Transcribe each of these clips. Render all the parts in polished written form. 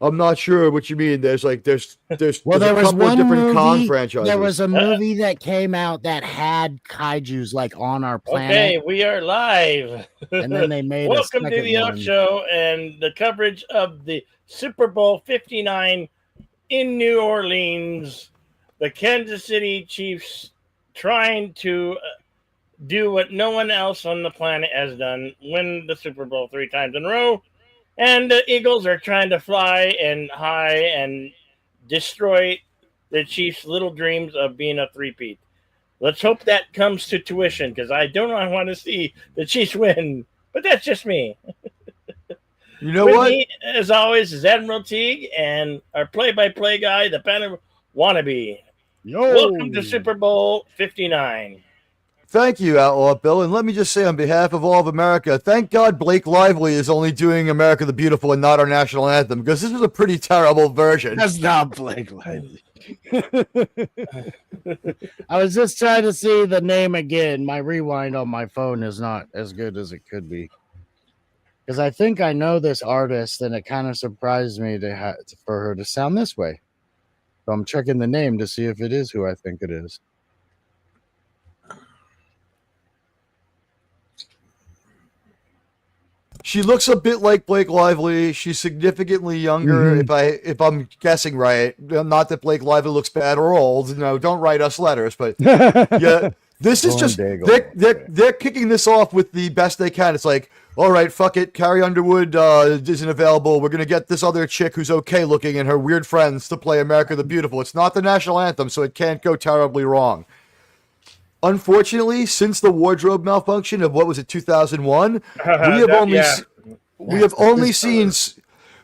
I'm not sure what you mean. There's Well, a there was couple of one different Kong movie. There was franchises. a movie that came out that had kaiju's like on our planet, Okay, we are live. and then they made a Welcome to second the O one. Show and the coverage of the Super Bowl 59 in New Orleans. The Kansas City Chiefs trying to do what no one else on the planet has done, win the Super Bowl 3 times in a row. And the Eagles are trying to fly and high and destroy the Chiefs' little dreams of being a three-peat. Let's hope that comes to tuition because I don't want to see the Chiefs win, but that's just me. You know With what? me, as always, is Admiral Teague and our play-by-play guy, the Panda wannabe. Yo, Welcome to Super Bowl 59. Thank you, Outlaw Bill. And let me just say on behalf of all of America, thank God Blake Lively is only doing America the Beautiful and not our national anthem, because this was a pretty terrible version. That's not Blake Lively. I was just trying to see the name again. My rewind on my phone is not as good as it could be. Because I think I know this artist, and it kind of surprised me for her to sound this way. So I'm checking the name to see if it is who I think it is. She looks a bit like Blake Lively. She's significantly younger, if I'm guessing right. Not that Blake Lively looks bad or old. Don't write us letters, but yeah, this is just they're kicking this off with the best they can. It's like, all right, fuck it. Carrie Underwood isn't available. We're gonna get this other chick who's okay looking and her weird friends to play America the Beautiful. It's not the national anthem, so it can't go terribly wrong. Unfortunately, since the wardrobe malfunction of what was it, 2001, we have only seen.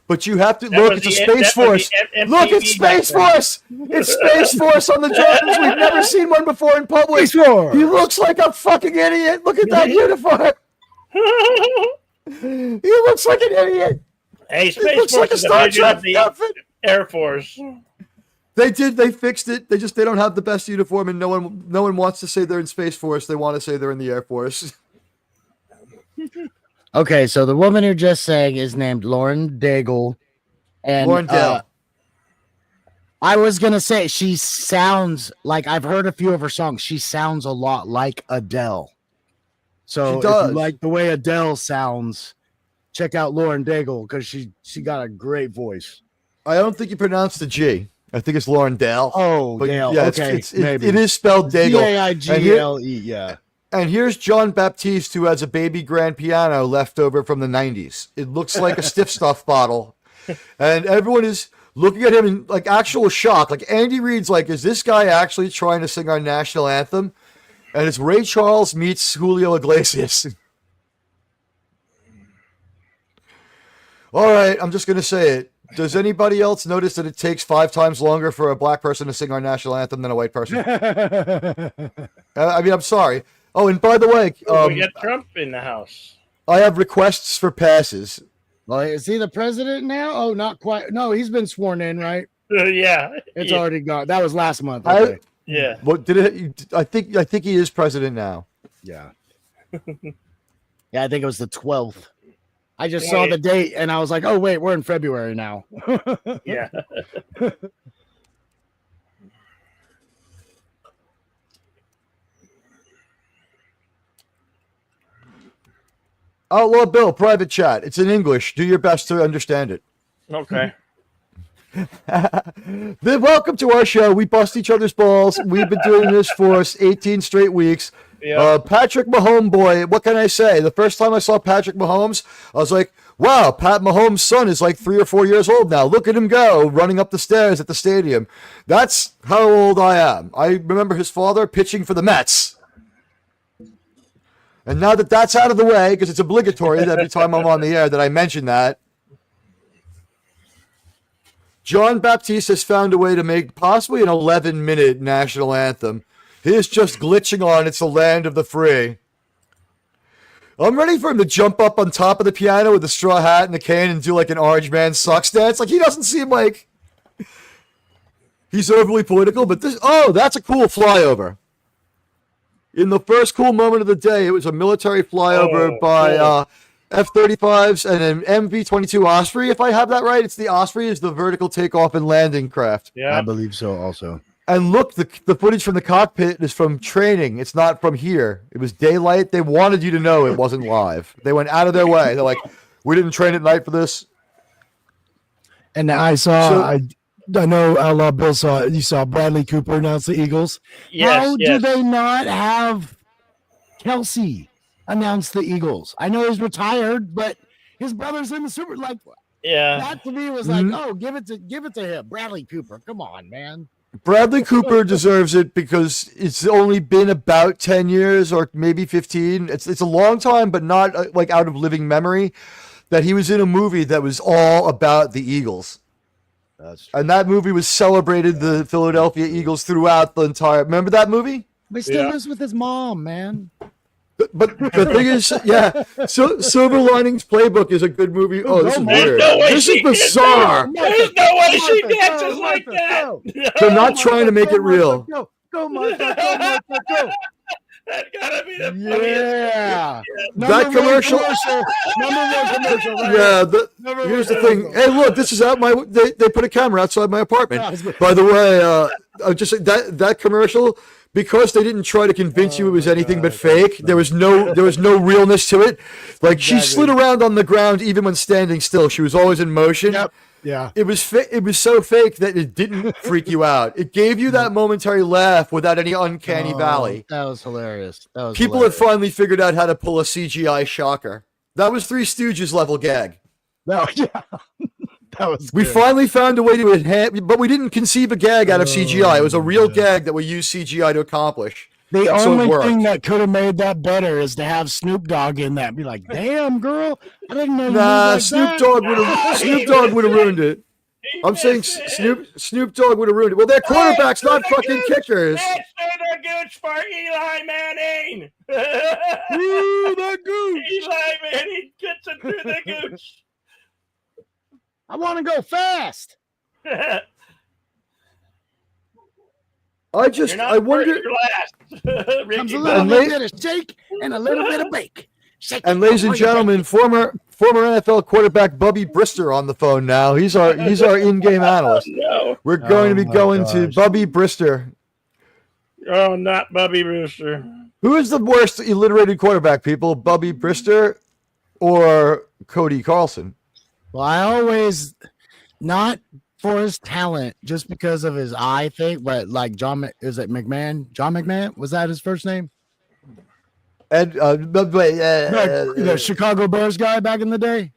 But you have to look. It's a Space Force. Look, it's Space Force. It's Space Force on the drums. We've never seen one before in public. He looks like a fucking idiot. Look at that uniform. He looks like an idiot. Hey, Space Force is a division of the Air Force. They fixed it. They don't have the best uniform, and no one wants to say they're in Space Force. They want to say they're in the Air Force. Okay, so the woman you're just saying is named Lauren Daigle. And Lauren Dale. I was gonna say she sounds like, I've heard a few of her songs. She sounds a lot like Adele. So if you like the way Adele sounds, check out Lauren Daigle because she got a great voice. I don't think you pronounced the G. I think it's Lauren Dale. Oh, but Dale. Yeah, okay, it is spelled Daigle. Daigle. Yeah. And here's John Baptiste, who has a baby grand piano left over from the 90s. It looks like a Stiff Stuff bottle. And everyone is looking at him in like actual shock. Like Andy Reid's like, is this guy actually trying to sing our national anthem? And it's Ray Charles meets Julio Iglesias. All right, I'm just going to say it. Does anybody else notice that it takes 5 times longer for a black person to sing our national anthem than a white person? I mean, I'm sorry. Oh, and by the way, we got Trump in the house. I have requests for passes. Well, is he the president now? Oh, not quite. No, he's been sworn in, right? Yeah, it's already gone. That was last month. Okay. Yeah. What did it? I think he is president now. Yeah. Yeah, I think it was the 12th. I just saw the date and I was like, oh, wait, we're in February now. Yeah. Outlaw Bill, private chat. It's in English. Do your best to understand it. Okay. Then welcome to our show. We bust each other's balls. We've been doing this for 18 straight weeks. Yeah. Patrick Mahomes, boy, what can I say? The first time I saw Patrick Mahomes, I was like, wow, Pat Mahomes' son is like 3 or 4 years old now. Look at him go, running up the stairs at the stadium. That's how old I am. I remember his father pitching for the Mets. And now that that's out of the way, because it's obligatory that every time I'm on the air that I mention that, John Baptiste has found a way to make possibly an 11-minute national anthem. He is just glitching on It's the Land of the Free. I'm ready for him to jump up on top of the piano with a straw hat and a cane and do like an Orange Man sucks dance. Like, he doesn't seem like he's overly political, but that's a cool flyover. In the first cool moment of the day, it was a military flyover by F-35s and an MV-22 Osprey. If I have that right, it's the Osprey is the vertical takeoff and landing craft. I believe so also. And look, the footage from the cockpit is from training. It's not from here. It was daylight. They wanted you to know it wasn't live. They went out of their way. They're like, we didn't train at night for this. And I saw, I know Outlaw Bill saw it. You saw Bradley Cooper announce the Eagles. How do they not have Kelsey announce the Eagles? I know he's retired, but his brother's in the Super. Like, that to me was like, oh, give it to him, Bradley Cooper. Come on, man. Bradley Cooper deserves it because it's only been about 10 years or maybe 15. It's a long time, but not like out of living memory that he was in a movie that was all about the Eagles. That's true. And that movie was celebrated the Philadelphia Eagles throughout the entire. Remember that movie? But he still lives with his mom, man. But the thing is, so Silver Linings Playbook is a good movie. Oh, this is weird. This is bizarre. There's no way she dances like that. They're not trying to make it real. Go, Martha. Go, Martha. Go. That's gotta be the funniest. That commercial. Number one commercial. Right? Here's the thing. Hey, look, this is out they put a camera outside my apartment. By the way, I'm just saying that commercial, because they didn't try to convince you it was anything but fake. There was no realness to it. Like she slid around on the ground even when standing still. She was always in motion. Yep. Yeah. It was so fake that it didn't freak you out. It gave you that momentary laugh without any uncanny valley. That was hilarious. People have finally figured out how to pull a CGI shocker. That was Three Stooges level gag. No, that was We finally found a way to enhance, but we didn't conceive a gag out of CGI. It was a real gag that we used CGI to accomplish. The only thing that could have made that better is to have Snoop Dogg in that. Be like, damn, girl, I didn't know you like Snoop Dogg would have ruined it. I'm saying Snoop Dogg would have ruined it. Well, they're quarterbacks, not fucking kickers. That's the gooch for Eli Manning. Ooh, that gooch. Eli Manning gets it through the gooch. I want to go fast. I wonder. Comes a little bit of shake and a little bit of bake. And ladies and gentlemen, former NFL quarterback Bubby Brister on the phone now. He's our in-game analyst. No. We're going to be going to Bubby Brister. Oh, not Bubby Brewster. Who is the worst illiterated quarterback, people? Bubby Brister or Cody Carlson? Well, I always, not for his talent, just because of his eye thing, but like is it McMahon? John McMahon? Was that his first name? And The Chicago Bears guy back in the day?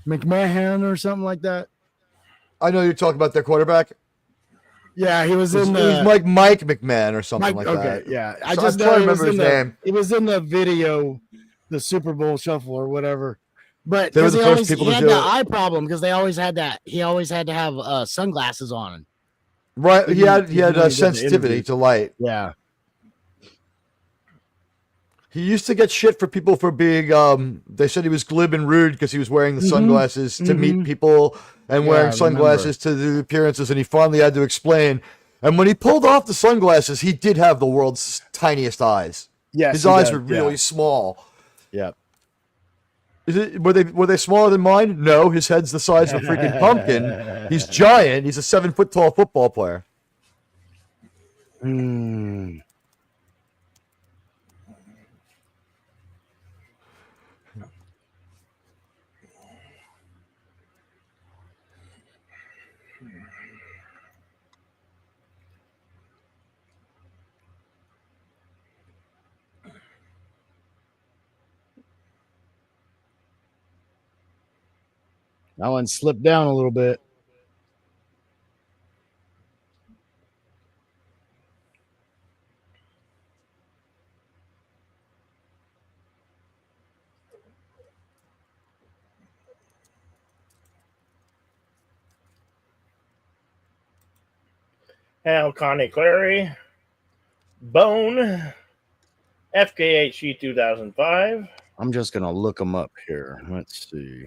McMahon or something like that? I know you're talking about their quarterback. Yeah, he was in It was like Mike McMahon or something like that. Okay, yeah. I just don't remember his name. It was in the video, the Super Bowl shuffle or whatever. But they were the first people to do it. He had that eye problem because they always had that. He always had to have sunglasses on. Right. He had sensitivity to light. Yeah. He used to get shit for people for being. They said he was glib and rude because he was wearing the sunglasses to meet people and wearing sunglasses to do appearances, and he finally had to explain. And when he pulled off the sunglasses, he did have the world's tiniest eyes. Yes, his eyes were really small. Yeah. Were they smaller than mine? No, his head's the size of a freaking pumpkin. He's giant. He's a 7-foot tall football player. That one slipped down a little bit. Hal Connie Clary, Bone, FKHG 2005. I'm just gonna look them up here. Let's see.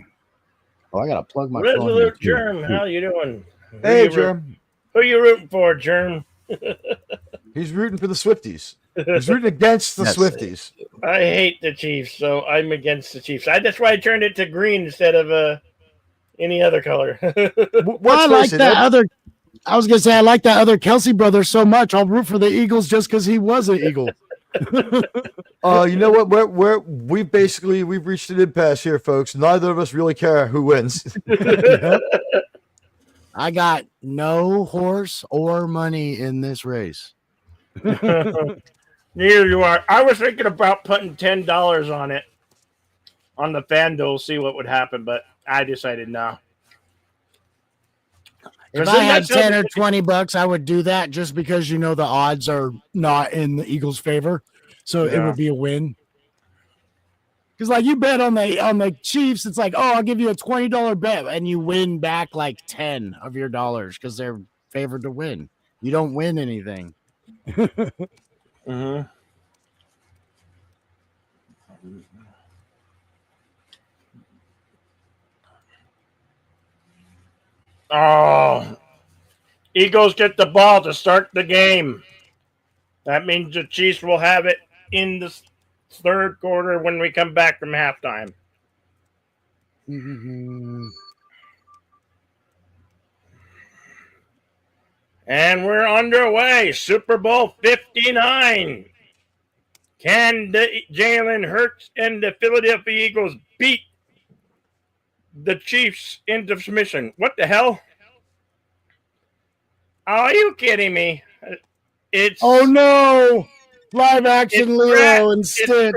Oh, I gotta plug my Resolute phone. Germ, how you doing? Hey, Germ. Who you rooting for, Germ? He's rooting for the Swifties. He's rooting against the Yes. Swifties. I hate the Chiefs, so I'm against the Chiefs. That's why I turned it to green instead of any other color. I like that other. I was gonna say I like that other Kelsey brother so much. I'll root for the Eagles just because he was an Eagle. You know what? We've reached an impasse here, folks. Neither of us really care who wins. Yep. I got no horse or money in this race. Neither you are. I was thinking about putting $10 on it on the FanDuel, see what would happen, but I decided no. If I had 10 or 20 bucks, I would do that just because the odds are not in the Eagles' favor. So it would be a win. Because like you bet on the Chiefs, it's like, oh, I'll give you a $20 bet, and you win back like 10 of your dollars because they're favored to win. You don't win anything. Mm-hmm. Oh, Eagles get the ball to start the game. That means the Chiefs will have it in the third quarter when we come back from halftime. Mm-hmm. And we're underway. Super Bowl 59. Can Jalen Hurts and the Philadelphia Eagles beat the Chiefs into submission? What the hell? Are you kidding me? It's oh no! Live action Lilo and Stitch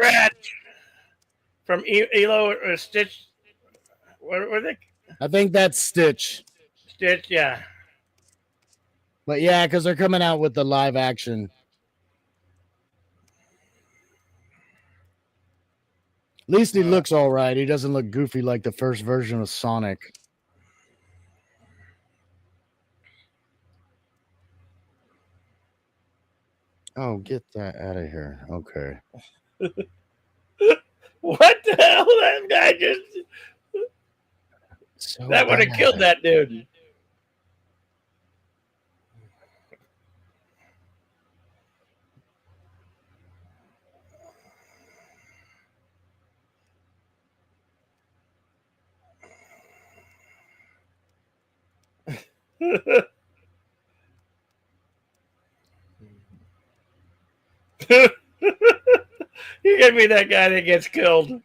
from Elo or Stitch. What were they? I think that's Stitch. Stitch, yeah. But yeah, because they're coming out with the live action. At least he looks all right. He doesn't look goofy like the first version of Sonic. Oh, get that out of here. Okay. What the hell? That guy just... that would have killed that dude. You give me that guy that gets killed.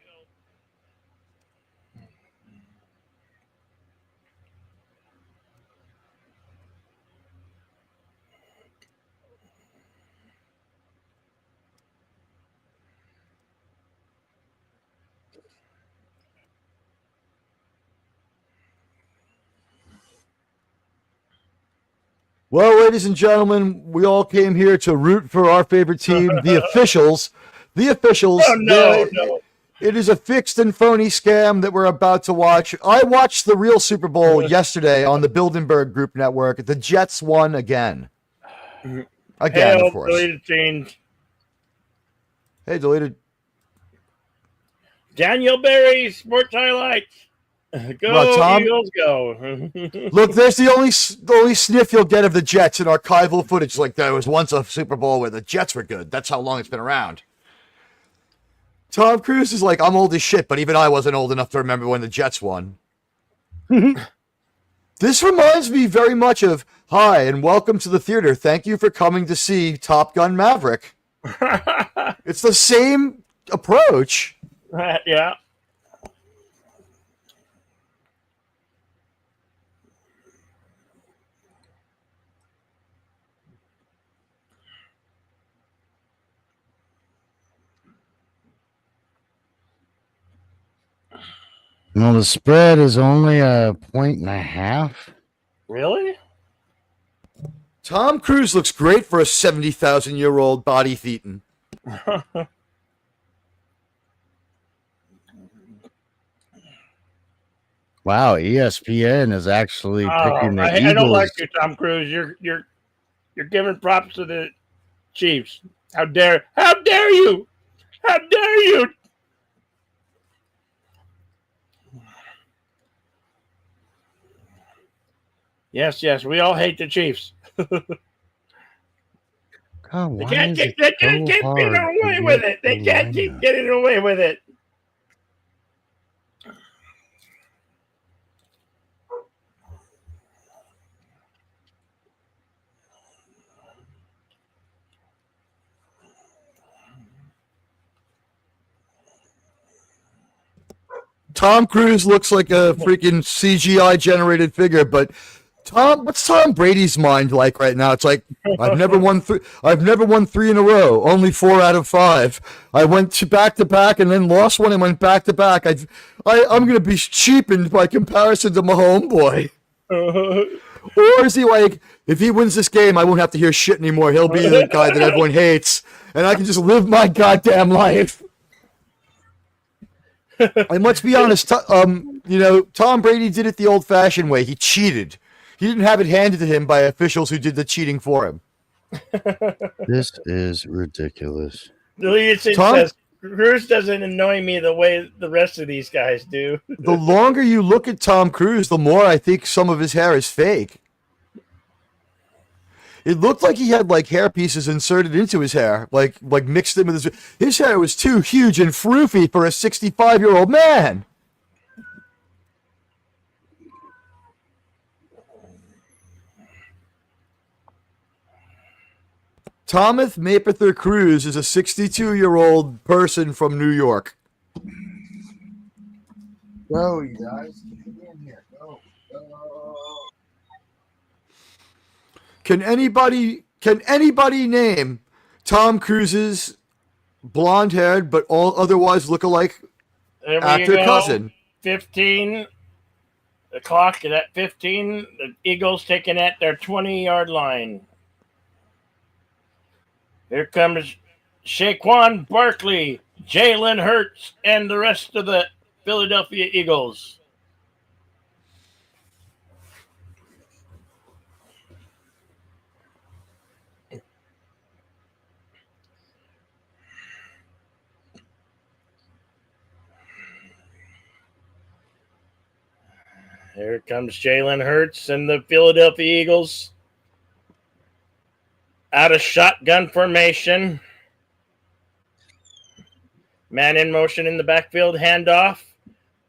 Well, ladies and gentlemen, we all came here to root for our favorite team, the officials. The officials. Oh, no. It is a fixed and phony scam that we're about to watch. I watched the real Super Bowl yesterday on the Bilderberg Group Network. The Jets won again. Again, of course. Deleted scenes. Hey, deleted. Daniel Berry, Sports Highlights. Go, Tom? Eagles, go. Look, there's the only sniff you'll get of the Jets in archival footage. Like, there was once a Super Bowl where the Jets were good. That's how long it's been around. Tom Cruise is like, I'm old as shit, but even I wasn't old enough to remember when the Jets won. This reminds me very much of, hi, and welcome to the theater. Thank you for coming to see Top Gun Maverick. It's the same approach. Yeah. Well, the spread is only 1.5. Really? Tom Cruise looks great for a 70,000-year-old body thetan. Wow, ESPN is actually picking the Eagles. I don't like you, Tom Cruise. You're giving props to the Chiefs. How dare you? How dare you? Yes, we all hate the Chiefs. God, They why can't is get, it they so can't hard get to away with get it. They the can't keep lineup? getting away with it. Tom Cruise looks like a freaking CGI generated figure, but what's Tom Brady's mind like right now? It's like I've never won three in a row, only 4 out of 5. I went to back and then lost one and went back to back. I'm gonna be cheapened by comparison to my homeboy. Or is he like, if he wins this game, I won't have to hear shit anymore. He'll be the guy that everyone hates, and I can just live my goddamn life. And let's be honest, Tom Brady did it the old-fashioned way. He cheated. He didn't have it handed to him by officials who did the cheating for him. This is ridiculous. Cruise doesn't annoy me the way the rest of these guys do. The longer you look at Tom Cruise, the more I think some of his hair is fake. It looked like he had like hair pieces inserted into his hair, like mixed in with his hair was too huge and froofy for a 65-year-old man. Thomas Mapother Cruz is a 62-year-old person from New York. Go, you guys. Get in here. Go. Can anybody name Tom Cruise's blonde-haired but all otherwise look-alike actor cousin? 15. The clock is at 15. The Eagles taking at their 20-yard line. Here comes Saquon Barkley, Jalen Hurts, and the rest of the Philadelphia Eagles. Here comes Jalen Hurts and the Philadelphia Eagles. Out of shotgun formation. Man in motion in the backfield. Handoff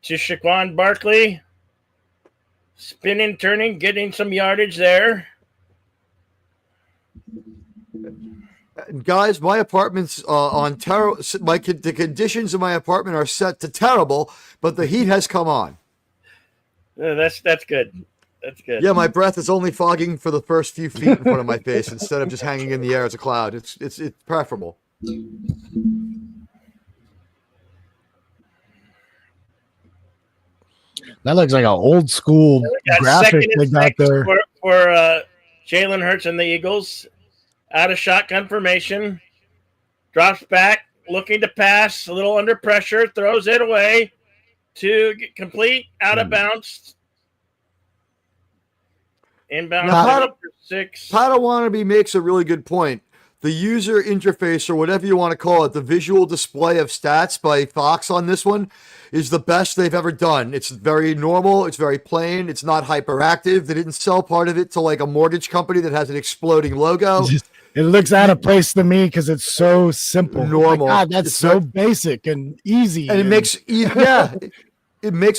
to Saquon Barkley. Spinning, turning, getting some yardage there. Guys, my apartment's the conditions of my apartment are set to terrible, but the heat has come on. That's good. That's good. Yeah, my breath is only fogging for the first few feet in front of my face instead of just hanging in the air as a cloud. It's preferable. That looks like an old school graphic they got there. For Jalen Hurts and the Eagles. Out of shotgun formation. Drops back, looking to pass, a little under pressure, throws it away to get complete, out of bounds. Inbound now, 6. Padawannabe makes a really good point. The user interface, or whatever you want to call it, the visual display of stats by Fox on this one is the best they've ever done. It's very normal. It's very plain. It's not hyperactive. They didn't sell part of it to like a mortgage company that has an exploding logo. It looks out of place to me because it's so simple. Normal. Oh God, that's so basic and easy. And it makes,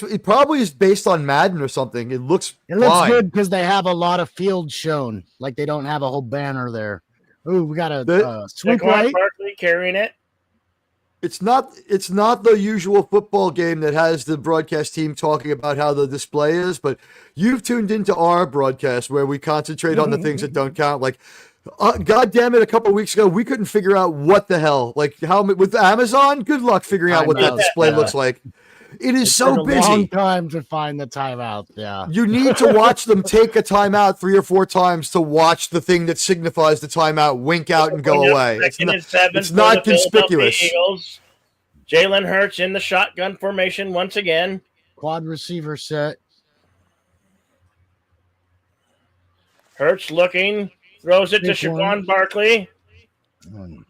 it probably is based on Madden or something. It looks good because they have a lot of field shown. Like they don't have a whole banner there. Ooh, we got a sweep right. Barkley carrying it. It's not the usual football game that has the broadcast team talking about how the display is, but you've tuned into our broadcast where we concentrate on the things that don't count. Like, God damn it, a couple of weeks ago, we couldn't figure out what the hell. Like, how with Amazon, good luck figuring out what that display looks like. It's so busy. Long time to find the timeout. Yeah, you need to watch them take a timeout 3 or 4 times to watch the thing that signifies the timeout wink out and go away. It's not conspicuous. Jalen Hurts in the shotgun formation once again. Quad receiver set. Hurts looking, throws it to Saquon Barkley.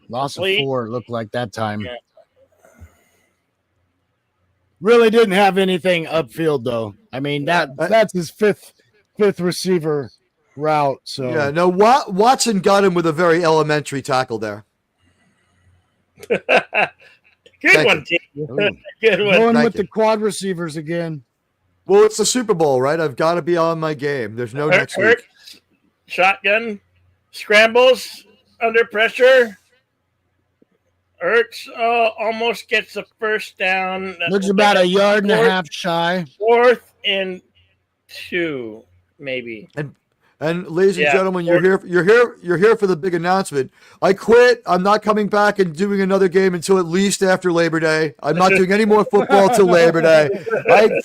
Loss of 4 looked like that time. Yeah. Really didn't have anything upfield though. I mean that's his fifth receiver route. So yeah, no, Watson got him with a very elementary tackle there. Good Thank one, you. team. Ooh. Good one. going Thank with you. the quad receivers again. Well, it's the Super Bowl, right? I've got to be on my game. There's no next week. Shotgun. Scrambles under pressure. Ertz almost gets the first down. Looks about a yard and a half shy. 4th and 2, maybe. And ladies and Yeah. gentlemen, you're here for the big announcement. I quit. I'm not coming back and doing another game until at least after Labor Day. I'm not doing any more football till Labor Day.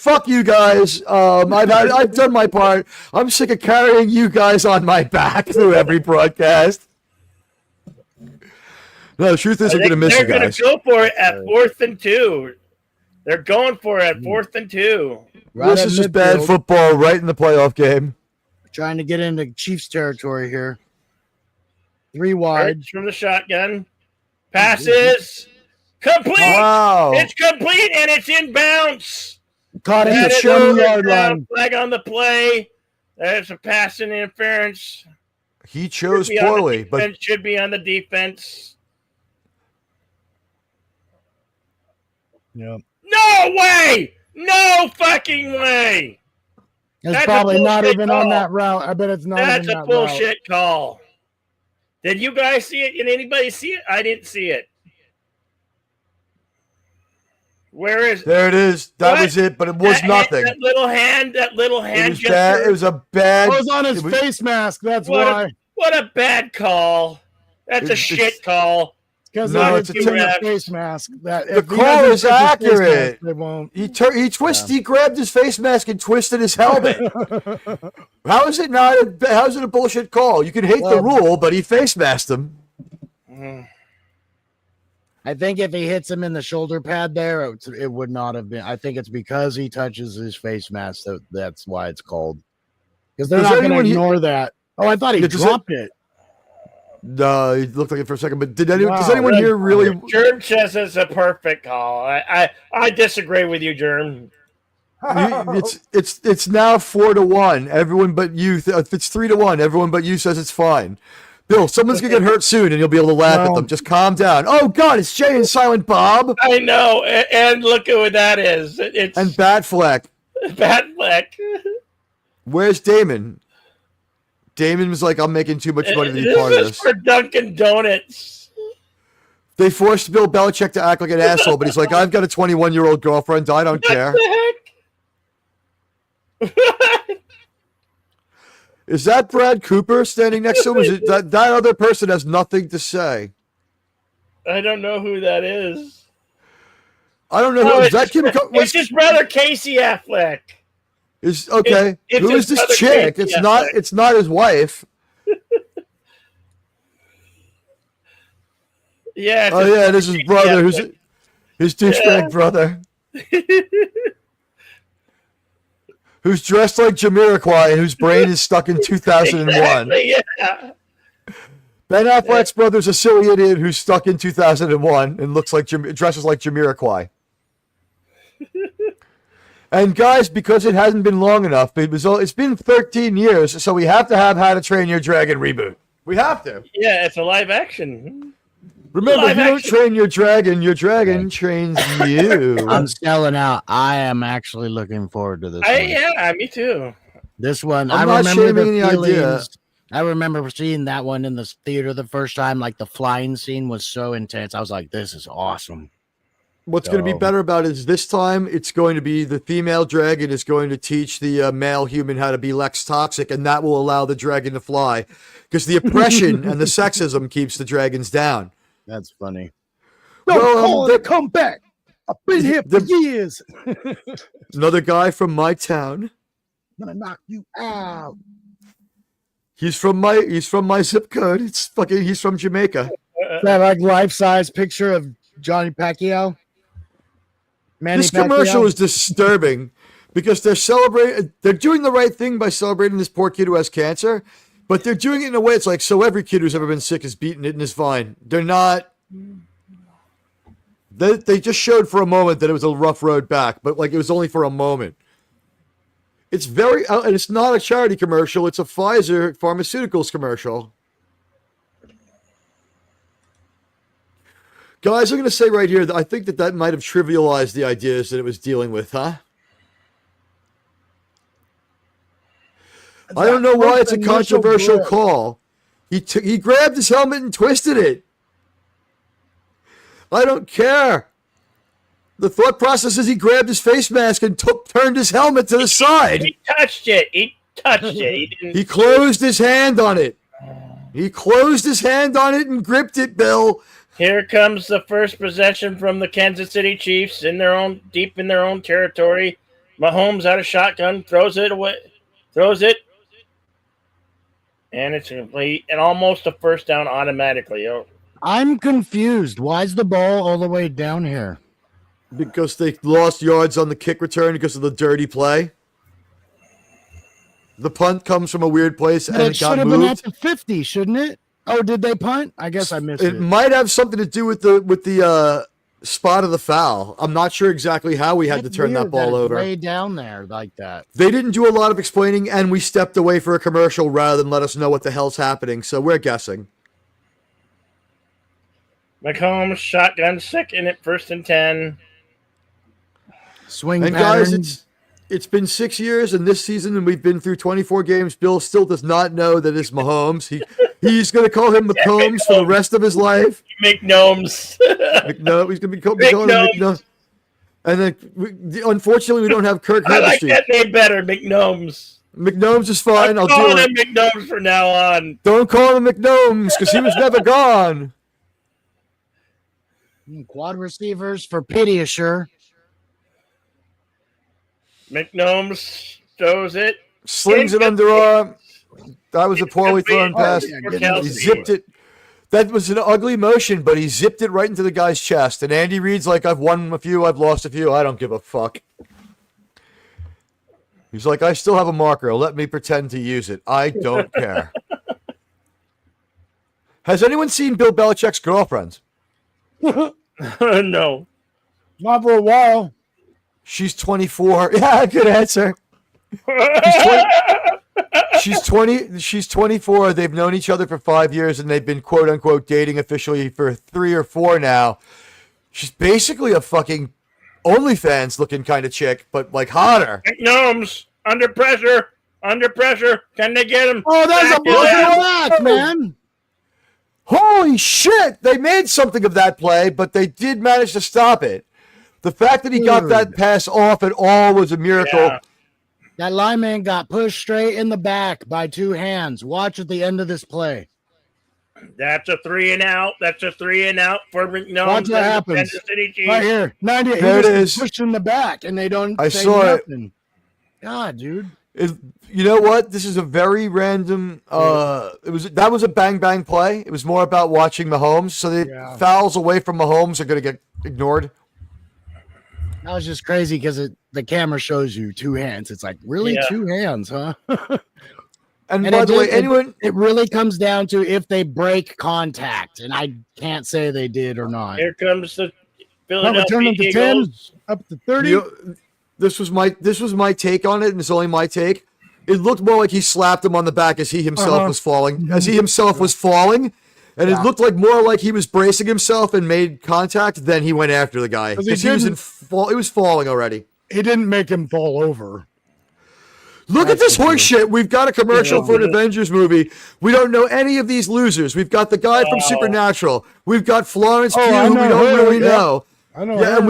Fuck you guys. I've done my part. I'm sick of carrying you guys on my back through every broadcast. No, the truth is, I'm going to miss you guys. They're going to go for it at 4th and 2. They're going for it at 4th and 2. Right This at is just bad midfield. football right in the playoff game. Trying to get into Chiefs territory here. 3 wide. Ertz from the shotgun. Passes. Complete. Wow. It's complete and it's in bounce. Caught him That at is the a 20-yard first down. line. Flag on the play. There's a passing interference. He chose Should be on the poorly, but defense, should be on the defense. Yep. No way! No fucking way! It's That's a probably not bullshit even on call. that route. I bet it's not That's even a that bullshit call. Did you guys see it? Did anybody see it? I didn't see it. Where is there it is. That What? was it, but it was that nothing. That little hand It was gesture. bad. It was a bad. route. It was on his it was- face mask. That's What why. What a bad call. That's a It's- shit call. Because No, they it's a didn't give him terrible- a face mask. That The if he call doesn't is take his face accurate. mask, they won't. He grabbed his face mask and twisted his helmet. How is it not? How is it a bullshit call? You can hate the Well- rule, but he face masked him. I think if he hits him in the shoulder pad there, it would not have been. I think it's because he touches his face mask that's why it's called. Because they're Does not going to anyone ignore that. Oh, I thought he Yeah, does dropped it. No, he looked like it for a second. But did anyone? Does Wow, anyone red here really? Germ says it's a perfect call. I disagree with you, Germ. It's now 4-1. Everyone but you. If it's 3-1, everyone but you says it's fine. Bill, someone's gonna get hurt soon, and you'll be able to laugh at No. them. Just calm down. Oh God, it's Jay and Silent Bob I know, and look at what that is. It's and Batfleck. bad fleck. Where's Damon? Damon was like, I'm making too much money to be part of This is this. for Dunkin' Donuts. They forced Bill Belichick to act like an asshole, but he's like, I've got a 21-year-old girlfriend. I don't care. What the heck? Is that Brad Cooper standing next to him? Is it that other person has nothing to say? I don't know who that is. I don't know. Oh, Is that Kim? It's his brother Casey Affleck. Is okay. it's Who his is brother this chick? Casey It's not. Affleck. It's not his wife. Yeah. Oh yeah, this is his brother. Who's Affleck. his douchebag brother? Who's dressed like Jamiroquai and whose brain is stuck in 2001. Exactly, yeah. Ben Affleck's brother's a silly idiot who's stuck in 2001 and looks like dresses like Jamiroquai. And guys, because it hasn't been long enough, it's been 13 years, so we have to have How to Train Your Dragon reboot. We have to. Yeah, it's a live action. Remember, Live you don't action. train your dragon trains you. I'm selling out. I am actually looking forward to this one. Yeah, me too. This one, I'm I not remember the shaming the idea. feelings. I remember seeing that one in the theater the first time. Like the flying scene was so intense. I was like, "This is awesome." What's going to be So- better about it is this time it's going to be the female dragon is going to teach the male human how to be less toxic, and that will allow the dragon to fly. Because the oppression and the sexism keeps the dragons down. That's funny. Come back. I've been here for years. Another guy from my town. I'm gonna knock you out. He's from my zip code. He's from Jamaica. That like life-size picture of Johnny Pacquiao. Manny This commercial Pacquiao? is disturbing because they're doing the right thing by celebrating this poor kid who has cancer, but they're doing it in a way it's like, so every kid who's ever been sick is beating it and is fine. They're not. They just showed for a moment that it was a rough road back, but like it was only for a moment. It's very, and it's not a charity commercial. It's a Pfizer Pharmaceuticals commercial. Guys, I'm going to say right here that I think that might have trivialized the ideas that it was dealing with, huh? I don't know why it's a controversial call. He grabbed his helmet and twisted it. I don't care. The thought process is he grabbed his face mask and turned his helmet to the side. He touched it. He closed his hand on it. He closed his hand on it and gripped it, Bill. Here comes the first possession from the Kansas City Chiefs deep in their own territory. Mahomes out of shotgun, throws it away, and it's complete and almost a first down automatically. I'm confused. Why is the ball all the way down here? Because they lost yards on the kick return because of the dirty play. The punt comes from a weird place and it got moved. It should have been at the 50, shouldn't it? Oh, did they punt? I guess I missed it. It might have something to do with the spot of the foul. I'm not sure exactly how we had to turn that ball over. Way down there like that. They didn't do a lot of explaining, and we stepped away for a commercial rather than let us know what the hell's happening. So we're guessing. Mahomes shotgun second at 1st and 10. Swing and pattern. Guys, it's been 6 years in this season, and we've been through 24 games. Bill still does not know that it's Mahomes. He's going to call him McCombs for the rest of his life. McGnomes. He's going to be calling him McGnomes. And then, unfortunately, we don't have Kirk Herbstreit. I like that name better, McGnomes. McGnomes is fine. I'll call him McGnomes from now on. Don't call him McGnomes because he was never gone. Quad receivers for Pediasure. McGnomes throws it. Slings it underarm. That was a poorly thrown pass. He zipped it. That was an ugly motion, but he zipped it right into the guy's chest. And Andy Reid's like, I've won a few, I've lost a few. I don't give a fuck. He's like, I still have a marker. Let me pretend to use it. I don't care. Has anyone seen Bill Belichick's girlfriend? No. Not for a while. She's 24. Yeah, good answer. She's 24. They've known each other for 5 years, and they've been quote unquote dating officially for 3 or 4 now. She's basically a fucking OnlyFans looking kind of chick, but like hotter. McGnomes under pressure. Can they get him? Oh, that's a block, man. Holy shit! They made something of that play, but they did manage to stop it. The fact that he got that pass off at all was a miracle. Yeah. That lineman got pushed straight in the back by 2 hands. Watch at the end of this play. That's a 3 and out. For McGnomes. Watch what happens. Right here. 98. There it is. Pushed in the back, and they don't I say saw nothing. it. God, dude. You know what? This is a very random. That was a bang bang play. It was more about watching Mahomes. So the fouls away from Mahomes are going to get ignored. That was just crazy because the camera shows you 2 hands. It's like, really? 2 hands, huh? and by the way, it really comes down to if they break contact, and I can't say they did or not. Here comes the Philadelphia Return to 10, up to 30. This was my take on it, and it's only my take. It looked more like he slapped him on the back as he himself was falling. And it looked like more like he was bracing himself and made contact than he went after the guy. Because he was falling already. He didn't make him fall over. Look at this horse shit. We've got a commercial for an Avengers movie. We don't know any of these losers. We've got the guy from Supernatural. We've got Florence Pugh, who we don't really know. I know. Yeah, and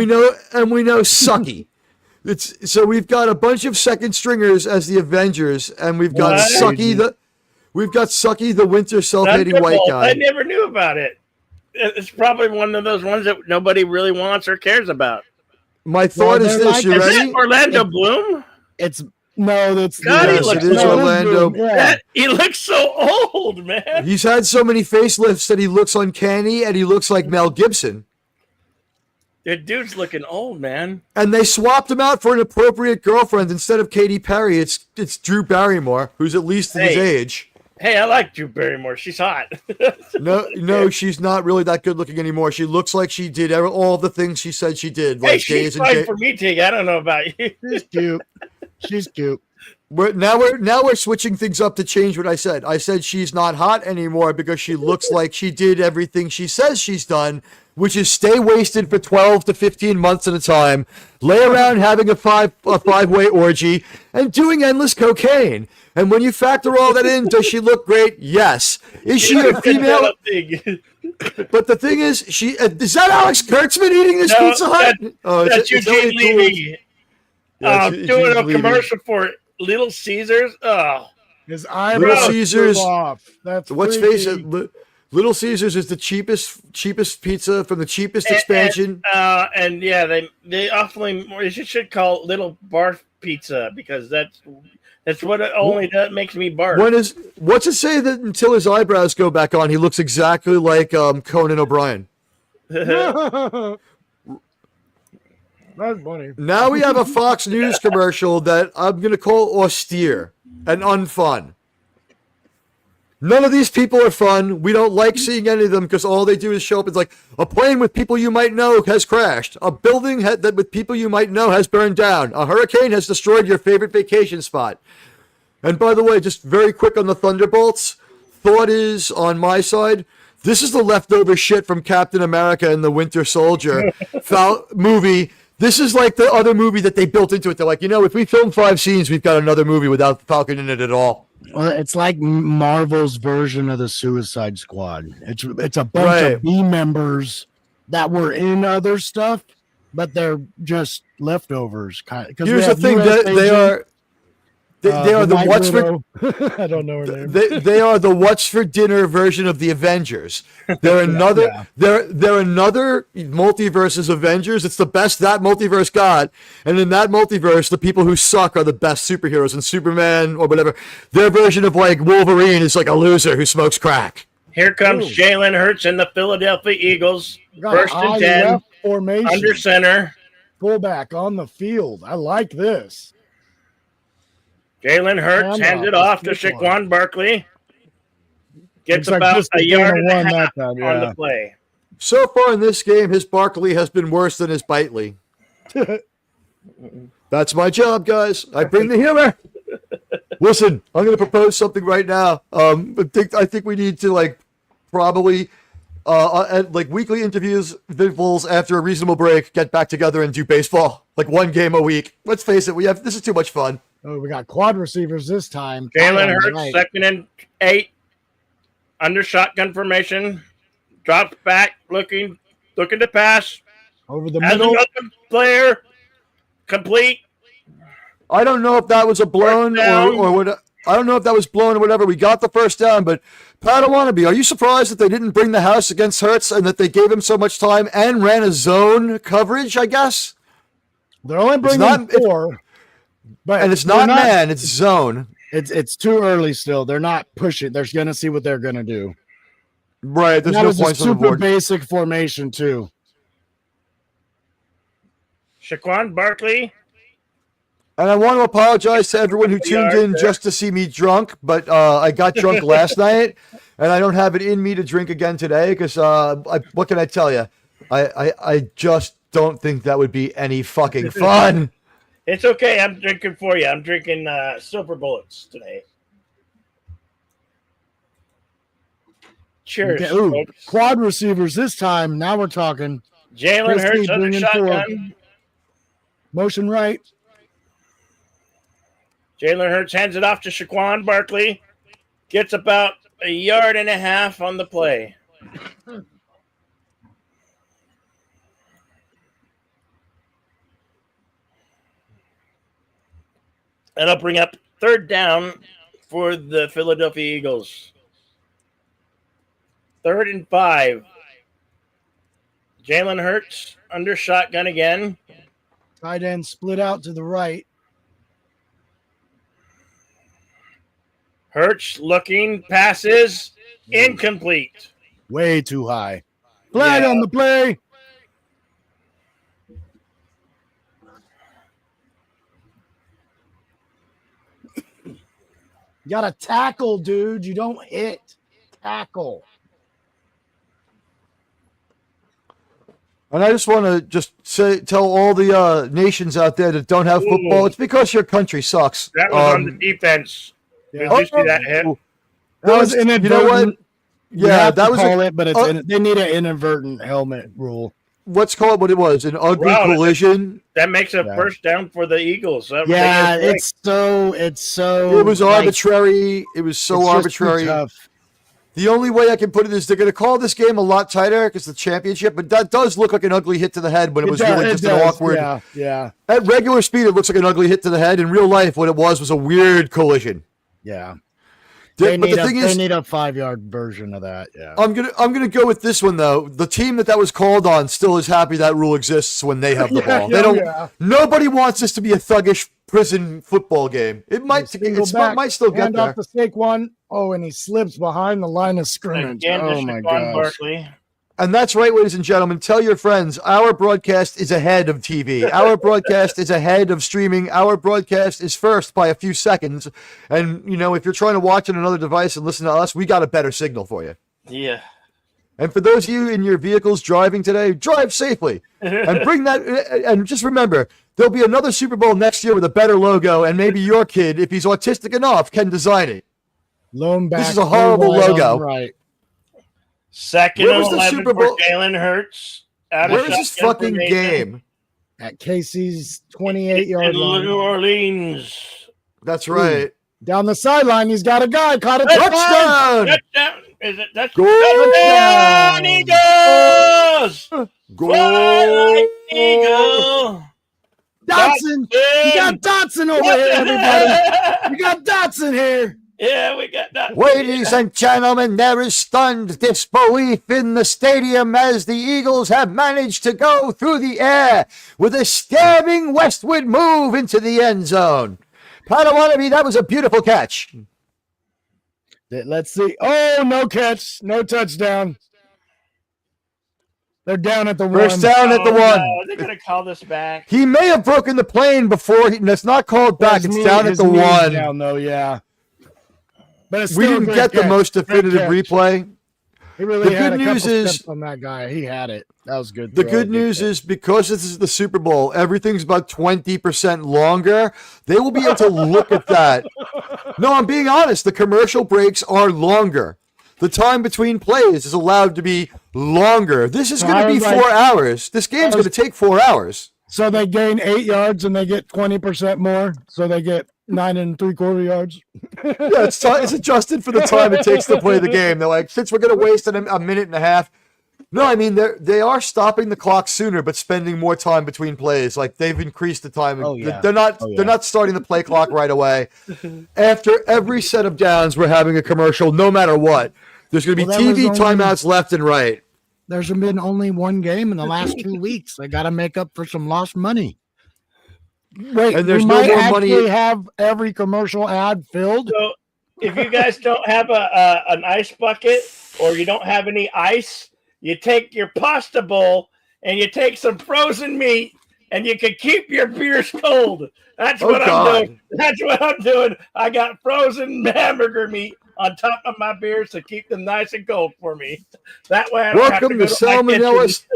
we know Sucky. So we've got a bunch of second stringers as the Avengers, and we've got Sucky the winter self-hating white guy. I never knew about it. It's probably one of those ones that nobody really wants or cares about. My thought is this: you ready? Is that Orlando Bloom? It is Orlando. He looks so old, man. He's had so many facelifts that he looks uncanny, and he looks like Mel Gibson. The dude's looking old, man. And they swapped him out for an appropriate girlfriend instead of Katy Perry. It's Drew Barrymore, who's at least his age. Hey, I like Drew Barrymore. She's hot. No, she's not really that good looking anymore. She looks like she did all the things she said she did. Hey, she's fine for me, Tig. I don't know about you. She's cute. She's cute. We're switching things up to change what I said. I said she's not hot anymore because she looks like she did everything she says she's done, which is stay wasted for 12 to 15 months at a time, lay around having a five-way orgy, and doing endless cocaine. And when you factor all that in, does she look great? Yes. Is she a female? But the thing is, is that Alex Kurtzman eating this Pizza Hut? That's Eugene Levy. Doing a commercial for Little Caesars. Oh, his eyebrows Little Caesars off. That's let's face it. Little Caesars is the cheapest pizza from the cheapest expansion. And yeah, they awfully more. You should call it Little Barf Pizza because that's what it only makes me barf. What's it say that until his eyebrows go back on, he looks exactly like Conan O'Brien? That's funny. Now we have a Fox News commercial that I'm going to call austere and unfun. None of these people are fun. We don't like seeing any of them because all they do is show up. It's like a plane with people you might know has crashed. A building that with people you might know has burned down. A hurricane has destroyed your favorite vacation spot. And by the way, just very quick on the Thunderbolts, thought is on my side, this is the leftover shit from Captain America and the Winter Soldier movie. This is like the other movie that they built into it. They're like, if we film 5 scenes, we've got another movie without Falcon in it at all. Well, it's like Marvel's version of the Suicide Squad. It's a bunch of B members that were in other stuff, but they're just leftovers. Here's the thing: they are the what's for I don't know her name. They are the what's for dinner version of the Avengers. They're another they're another multiverse's Avengers. It's the best that multiverse got. And in that multiverse, the people who suck are the best superheroes. And Superman or whatever, their version of like Wolverine is like a loser who smokes crack. Here comes Jalen Hurts and the Philadelphia Eagles. First and 10 formation. Under center. Fullback on the field. I like this. Jalen Hurts hands it off to Saquon Barkley. Gets about a yard and a half on the play. So far in this game, his Barkley has been worse than his Bitely. That's my job, guys. I bring the humor. Listen, I'm going to propose something right now. I think we need to probably at weekly interviews after a reasonable break, get back together and do baseball, like 1 game a week. Let's face it, this is too much fun. Oh, we got quad receivers this time. Jalen Hurts, 2nd and 8, under shotgun formation, drops back, looking to pass. Over the middle. Another player, complete. I don't know if that was a blown or what. I don't know if that was blown or whatever. We got the first down, but Padawannabe, are you surprised that they didn't bring the house against Hurts and that they gave him so much time and ran a zone coverage, I guess? They're only bringing 4. And it's not man, it's zone. It's too early still. They're not pushing. They're going to see what they're going to do. Right. There's no points on the board. Super basic formation, too. Saquon Barkley. And I want to apologize to everyone who tuned in just to see me drunk, but I got drunk last night, and I don't have it in me to drink again today because what can I tell you? I just don't think that would be any fucking fun. It's okay. I'm drinking for you. I'm drinking Silver Bullets today. Cheers. Okay, ooh, quad receivers this time. Now we're talking. Jalen Hurts under shotgun. Motion right. Jalen Hurts hands it off to Saquon Barkley. Gets about a yard and a half on the play. That'll bring up 3rd down for the Philadelphia Eagles. 3rd and 5. Jalen Hurts under shotgun again. Tight end split out to the right. Hurts looking, passes, incomplete. Way too high. Flag on the play. You got to tackle, dude. You don't hit. Tackle. And I just want to tell all the nations out there that don't have football, it's because your country sucks. That was on the defense. Yeah. Did you see that hit? That was inadvertent. You know what? Yeah, that was but they need an inadvertent helmet rule. Let's call it what it was, an ugly collision. That makes a first down for the Eagles. It was arbitrary. It was so arbitrary. The only way I can put it is they're going to call this game a lot tighter because the championship, but that does look like an ugly hit to the head when it was really just an awkward. Yeah. At regular speed, it looks like an ugly hit to the head. In real life, what it was a weird collision. Yeah. They need a 5-yard version of that. Yeah. I'm gonna go with this one though. The team that was called on still is happy that rule exists when they have the ball. They don't. Yeah. Nobody wants this to be a thuggish prison football game. It might still get there. Off the snake one. Oh, and he slips behind the line of scrimmage. Oh my gosh. And that's right, ladies and gentlemen. Tell your friends, our broadcast is ahead of TV. Our broadcast is ahead of streaming. Our broadcast is first by a few seconds. And, if you're trying to watch on another device and listen to us, we got a better signal for you. Yeah. And for those of you in your vehicles driving today, drive safely. And bring that, and just remember, there'll be another Super Bowl next year with a better logo, and maybe your kid, if he's autistic enough, can design it. This is a horrible logo. Right. Second and 11 for Jalen Hurts. Where is this fucking game? At Casey's 28-yard line. New Orleans. That's right. Down the sideline, he's got a guy. Caught a touchdown. Touchdown. Is it that? Touchdown. Eagles. Goal. Eagle. Dotson. You got Dotson over here, everybody. You got Dotson here. Yeah, we got that. Ladies and gentlemen, there is stunned disbelief in the stadium as the Eagles have managed to go through the air with a stabbing westward move into the end zone. Padawannabe, that was a beautiful catch. Let's see. Oh, no catch. No touchdown. They're down at the one. First down at the one. No, they're going to call this back. He may have broken the plane before. It's not called back. It's down at the one. Down, though, yeah. But we didn't get the most definitive replay. He really had a couple steps on that guy. He had it. That was good. The good news is because this is the Super Bowl, everything's about 20% longer. They will be able to look at that. No, I'm being honest. The commercial breaks are longer. The time between plays is allowed to be longer. This is going to be 4 hours. This game's going to take 4 hours. So they gain 8 yards and they get 20% more. So they get 9 3/4 yards. Yeah, it's adjusted for the time it takes to play the game. They're like, since we're going to waste a minute and a half. No, I mean they are stopping the clock sooner, but spending more time between plays. Like they've increased the time. Oh, yeah. They're not starting the play clock right away. After every set of downs, we're having a commercial, no matter what. There's going to be TV timeouts left and right. There's been only one game in the last 2 weeks. They got to make up for some lost money. Wait, and there's no more money. Have every commercial ad filled. So, if you guys don't have an ice bucket or you don't have any ice, you take your pasta bowl and you take some frozen meat, and you can keep your beers cold. That's what I'm doing. That's what I'm doing. I got frozen hamburger meat on top of my beers to keep them nice and cold for me. That way, I don't have to go to my kitchen.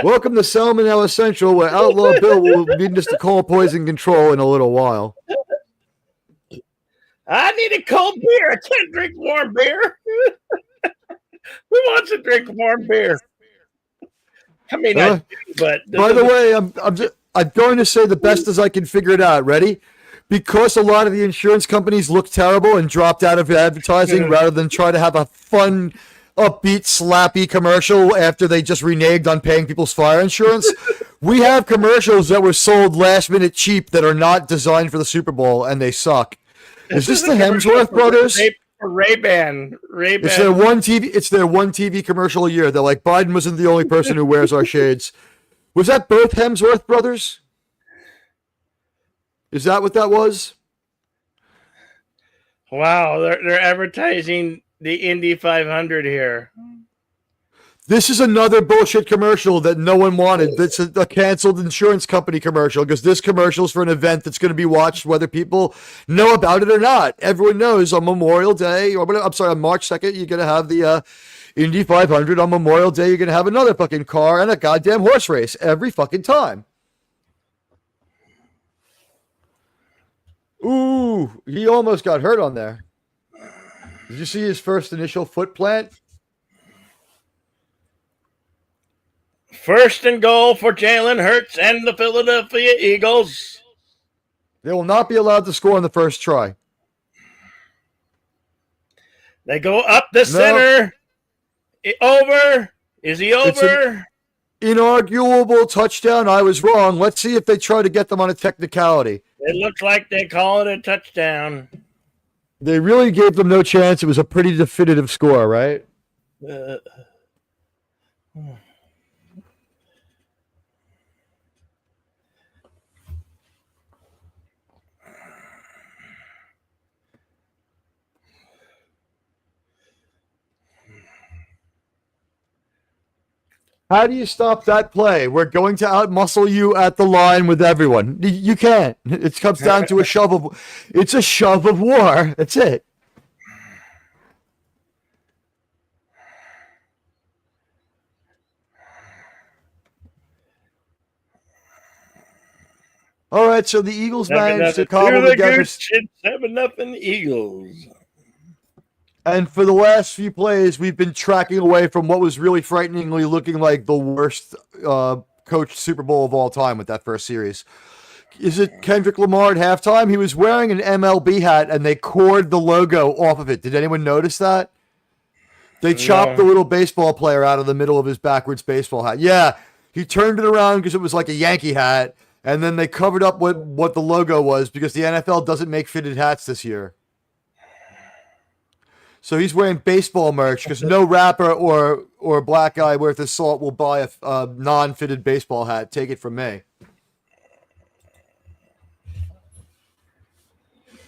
Welcome to Salmonella Central, where Outlaw Bill will need us to call poison control in a little while. I need a cold beer. I can't drink warm beer. Who wants to drink warm beer? I mean, I do, but by the way, I'm going to say the best as I can figure it out. Ready? Because a lot of the insurance companies look terrible and dropped out of advertising rather than try to have a fun, upbeat, slappy commercial after they just reneged on paying people's fire insurance. We have commercials that were sold last minute cheap that are not designed for the Super Bowl and they suck. Is this the Hemsworth brothers? Ray-Ban. It's their one TV commercial a year. They're like, Biden wasn't the only person who wears our shades. Was that both Hemsworth brothers? Is that what that was? Wow, they're advertising the Indy 500 here. This is another bullshit commercial that no one wanted. That's a canceled insurance company commercial because this commercial is for an event that's going to be watched whether people know about it or not. Everyone knows on Memorial Day, or on March 2nd, you're going to have the Indy 500. On Memorial Day, you're going to have another fucking car and a goddamn horse race every fucking time. Ooh, he almost got hurt on there. Did you see his first initial foot plant? First and goal for Jalen Hurts and the Philadelphia Eagles. They will not be allowed to score on the first try. They go up the center. Over. Is he over? It's an inarguable touchdown. I was wrong. Let's see if they try to get them on a technicality. It looks like they call it a touchdown. They really gave them no chance. It was a pretty definitive score, right? How do you stop that play? We're going to outmuscle you at the line with everyone. You can't. It comes down to a shove of war. That's it. All right, so the Eagles managed to cobble together 7-0 Eagles. And for the last few plays, we've been tracking away from what was really frighteningly looking like the worst coached Super Bowl of all time with that first series. Is it Kendrick Lamar at halftime? He was wearing an MLB hat, and they cored the logo off of it. Did anyone notice that? They chopped the little baseball player out of the middle of his backwards baseball hat. Yeah, he turned it around because it was like a Yankee hat, and then they covered up what the logo was because the NFL doesn't make fitted hats this year. So he's wearing baseball merch because no rapper or black guy worth his salt will buy a non-fitted baseball hat. Take it from me.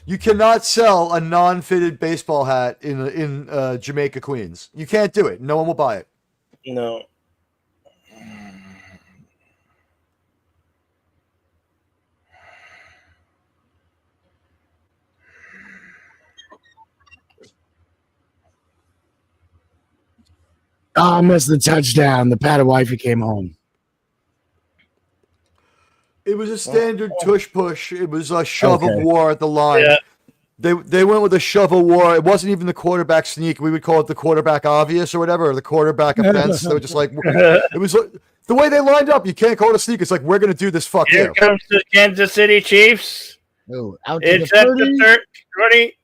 You cannot sell a non-fitted baseball hat in Jamaica, Queens. You can't do it. No one will buy it. No. Oh, I missed the touchdown. The patted wifey came home. It was a standard tush push. It was a shove of war at the line. Yeah. They went with a shove of war. It wasn't even the quarterback sneak. We would call it the quarterback obvious or whatever, or the quarterback offense. They were just like, it was the way they lined up. You can't call it a sneak. It's like, we're going to do this. Fuck Here comes the Kansas City Chiefs. Oh, out to it's the at the 20.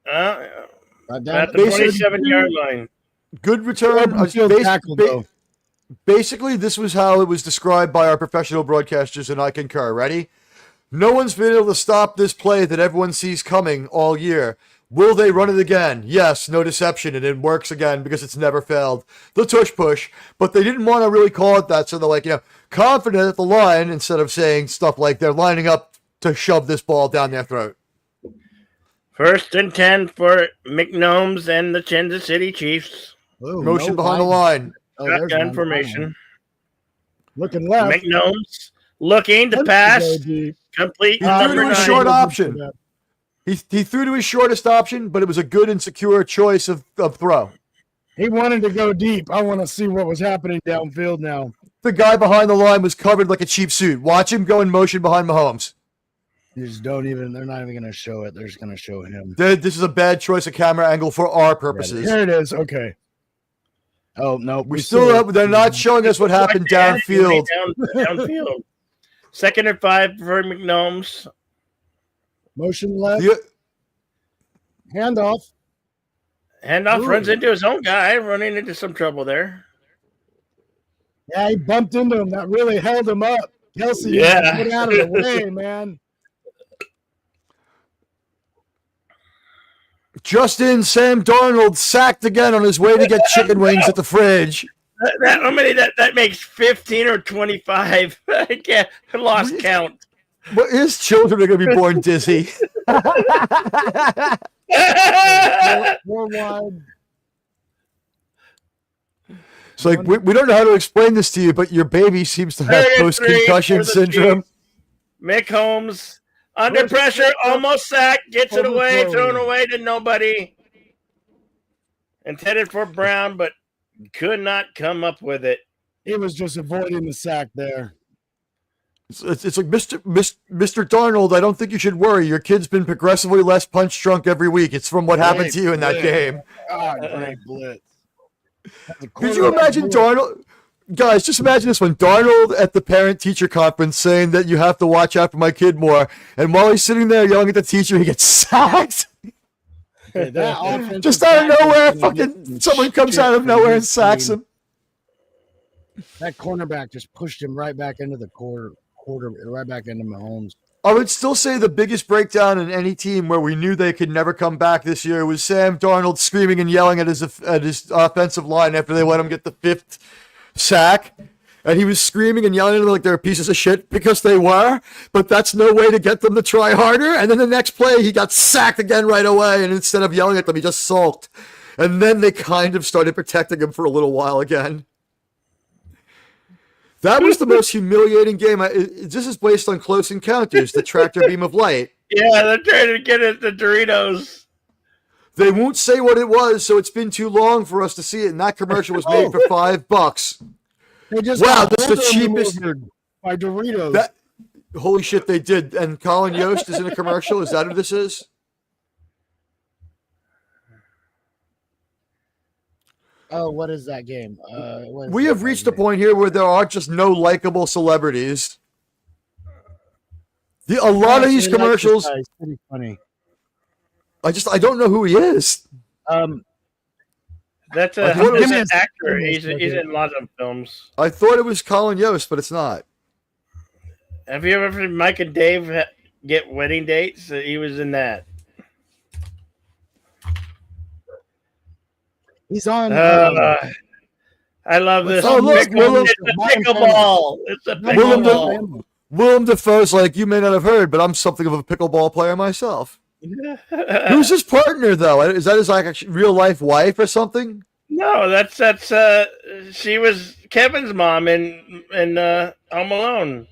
At the 27-yard line. Good return. Basically, this was how it was described by our professional broadcasters, and I concur. Ready? No one's been able to stop this play that everyone sees coming all year. Will they run it again? Yes, no deception, and it works again because it's never failed. The tush push, but they didn't want to really call it that, so they're like, confident at the line instead of saying stuff like they're lining up to shove this ball down their throat. 1st and 10 for McGnomes and the Kansas City Chiefs. Ooh, motion behind the line. Shotgun formation. Looking left. McGnomes looking to pass. Complete. He threw to his short option. He threw to his shortest option, but it was a good and secure choice of throw. He wanted to go deep. I want to see what was happening downfield now. The guy behind the line was covered like a cheap suit. Watch him go in motion behind Mahomes. You just don't even. They're not even going to show it. They're just going to show him. This is a bad choice of camera angle for our purposes. Here it is. Okay. Oh no, we still have. They're not showing us what happened downfield. Downfield. 2nd and 5 for McGnomes. Motion left. Handoff. Handoff runs into his own guy, running into some trouble there. Yeah, he bumped into him. That really held him up. Kelsey, get out of the way, man. Justin Sam Darnold sacked again on his way to get chicken wings at the fridge. That makes 15 or 25. I lost count. But his children are going to be born dizzy. It's like, we don't know how to explain this to you, but your baby seems to have post-concussion syndrome. Mick Holmes, under pressure, almost sacked, gets it away, thrown away to nobody. Intended for Brown, but could not come up with it. He was just avoiding the sack there. It's like, Mr. Darnold, I don't think you should worry. Your kid's been progressively less punch drunk every week. It's from what happened to you in that game. Great blitz. Could you imagine Darnold? Guys, just imagine this one. Darnold at the parent-teacher conference saying that you have to watch out for my kid more. And while he's sitting there yelling at the teacher, he gets sacked. Just out of nowhere, fucking someone comes out of nowhere and sacks him. That cornerback just pushed him right back into the quarter, right back into Mahomes. I would still say the biggest breakdown in any team where we knew they could never come back this year was Sam Darnold screaming and yelling at his offensive line after they let him get the 5th sack. And he was screaming and yelling at them like they're pieces of shit because they were, but that's no way to get them to try harder. And then the next play, he got sacked again right away. And instead of yelling at them, he just sulked. And then they kind of started protecting him for a little while again. That was the most humiliating game. This is based on Close Encounters, the tractor beam of light. Yeah, they're trying to get at the Doritos. They won't say what it was, so it's been too long for us to see it. And that commercial was made for $5. Wow, that's the cheapest. By Doritos. Holy shit, they did. And Colin Yost is in a commercial. Is that who this is? Oh, what is that game? We have reached a point here where there are just no likable celebrities. A lot of these commercials. It's pretty funny. I don't know who he is. That's a famous actor. He's in lots of films. I thought it was Colin Yost, but it's not. Have you ever seen Mike and Dave get wedding dates? He was in that. He's on. I love this. Oh, look, it's a pickleball. It's a pickleball. Willem Dafoe's like, you may not have heard, but I'm something of a pickleball player myself. Who's his partner, though? Is that his like real life wife or something? No, that's she was Kevin's mom in Home Alone.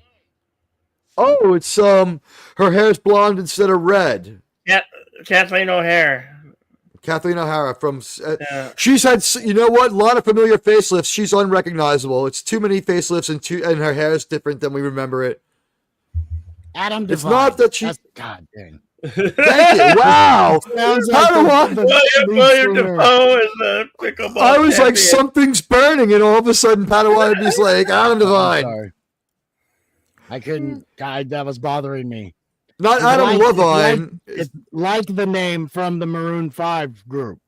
Oh, it's her hair's blonde instead of red. Kathleen O'Hara from she's had, you know what, a lot of familiar facelifts. She's unrecognizable. It's too many facelifts and her hair is different than we remember it. Adam Devine. It's not that she. God dang. Thank you. Wow. William Dafoe is the pickleball. I was like, something's burning, and all of a sudden Padawan like, Adam Devine. Sorry. I couldn't. God, that was bothering me. Not Adam Levine. It's like the name from the Maroon 5 group.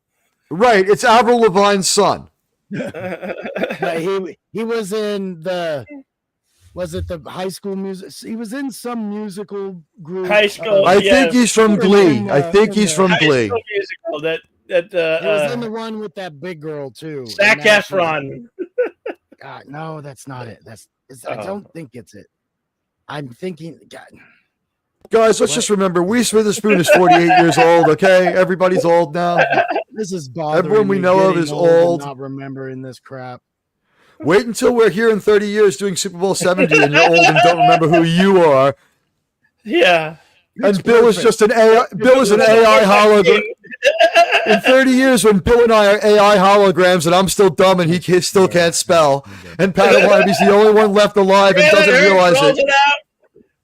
Right. It's Avril Lavigne's son. He was in the. Was it the High School Music? He was in some musical group. High School. I think he's from Glee. I think he's from Glee. High School Musical. That he was in the one with that big girl too. Zac Efron. God, no, that's not it. I don't think it's it. I'm thinking. God. Guys, let's just remember, Reese Witherspoon is 48 years old. Okay, everybody's old now. This is bothering everyone we know of is old. Not remembering this crap. Wait until we're here in 30 years doing Super Bowl 70 and you're old and don't remember who you are. Yeah. And Bill is just an AI. Bill is an AI hologram. In 30 years, when Bill and I are AI holograms, and I'm still dumb and he still can't spell, and Padawan is the only one left alive and doesn't realize it.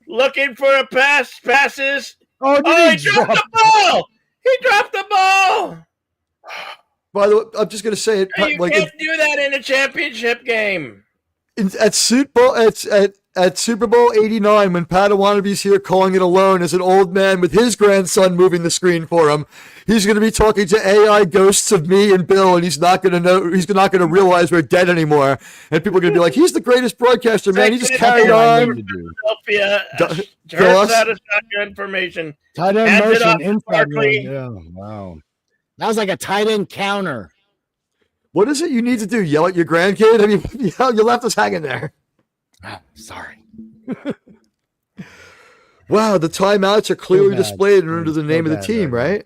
Looking for a passes. Oh, he dropped the ball. He dropped the ball. By the way, I'm just going to say it. You can't do that in a championship game. At Super Bowl 89, when Padawanabe's here calling it alone as an old man with his grandson moving the screen for him, he's going to be talking to AI ghosts of me and Bill, and he's not going to know. He's not going to realize we're dead anymore. And people are going to be like, "He's the greatest broadcaster, man. He just carried on." Philadelphia, turns out it's not your information. Tight end motion inside. Yeah, wow. That was like a tight end counter. What is it you need to do? Yell at your grandkid? I mean, you left us hanging there. Sorry. Wow, the timeouts are clearly displayed under the name of the team, right?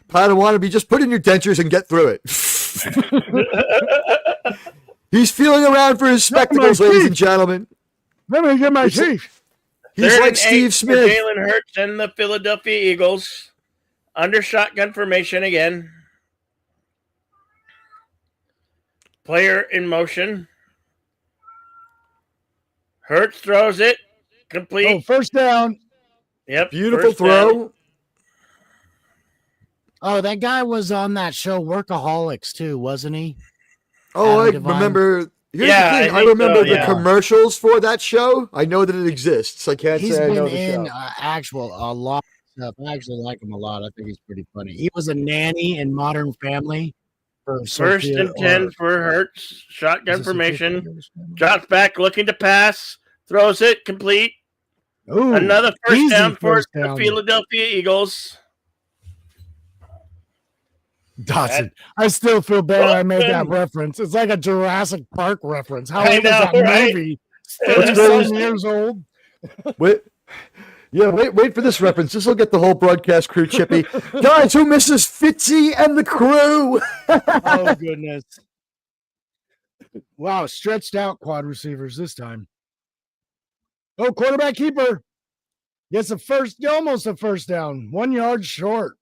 Padawanabe, just put in your dentures and get through it. He's feeling around for his spectacles, ladies and gentlemen. Let me get my teeth. He's like Steve Smith. Jalen Hurts and the Philadelphia Eagles. Under shotgun formation again. Player in motion. Hurts throws it. Complete. Oh, first down. Yep. Beautiful throw. Down. Oh, that guy was on that show Workaholics too, wasn't he? Oh, I remember. Here's the thing. I remember the commercials for that show. I know that it exists. I can't say I know the show. He's been in a lot of stuff. I actually like him a lot. I think he's pretty funny. He was a nanny in Modern Family. First and 10 for Hurts. Shotgun formation. Drops back, looking to pass. Throws it. Complete. Ooh, another first down for the Philadelphia Eagles. Dotson. I still feel bad I made that reference. It's like a Jurassic Park reference. How old is that movie? 37 years old. Wait for this reference. This will get the whole broadcast crew chippy. Guys, who misses Fitzy and the crew? Oh, goodness. Wow, stretched out quad receivers this time. Oh, quarterback keeper. Gets almost a first down. 1 yard short.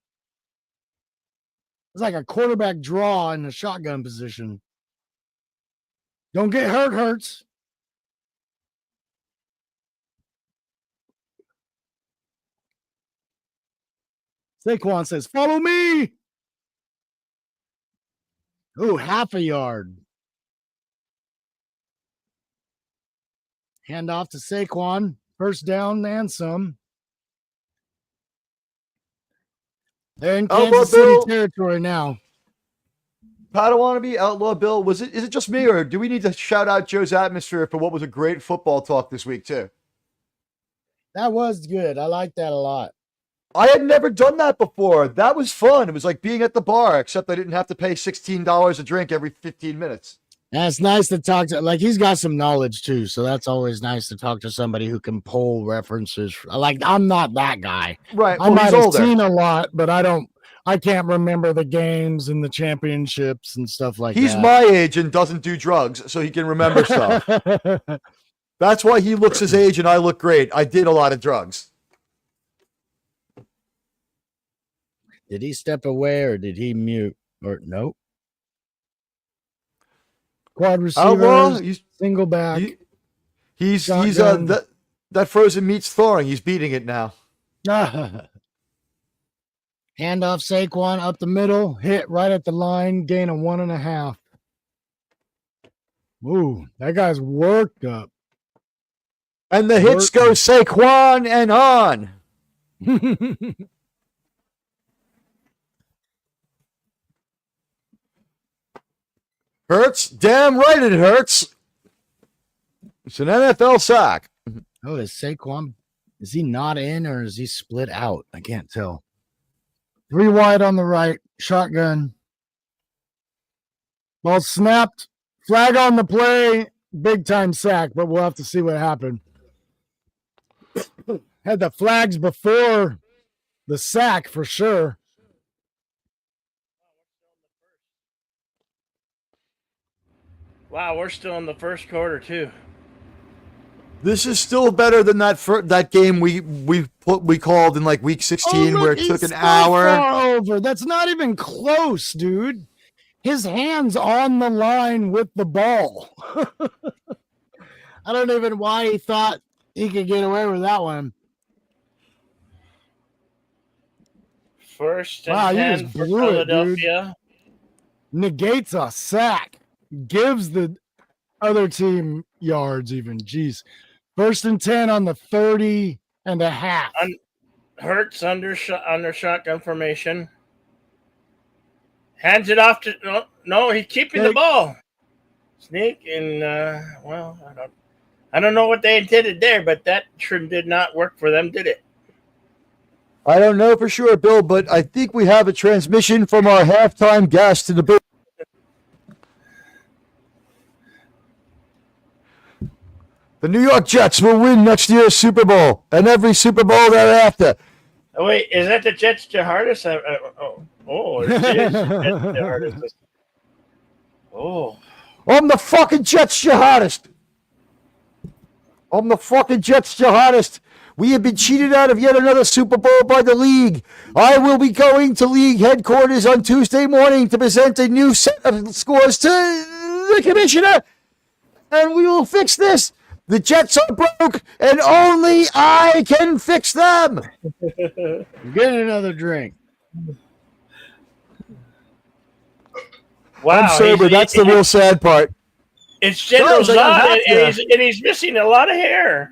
It's like a quarterback draw in the shotgun position. Don't get hurt, Hurts. Saquon says, follow me. Ooh, half a yard. Hand off to Saquon. First down and some. They're in Kansas City territory now. Padawannabe, Outlaw Bill, is it just me, or do we need to shout out Joe's atmosphere for what was a great football talk this week too? That was good. I like that a lot. I had never done that before. That was fun. It was like being at the bar, except I didn't have to pay $16 a drink every 15 minutes. That's nice to talk to. Like, he's got some knowledge too, so that's always nice to talk to somebody who can pull references. Like, I'm not that guy. Right. I might have seen a lot, but I can't remember the games and the championships and stuff like that. He's my age and doesn't do drugs, so he can remember stuff. That's why he looks his age and I look great. I did a lot of drugs. Did he step away or did he mute? Or nope. Quad receiver, single back. He's that frozen meat's thawing. He's beating it now. Hand off Saquon up the middle, hit right at the line, gain of 1.5. Ooh, that guy's worked up. And the hits go Saquon and on. Hurts? Damn right it hurts. It's an NFL sack. Oh, is Saquon, is he not in or is he split out? I can't tell. 3 wide on the right, shotgun. Ball snapped. Flag on the play. Big time sack, but we'll have to see what happened. Had the flags before the sack for sure. Wow, we're still in the first quarter too. This is still better than that game we called in like week 16 where it took an hour. Far over. That's not even close, dude. His hand's on the line with the ball. I don't even why he thought he could get away with that one. First and 10 for Philadelphia. Negates a sack. Gives the other team yards even. Jeez. First and 10 on the 30.5. Hurts under shotgun formation. Hands it off to no, he's keeping the ball. Sneak and I don't know what they intended there, but that did not work for them, did it? I don't know for sure, Bill, but I think we have a transmission from our halftime guest in the booth. The New York Jets will win next year's Super Bowl and every Super Bowl thereafter. Oh, wait, is that the Jets Jahardis? It is. Oh. I'm the fucking Jets jihadist. I'm the fucking Jets jihadist. We have been cheated out of yet another Super Bowl by the league. I will be going to league headquarters on Tuesday morning to present a new set of scores to the commissioner, and we will fix this. The Jets are broke, and only I can fix them. Get another drink. Wow, I'm sober. That's the real sad part. It's General Guys, I got Zod, half and he's missing a lot of hair.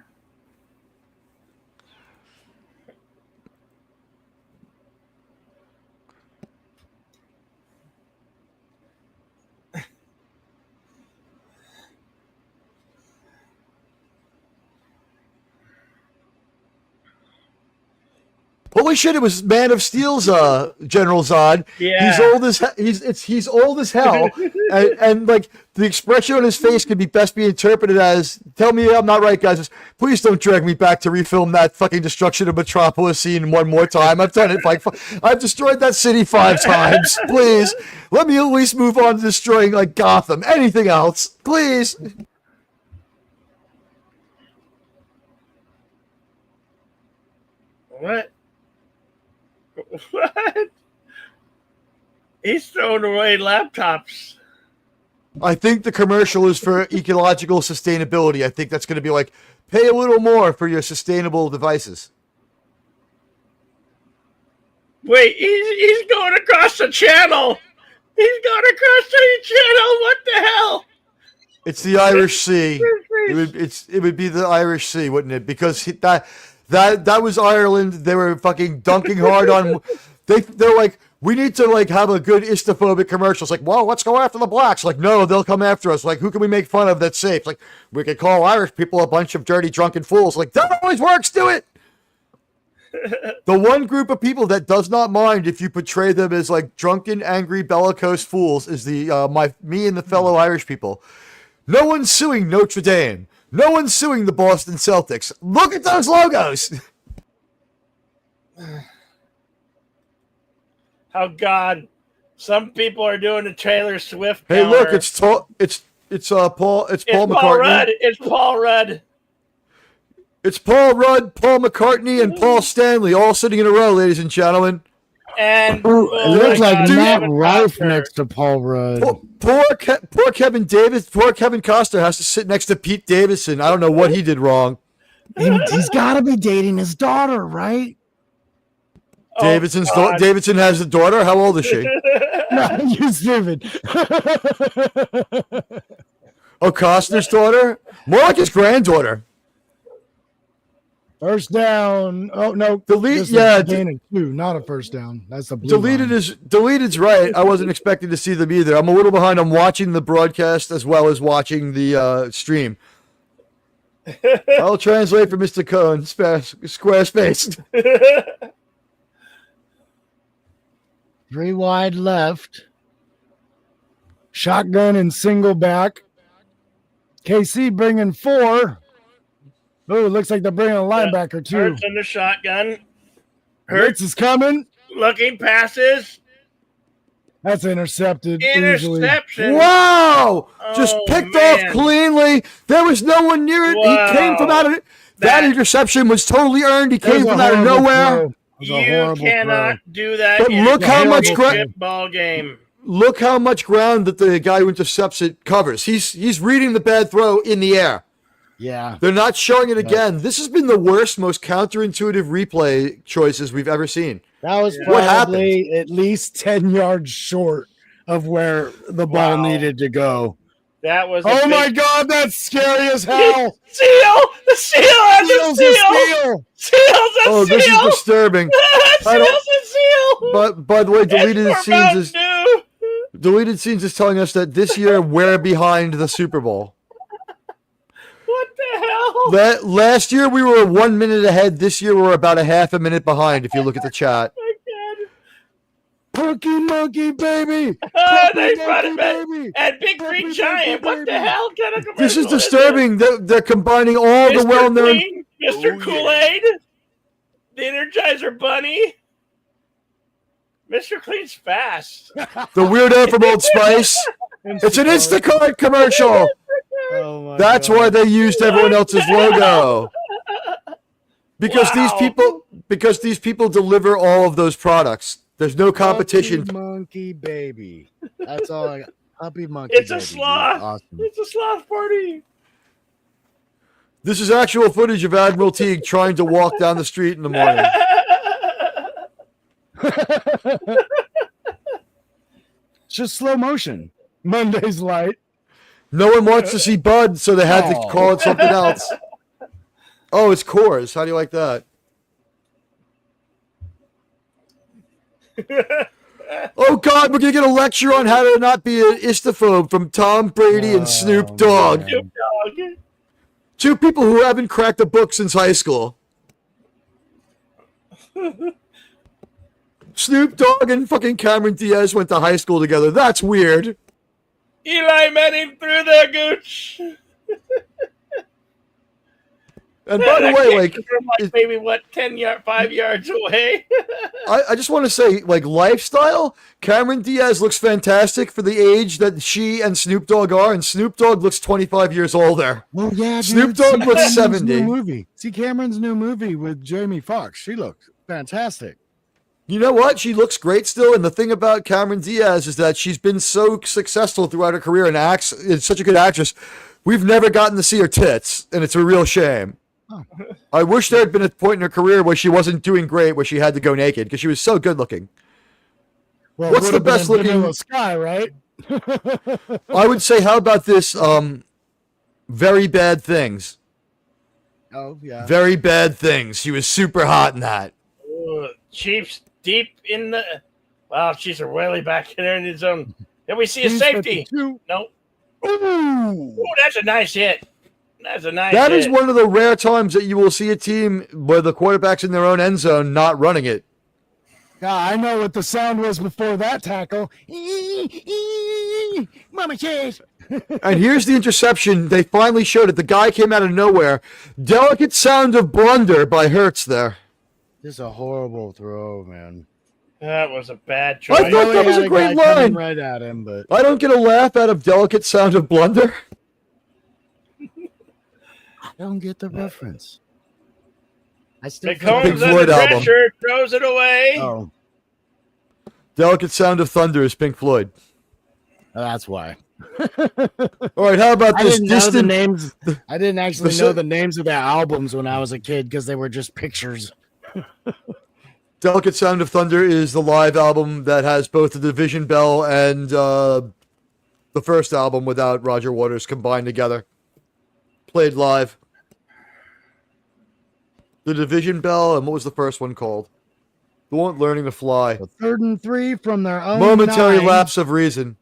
Holy shit! It was Man of Steel's General Zod. Yeah. He's old as hell, and like the expression on his face could be best be interpreted as, "Tell me I'm not right, guys. Please don't drag me back to refilm that fucking destruction of Metropolis scene one more time. I've done it like I've destroyed that city 5 times. Please let me at least move on to destroying like Gotham. Anything else, please." What? What? He's throwing away laptops. I think the commercial is for ecological sustainability. I think that's going to be like, pay a little more for your sustainable devices. Wait, he's going across the channel. He's going across the channel. What the hell? It's the Irish Sea. It would be the Irish Sea, wouldn't it? Because that was Ireland. They were fucking dunking hard on. They're like, we need to like have a good istophobic commercial. It's like, well, let's go after the blacks. Like, no, they'll come after us. Like, who can we make fun of that's safe? Like, we could call Irish people a bunch of dirty, drunken fools. Like, that always works. Do it. The one group of people that does not mind if you portray them as like drunken, angry, bellicose fools is me and the fellow Irish people. No one's suing Notre Dame. No one's suing the Boston Celtics. Look at those logos. Oh God! Some people are doing a Taylor Swift. Hey, counter. look! It's Paul McCartney. Rudd. It's Paul Rudd. It's Paul Rudd, Paul McCartney, and Paul Stanley all sitting in a row, ladies and gentlemen. And it looks like Matt Rife Costner. next to Paul Rudd. Poor Kevin Davis. Poor Kevin Costner has to sit next to Pete Davidson. I don't know what he did wrong. He's got to be dating his daughter, right? Davidson has a daughter. How old is she? No, you're stupid. Oh, Costner's daughter? More like his granddaughter. First down. Oh no! Delete. Two, not a first down. That's a blue line. Deleted's right. I wasn't expecting to see them either. I'm a little behind. I'm watching the broadcast as well as watching the stream. I'll translate for Mr. Cohen. Squarespace. 3 wide left. Shotgun and single back. KC bringing 4. Oh, it looks like they're bringing a linebacker too. Hurts in the shotgun. Hurts Hurts is coming. looking passes. That's intercepted. Interception. Easily. Wow! Just picked off man. cleanly. There was no one near it. Wow. He came from out of it. That interception was totally earned. He came from out of horrible nowhere. throw. It was a You horrible cannot do that. But in look a how much championship ball game. Look how much ground that the guy who intercepts it covers. He's reading the bad throw in the air. Yeah. They're not showing it again. This has been the worst, most counterintuitive replay choices we've ever seen. That was What probably At least 10 yards short of where the ball needed to go. That was. Oh my God, that's scary as hell. Seal! The seal has Seal's a a seal! steal. Seal's a Oh, seal! this is disturbing. Seal's a seal! But by the way, It's deleted scenes is telling us that this year we're behind the Super Bowl. What the hell? Last year we were 1 minute ahead. This year we're about a half a minute behind. If you look at the chat. Oh my Pookie monkey, baby. God. Pookie They brought it back. baby. And Big Green Puppy, Giant. puppy, What the baby. hell kind of commercial This is it? disturbing. They're combining all the Mr. well-known. Clean, Mr. Kool-Aid, the Energizer Bunny. Mr. Clean's fast. The weirdo from Old Spice. It's an Instacart commercial. Oh my That's God. why they used everyone else's logo. Because these people deliver all of those products. There's no competition. Puppy monkey baby. That's all I got. Puppy monkey It's baby. a dude. sloth. Awesome. It's a sloth party. This is actual footage of Admiral Teague trying to walk down the street in the morning. It's just slow motion. Monday's light. No one wants to see Bud, so they had to call it something else. Oh, it's Coors. How do you like that? Oh, God, we're going to get a lecture on how to not be an istophobe from Tom Brady and Snoop Dogg. Man. Snoop Dogg. Two people who haven't cracked a book since high school. Snoop Dogg and fucking Cameron Diaz went to high school together. That's weird. Eli Manning threw the gooch. And by the way, like, from maybe 5 yards away. I just want to say, like, lifestyle, Cameron Diaz looks fantastic for the age that she and Snoop Dogg are, and Snoop Dogg looks 25 years older. Oh yeah, dude. Snoop Dogg See looks Cameron's 70. new movie. See Cameron's new movie with Jamie Foxx. She looks fantastic. You know what? She looks great still, and the thing about Cameron Diaz is that she's been so successful throughout her career and is such a good actress. We've never gotten to see her tits, and it's a real shame. Oh. I wish there had been a point in her career where she wasn't doing great, where she had to go naked, because she was so good looking. Well, What's the best looking? Vanilla Sky, right? I would say, how about this? Very Bad Things. Oh yeah. Very Bad Things. She was super hot in that. Ooh, Chiefs deep in the. Wow, she's a whaley back in there in the zone. Then we see a safety. Nope. Ooh. Ooh, that's a nice hit. That's a nice That hit. is one of the rare times that you will see a team where the quarterback's in their own end zone not running it. Yeah, I know what the sound was before that tackle. Mama chase. And here's the interception. They finally showed it. The guy came out of nowhere. Delicate sound of blunder by Hurts there. This is a horrible throw, man. That was a bad I choice. thought that was a great guy coming line. right at him, but I don't get a laugh out of delicate sound of blunder. I don't get the reference. I still McCombs Pink Floyd under album. pressure, throws it away. Oh, Delicate sound of thunder is Pink Floyd. that's why. All right, how about I this didn't know the distant? names. I didn't actually the- know the names of their albums when I was a kid because they were just pictures. Delicate Sound of Thunder is the live album that has both the Division Bell and the first album without Roger Waters combined together. Played live. The Division Bell, and what was the first one called? The one Learning to Fly. So 3rd and 3 from their own Momentary 9. lapse of reason.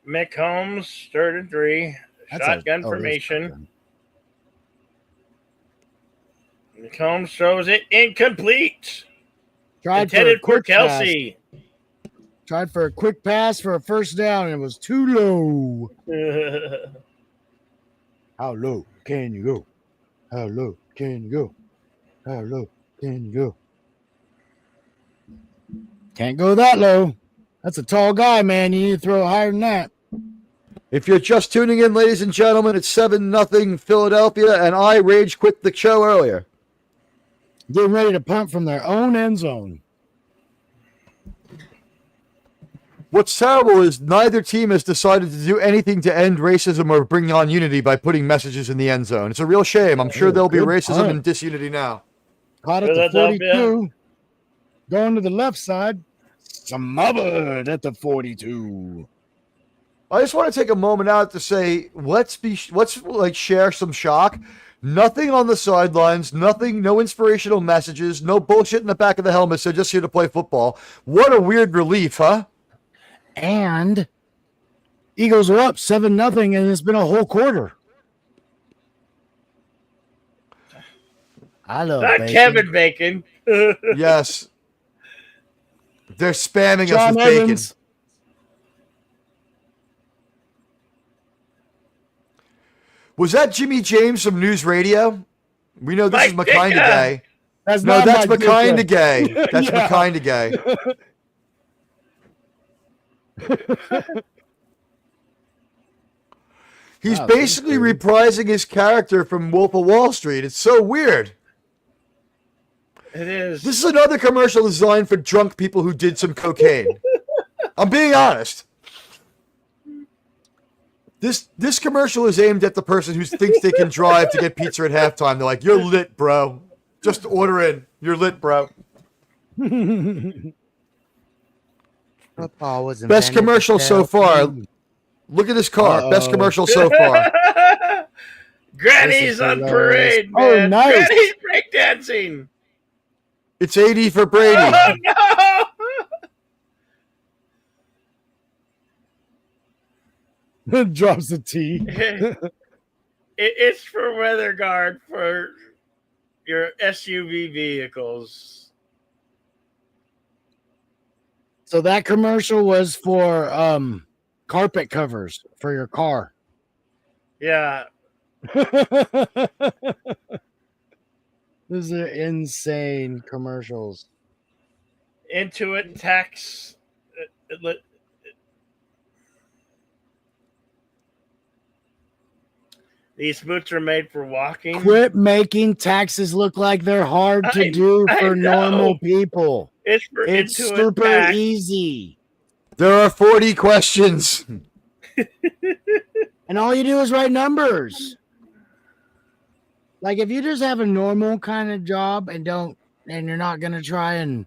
McCombs, 3rd and 3. Shotgun formation. McCombs throws it incomplete. Tried for a Intended for quick pass. Kelsey. Tried for a quick pass for a first down, and it was too low. How low can you go? How low can you go? How low can you go? Can't go that low. That's a tall guy, man. You need to throw higher than that. If you're just tuning in, ladies and gentlemen, it's 7-0 Philadelphia, and I rage quit the show earlier. Getting ready to punt from their own end zone. What's terrible is neither team has decided to do anything to end racism or bring on unity by putting messages in the end zone. It's a real shame. I'm sure there'll be good racism punt. and disunity now. Caught at the Philadelphia. 42. Going to the left side. Smothered at the 42. I just want to take a moment out to say, let's share some shock. Nothing on the sidelines, nothing, no inspirational messages, no bullshit in the back of the helmet. They're just here to play football. What a weird relief, huh? And Eagles are up 7-0, and it's been a whole quarter. I love Not bacon. Kevin Bacon. Yes. They're spamming us John with bacon. Evans. Was that Jimmy James from News Radio? We know this Mike is McKinda Ditka. Gay. That's No, not that's Mike McKinda Ditka. Gay. That's Yeah. McKinda Gay. He's basically reprising his character from Wolf of Wall Street. It's so weird. It is. This is another commercial designed for drunk people who did some cocaine. I'm being honest. This commercial is aimed at the person who thinks they can drive to get pizza at halftime. They're like, "You're lit, bro. Just order in. You're lit, bro." Best commercial so far. Look at this car. Uh-oh. Best commercial so far. Granny's on parade, man. Oh, nice. Granny's breakdancing. It's 80 for Brady. Oh, no. Drops the T. It's for weather guard for your SUV vehicles. So that commercial was for carpet covers for your car. Yeah. These are insane commercials. Intuit tax. These boots are made for walking. Quit making taxes look like they're hard to do for normal people. It's Intuit super tax. Easy. There are 40 questions. And all you do is write numbers. Like if you just have a normal kind of job and you're not going to try and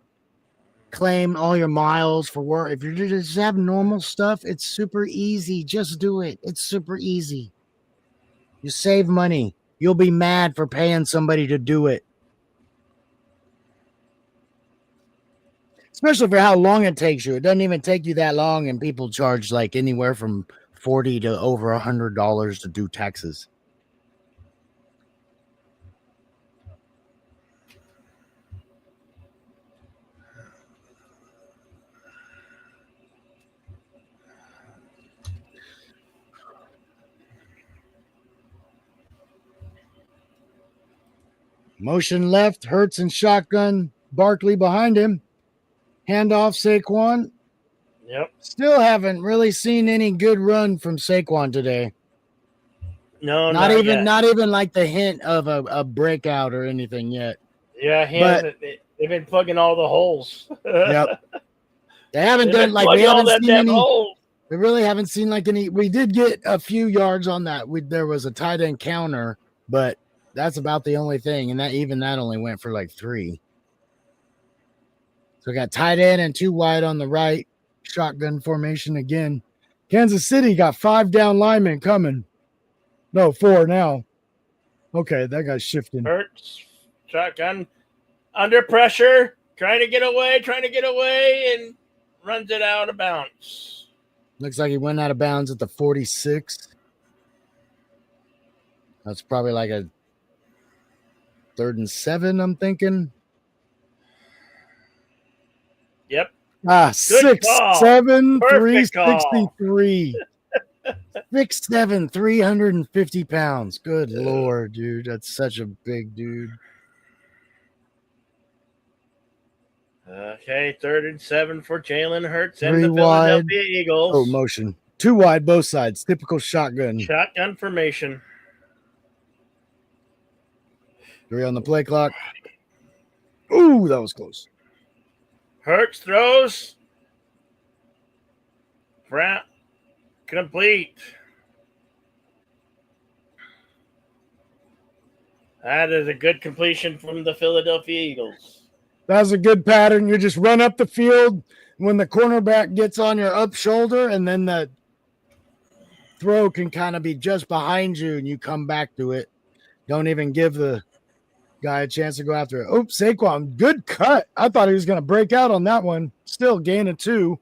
claim all your miles for work. If you just have normal stuff, it's super easy. Just do it. It's super easy. You save money. You'll be mad for paying somebody to do it. Especially for how long it takes you. It doesn't even take you that long, and people charge like anywhere from $40 to over $100 to do taxes. Motion left, Hurts and shotgun. Barkley behind him. Handoff Saquon. Yep. Still haven't really seen any good run from Saquon today. No, not even like the hint of a breakout or anything yet. Yeah, they've been plugging all the holes. Yep. They haven't done like we haven't seen any. We really haven't seen like any. We did get a few yards on that. There was a tight end counter, but that's about the only thing, and that only went for like 3. So we got tight end and 2 wide on the right. Shotgun formation again. Kansas City got 5 down linemen coming. No, 4 now. Okay, that guy's shifting. Hurts, shotgun, under pressure, trying to get away, and runs it out of bounds. Looks like he went out of bounds at the 46. That's probably like a 3rd and 7, I'm thinking. Yep. 6'7", 363. 6'7", 350 pounds. Good Lord, dude. That's such a big dude. Okay, 3rd and 7 for Jalen Hurts and the Philadelphia Eagles. Oh, motion. 2 wide, both sides. Typical shotgun. Shotgun formation. 3 on the play clock. Ooh, that was close. Hurts throws. Brown complete. That is a good completion from the Philadelphia Eagles. That's a good pattern. You just run up the field when the cornerback gets on your up shoulder, and then the throw can kind of be just behind you, and you come back to it. Don't even give the guy a chance to go after it. Oops, Saquon, good cut. I thought he was going to break out on that one. Still gain of 2.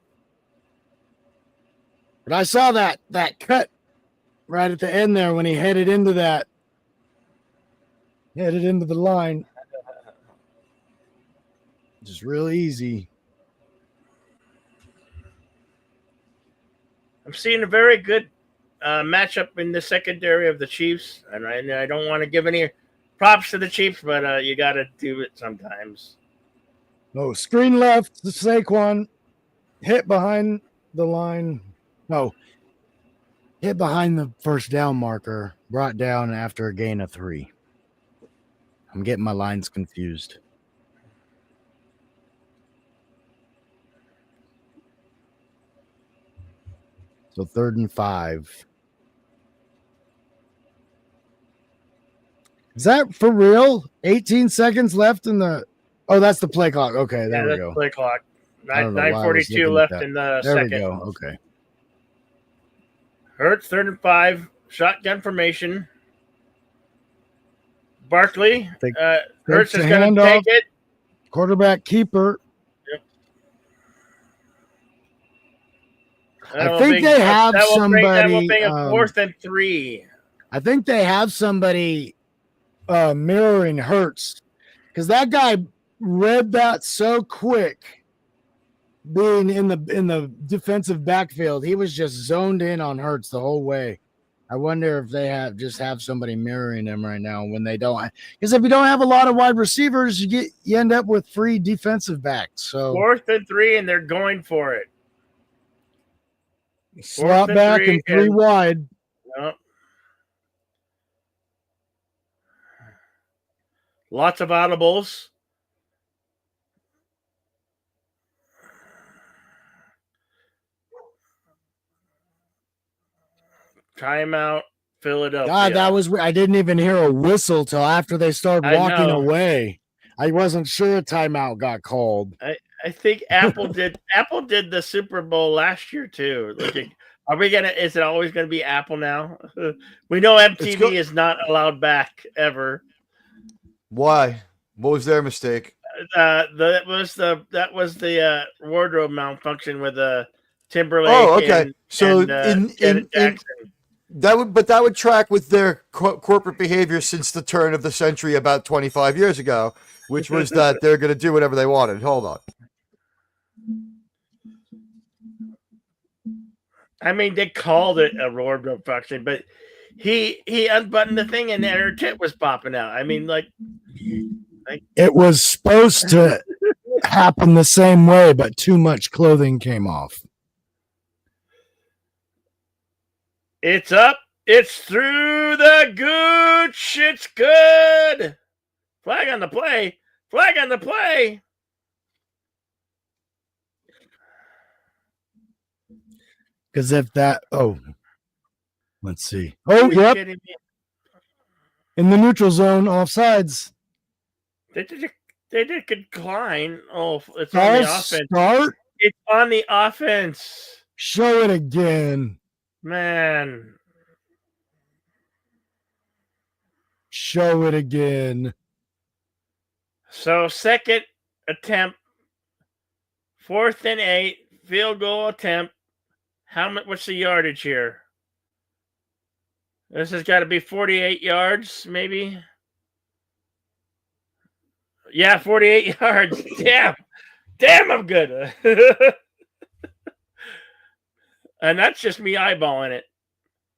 But I saw that cut right at the end there when he headed into that. Headed into the line. Just real easy. I'm seeing a very good matchup in the secondary of the Chiefs. And I don't want to give any props to the Chiefs, but you got to do it sometimes. No, screen left, Saquon hit behind the line. No, Hit behind the first down marker, brought down after a gain of 3. I'm getting my lines confused. So 3rd and 5. Is that for real? 18 seconds left in the. Oh, that's the play clock. Okay, there we go. Play clock. I don't know why I was 9:42 looking left at that. in the There second. we go. Okay. Hurts 3rd and 5. Shotgun formation. Barkley. Hurts is going to take it. Quarterback keeper. Yep. I think they have somebody. That will bring a 4th and 3. I think they have somebody mirroring Hurts, because that guy read that so quick. Being in the defensive backfield, he was just zoned in on Hurts the whole way. I wonder if they have somebody mirroring him right now when they don't. Because if you don't have a lot of wide receivers, you end up with free defensive backs. So 4th and 3, and they're going for it. Slot back and 3 wide. Yep. Lots of audibles. Timeout, Philadelphia. God, that was. I didn't even hear a whistle till after they started walking away. I wasn't sure a timeout got called. I think Apple did. Apple did the Super Bowl last year too. Like, are we gonna? Is it always gonna be Apple now? We know MTV is not allowed back ever. Why? What was their mistake? That was the wardrobe malfunction with Timberlake. Oh, okay. And, so Janet Jackson. That would track with their corporate behavior since the turn of the century, about 25 years ago, which was that they're going to do whatever they wanted. Hold on. I mean, they called it a wardrobe function, but he unbuttoned the thing and then her tit was popping out. I mean, like it was supposed to happen the same way, but too much clothing came off. It's up. It's through the gooch. It's good. Flag on the play. Flag on the play. Because if that, let's see. Oh, yep. In the neutral zone, offsides. They did decline. Oh, it's on the offense. Start? It's on the offense. Show it again. Man. Show it again. So, second attempt, 4th and 8, field goal attempt. What's the yardage here? This has got to be 48 yards, maybe. Yeah, 48 yards. Damn, I'm good. And that's just me eyeballing it.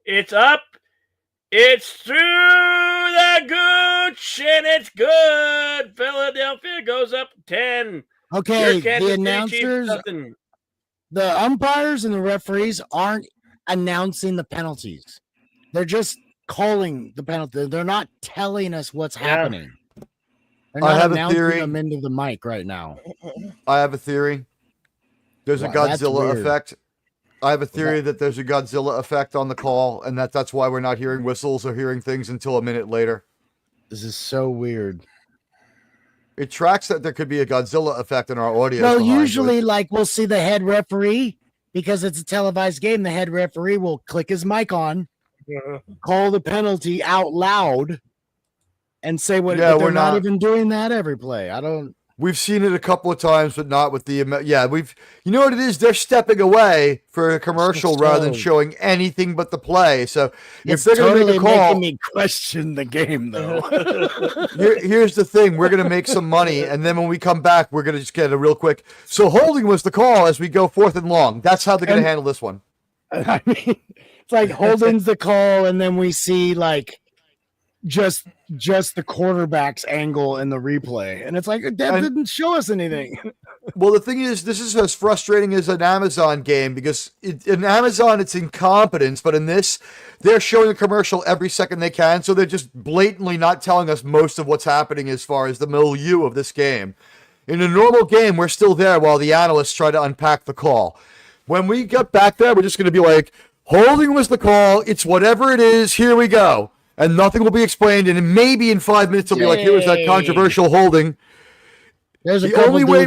It's up. It's through the gooch, and it's good. Philadelphia goes up 10. Okay, the announcers, the umpires and the referees aren't announcing the penalties. They're just calling the penalty. They're not telling us what's happening. They're not announcing them into the mic right now. I have a theory. There's a Godzilla effect. I have a theory that there's a Godzilla effect on the call, and that's why we're not hearing whistles or hearing things until a minute later. This is so weird. It tracks that there could be a Godzilla effect in our audio. No, usually, we'll see the head referee, because it's a televised game. The head referee will click his mic on, call the penalty out loud, and say what. Yeah, we're not even doing that every play. We've seen it a couple of times, but not with the you know what it is? They're stepping away for a commercial rather than showing anything but the play. So if they're going to make a call, making me question the game, though. Here's the thing: we're going to make some money, and then when we come back, we're going to just get a real quick. So holding was the call as we go 4th and long. That's how they're going to handle this one. I mean, it's like holding's the call, and then we see just the quarterback's angle in the replay, and it's like that didn't show us anything. Well, the thing is, this is as frustrating as an Amazon game because in Amazon it's incompetence, but in this, they're showing a commercial every second they can, so they're just blatantly not telling us most of what's happening as far as the milieu of this game. In a normal game, we're still there while the analysts try to unpack the call. When we get back there, we're just going to be like, holding was the call, it's whatever it is, here we go. And nothing will be explained, and maybe in 5 minutes they'll be like, here was that controversial holding. There's the only way.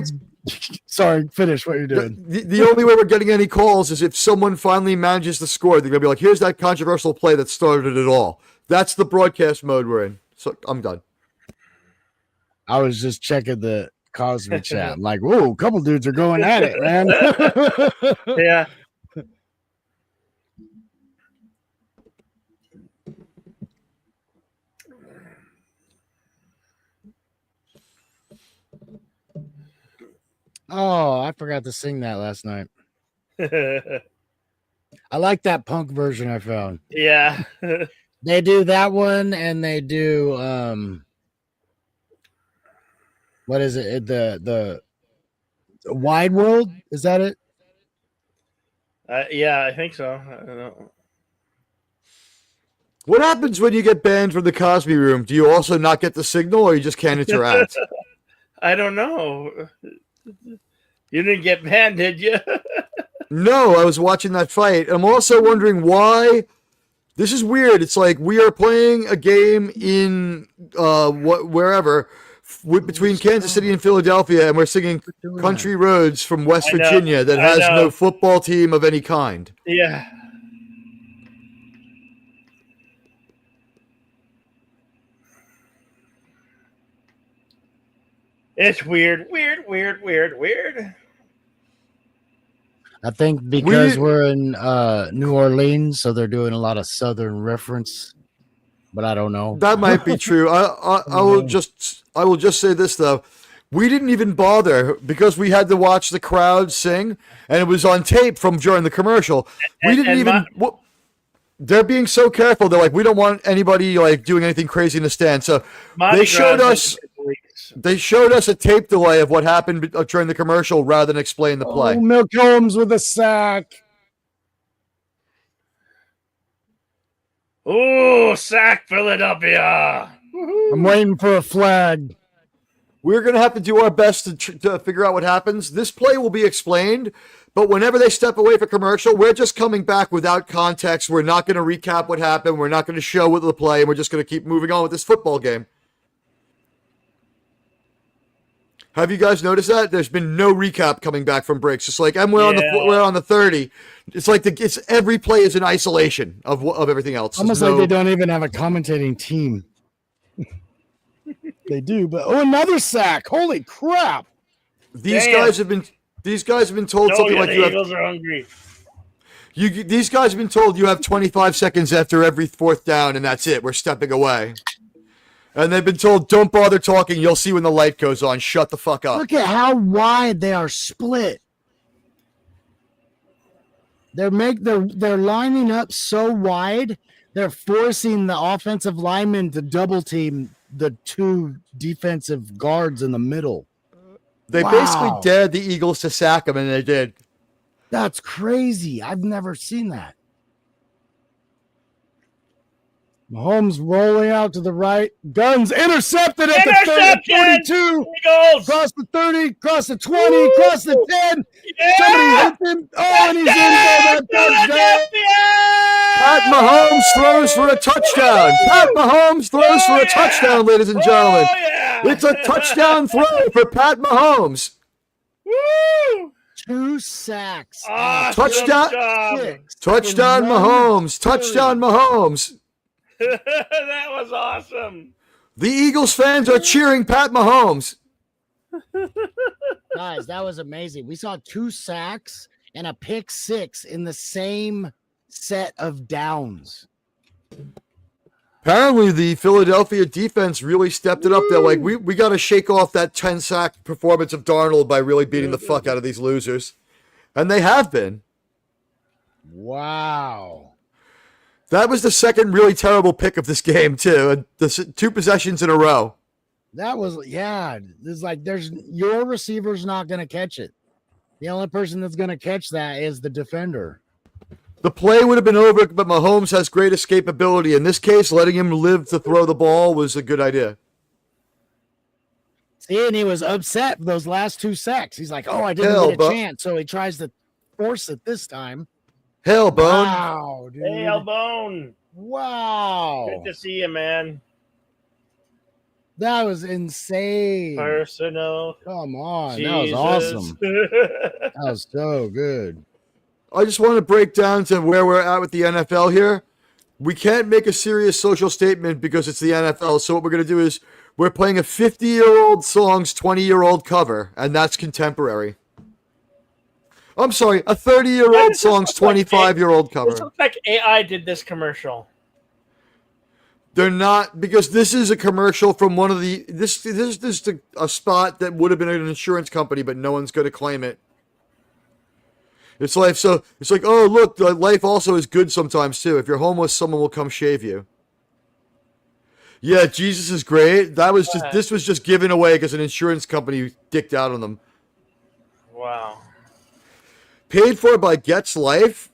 Sorry, finish what you're doing. The only way we're getting any calls is if someone finally manages to score. They're going to be like, here's that controversial play that started it all. That's the broadcast mode we're in. So I'm done. I was just checking the Cosby chat. I'm like, whoa, a couple dudes are going at it, man. Yeah. Oh, I forgot to sing that last night. I like that punk version I found. Yeah. They do that one, and they do what is it? The Wide World? Is that it? Yeah, I think so. I don't know. What happens when you get banned from the Cosby Room? Do you also not get the signal, or you just can't interact? I don't know. You didn't get banned, did you? No, I was watching that fight. I'm also wondering why. This is weird. It's like we are playing a game in wherever between Kansas City and Philadelphia, and we're singing "Country Roads" from West Virginia that has no football team of any kind. Yeah. It's weird. I think because we're in New Orleans, so they're doing a lot of Southern reference, but I don't know. That might be true. I will just say this though. We didn't even bother because we had to watch the crowd sing, and it was on tape from during the commercial. We didn't even. They're being so careful. They're like, we don't want anybody like doing anything crazy in the stand. So they showed us. They showed us a tape delay of what happened during the commercial rather than explain the play. Oh, Milk Holmes with a sack. Oh, sack Philadelphia. I'm waiting for a flag. We're going to have to do our best to figure out what happens. This play will be explained, but whenever they step away for commercial, we're just coming back without context. We're not going to recap what happened. We're not going to show what the play, and we're just going to keep moving on with this football game. Have you guys noticed that? There's been no recap coming back from breaks. Just like, we're on the 30. It's like it's every play is in isolation of everything else. Almost like they don't even have a commentating team. They do, but another sack! Holy crap! These guys have been told something like the Eagles are hungry. These guys have been told you have 25 seconds after every fourth down, and that's it. We're stepping away. And they've been told, don't bother talking. You'll see when the light goes on. Shut the fuck up. Look at how wide they are split. They're lining up so wide. They're forcing the offensive linemen to double team the two defensive guards in the middle. They basically dared the Eagles to sack them, and they did. That's crazy. I've never seen that. Mahomes rolling out to the right. Guns intercepted at the 42. Eagles. Cross the 30, cross the 20, cross the 10. Yeah. Somebody hit him. Oh, and he's in for that touchdown. Pat Mahomes throws for a touchdown. Pat Mahomes throws for a touchdown, ladies and gentlemen. It's a touchdown throw for Pat Mahomes. Woo! 2 sacks. Touchdown Mahomes. Touchdown Mahomes. That was awesome. The Eagles fans are cheering Pat Mahomes. Guys, that was amazing. We saw 2 sacks and a pick 6 in the same set of downs. Apparently, the Philadelphia defense really stepped it up there. Like, we got to shake off that 10-sack performance of Darnold by really beating the fuck out of these losers. And they have been. Wow. That was the second really terrible pick of this game too. The 2 possessions in a row. That was It's like your receiver's not going to catch it. The only person that's going to catch that is the defender. The play would have been over, but Mahomes has great escapability. In this case, letting him live to throw the ball was a good idea. See, and he was upset for those last 2 sacks. He's like, "Oh, I didn't get a chance," so he tries to force it this time. Hell, Bone. Wow, dude. Hey, Bone. Wow. Good to see you, man. That was insane. Personal. Come on. Jesus. That was awesome. That was so good. I just want to break down to where we're at with the NFL here. We can't make a serious social statement because it's the NFL. So what we're going to do is we're playing a 50-year-old song's 20-year-old cover, and that's contemporary. I'm sorry, a 30-year-old song's 25-year-old cover. This looks like AI did this commercial. They're not, because this is a commercial from one of the... This is a spot that would have been an insurance company, but no one's going to claim it. It's like, oh, look, life also is good sometimes, too. If you're homeless, someone will come shave you. Yeah, Jesus is great. This was just given away because an insurance company dicked out on them. Wow. Paid for by Get's Life?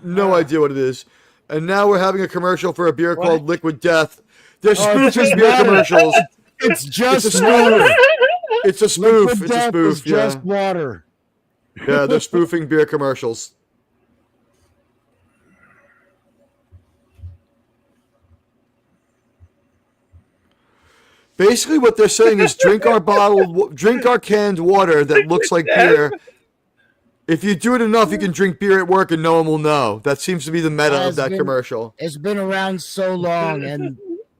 No idea what it is. And now we're having a commercial for a beer called Liquid Death. They're spoofing beer commercials. It's just a spoof. It's a spoof. Liquid It's a Death spoof. is just water. Yeah, they're spoofing beer commercials. Basically, what they're saying is drink our canned water that looks like beer. If you do it enough, you can drink beer at work and no one will know. That seems to be the meta of that commercial. It's been around so long, and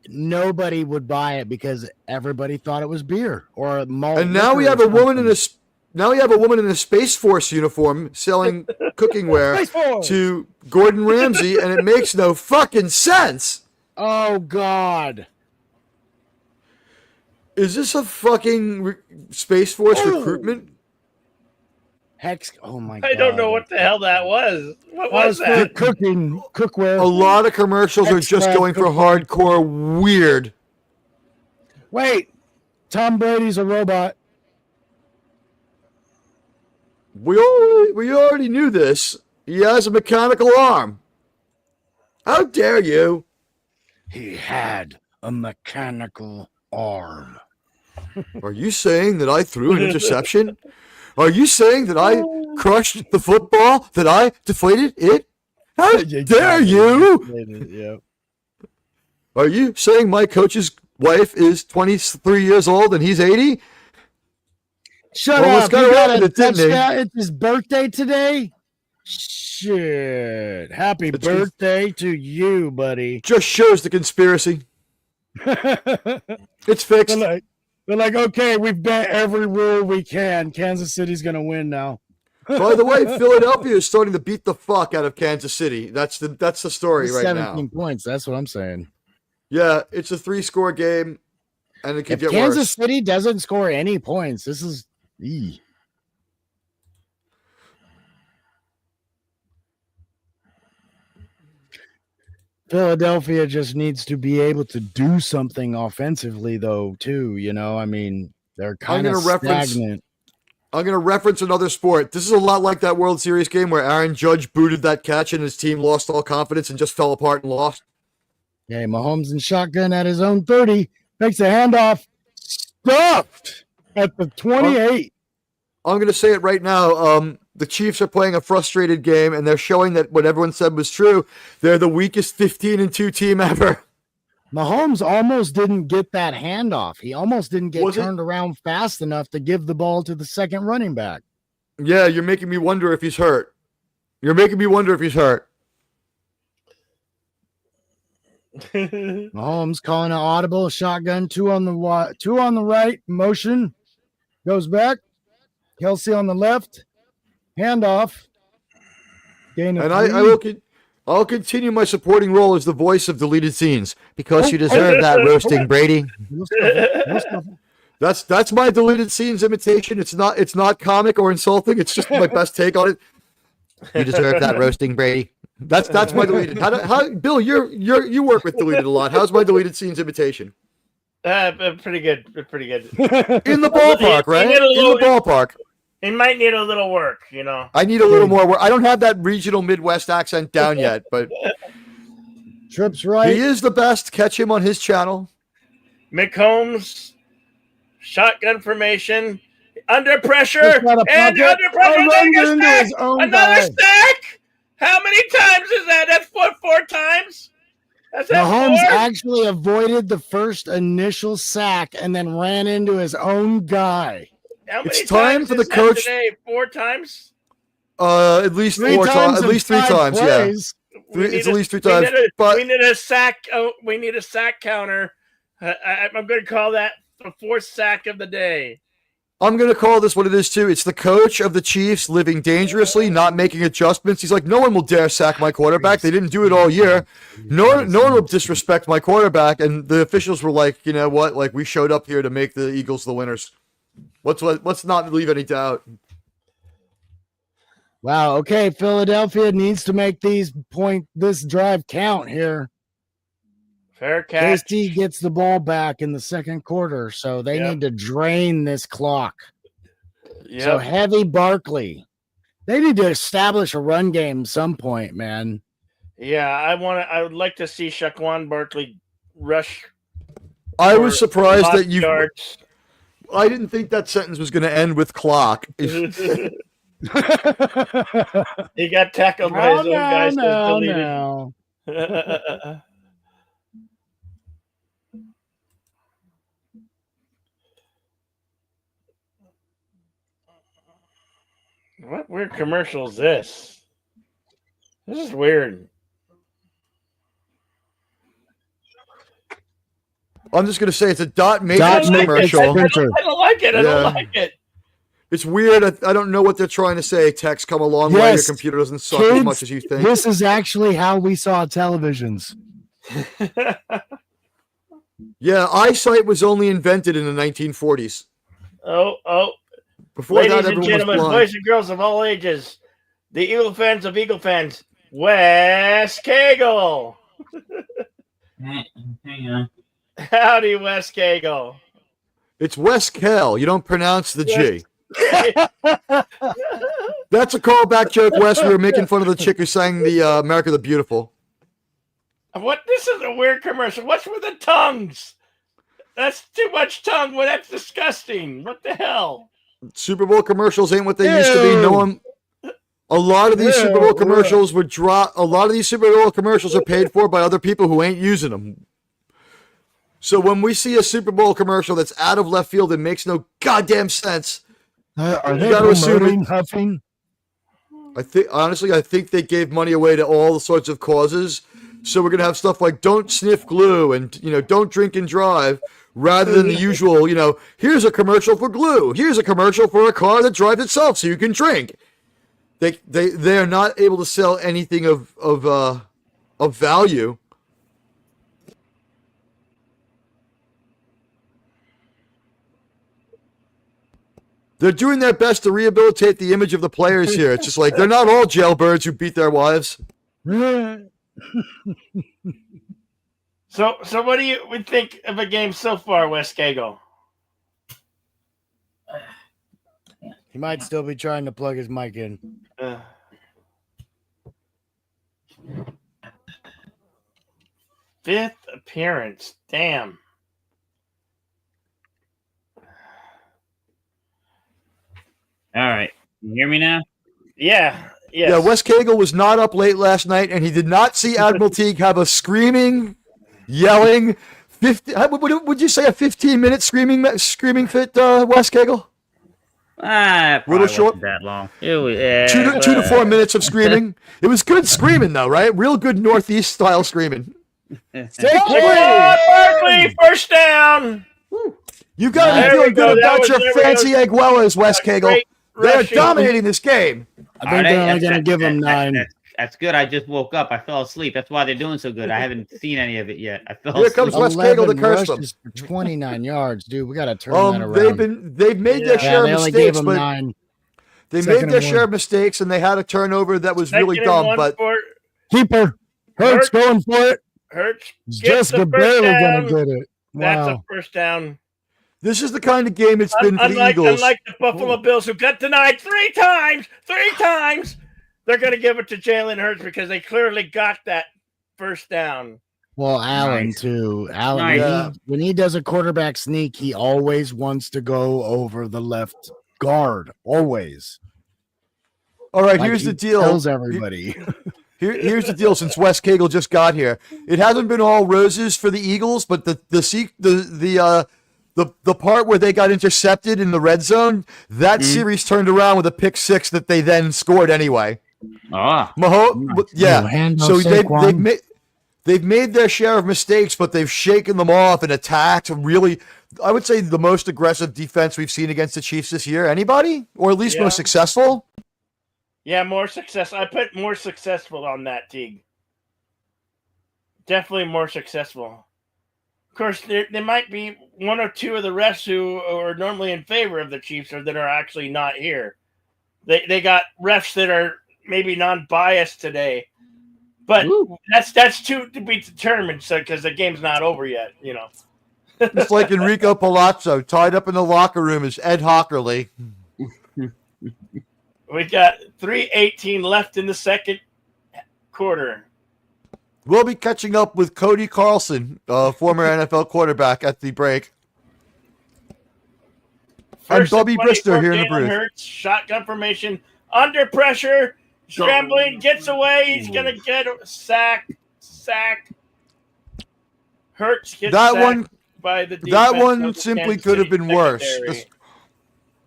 nobody would buy it because everybody thought it was beer or malt. And now we have a woman in a Space Force uniform selling cookingware to Gordon Ramsay, and it makes no fucking sense. Oh God. Is this a fucking Space Force recruitment? Hex! Oh my God! I don't know what the hell that was. What was that? Cookware. A lot of commercials are just going for hardcore weird. Wait, Tom Brady's a robot. We already knew this. He has a mechanical arm. How dare you? He had a mechanical arm. Are you saying that I threw an interception? Are you saying that I crushed the football? That I deflated it? How dare you? Yep. Are you saying my coach's wife is 23 years old and he's 80? Shut up. You got a touchdown. It's his birthday today? Shit. Happy birthday to you, buddy. Just shows the conspiracy. It's fixed. They're like, okay, we've bet every rule we can. Kansas City's going to win now. By the way, Philadelphia is starting to beat the fuck out of Kansas City. That's the story right now. 17 points. That's what I'm saying. Yeah, it's a 3-score game, and it could get worse. Kansas City doesn't score any points, this is... Philadelphia just needs to be able to do something offensively, though, too. You know, I mean, they're kind of stagnant. I'm going to reference another sport. This is a lot like that World Series game where Aaron Judge booted that catch and his team lost all confidence and just fell apart and lost. Yeah, Mahomes in shotgun at his own 30. Makes a handoff. Stuffed at the 28. I'm going to say it right now. The Chiefs are playing a frustrated game, and they're showing that what everyone said was true. They're the weakest 15-2 team ever. Mahomes almost didn't get that handoff. He almost didn't get turned around fast enough to give the ball to the second running back. Yeah, you're making me wonder if he's hurt. Mahomes calling an audible, shotgun, two on the right, motion, goes back. Kelsey on the left. Handoff. And I'll continue my supporting role as the voice of deleted scenes because you deserve that, roasting Brady. That's my deleted scenes imitation. It's not comic or insulting. It's just my best take on it. You deserve that, roasting Brady. That's my deleted. How Bill, you work with deleted a lot. How's my deleted scenes imitation? Pretty good. Pretty good. In the ballpark, right? In the ballpark. He might need a little work, I need a little more work. I don't have that regional Midwest accent down yet, but Tripp's right. He is the best. Catch him on his channel. McCombs, shotgun formation, under pressure, and under pressure. Another sack. How many times is that? That's four times. Mahomes actually avoided the first initial sack and then ran into his own guy. It's time for the coach. Today? 4 times? At least 4 times. At least 3 times. Plays. Yeah. It's at least 3 times. We need a sack. We need a sack counter. I'm going to call that the 4th sack of the day. I'm going to call this what it is, too. It's the coach of the Chiefs living dangerously, not making adjustments. He's like, no one will dare sack my quarterback. They didn't do it all year. No one will disrespect my quarterback. And the officials were like, you know what? Like, we showed up here to make the Eagles the winners. Let's not leave any doubt. Wow. Okay. Philadelphia needs to make this drive count here. Fair catch. KC gets the ball back in the second quarter, so they need to drain this clock. Yep. So heavy Barkley. They need to establish a run game at some point, man. Yeah, I would like to see Shaquan Barkley rush. I was surprised that you. Yards. I didn't think that sentence was going to end with clock. He got tackled by his own guys. No. What weird commercial is this? This is weird. I'm just going to say it's a dot matrix commercial. I don't like it. I don't like it. It's weird. I don't know what they're trying to say. Text come a long way. Your computer doesn't suck as much as you think. This is actually how we saw televisions. Yeah, eyesight was only invented in the 1940s. Oh. Before Ladies that, and gentlemen, boys and girls of all ages, the Eagle fans of Eagle fans, Wes Cagle. Hang on. Howdy, Wes Cagle. It's Wes Kell. You don't pronounce the G. That's a callback joke, Wes. We were making fun of the chick who sang the America the Beautiful. What? This is a weird commercial. What's with the tongues? That's too much tongue. Well, that's disgusting. What the hell? Super Bowl commercials ain't what they used to be. No one. A lot of these Super Bowl commercials would drop. A lot of these Super Bowl commercials are paid for by other people who ain't using them. So when we see a Super Bowl commercial that's out of left field and makes no goddamn sense, are they promoting huffing? I think they gave money away to all sorts of causes. So we're gonna have stuff like "Don't sniff glue" and "Don't drink and drive," rather than the usual. Here's a commercial for glue. Here's a commercial for a car that drives itself, so you can drink. They are not able to sell anything of value. They're doing their best to rehabilitate the image of the players here. It's just like they're not all jailbirds who beat their wives. So what do you think of a game so far, Wes Cagle? He might still be trying to plug his mic in. 5th appearance. Damn. All right. You hear me now? Yeah. Yes. Yeah, Wes Cagle was not up late last night, and he did not see Admiral Teague have a screaming, yelling, 50. Would you say a 15-minute screaming fit, Wes Cagle? Little short. That long. It was, 2 to 4 minutes of screaming. It was good screaming, though, right? Real good Northeast style screaming. Barkley, first down. You got to feel good about your fancy Aguelas, Wes Cagle. They're dominating this game. I think they're only going to give them 9. That's good. I just woke up. I fell asleep. That's why they're doing so good. I haven't seen any of it yet. I fell Here asleep. comes Wes Cagle to curse them. For 29 yards, dude. We got to turn that around. They've made their share of mistakes, but 9. They made their share of mistakes, and they had a turnover that was really dumb. But Keeper. Hurts going for it. Hurts Just barely going to get it. Wow. That's a first down. This is the kind of game it's been for the Eagles. Unlike the Buffalo Bills, who got denied 3 times, they're going to give it to Jalen Hurts because they clearly got that first down. Well, Allen, too. Allen, when he does a quarterback sneak, he always wants to go over the left guard. Always. All right, here's the deal. Tells everybody. Here's the deal. Since Wes Cagle just got here, it hasn't been all roses for the Eagles, but the part where they got intercepted in the red zone, that series turned around with a pick 6 that they then scored anyway. So they've made their share of mistakes, but they've shaken them off and attacked. Really, I would say the most aggressive defense we've seen against the Chiefs this year. Anybody, or at least most successful? Yeah, more success. I put more successful on that, Teague. Definitely more successful. Of course, there might be 1 or 2 of the refs who are normally in favor of the Chiefs or that are actually not here. They got refs that are maybe non-biased today, but that's to be determined. So because the game's not over yet, you know. It's like Enrico Palazzo tied up in the locker room as Ed Hockerly. We got 3:18 left in the second quarter. We'll be catching up with Cody Carlson, former NFL quarterback, at the break. And Bubby Brister here in the booth. Hurts, shotgun formation, under pressure, scrambling, gets away. He's going to get sack. Hurts gets sacked by the defense. That one simply could have been worse.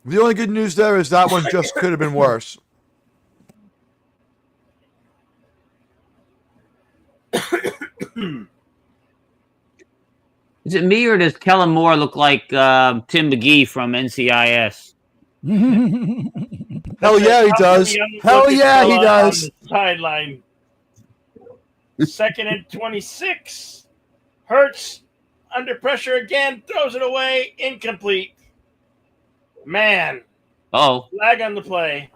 The only good news there is that one just could have been worse. Is it me or does Kellen Moore look like Tim McGee from NCIS? Hell yeah, he does. Hell yeah, he does. Sideline. 2nd and 26. Hurts under pressure again, throws it away, incomplete. Man. Flag on the play.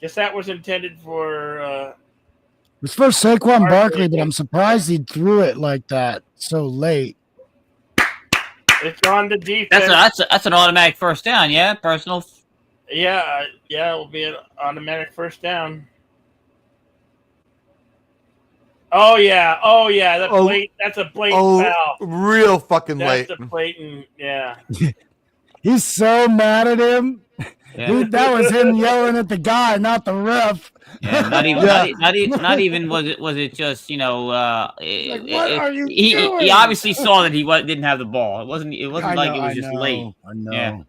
Guess that was intended for it was for Saquon Barkley, but I'm surprised he threw it like that so late. It's on the defense. That's an automatic first down, yeah? Personal. Yeah, it will be an automatic first down. Oh yeah. That's a blatant foul. Real fucking late. That's a blatant, yeah. He's so mad at him. Yeah. That was him yelling at the guy, not the ref. Yeah, not even was it just, you know, what are you doing? He obviously saw that he didn't have the ball. It wasn't like it was just late. I know. Yeah.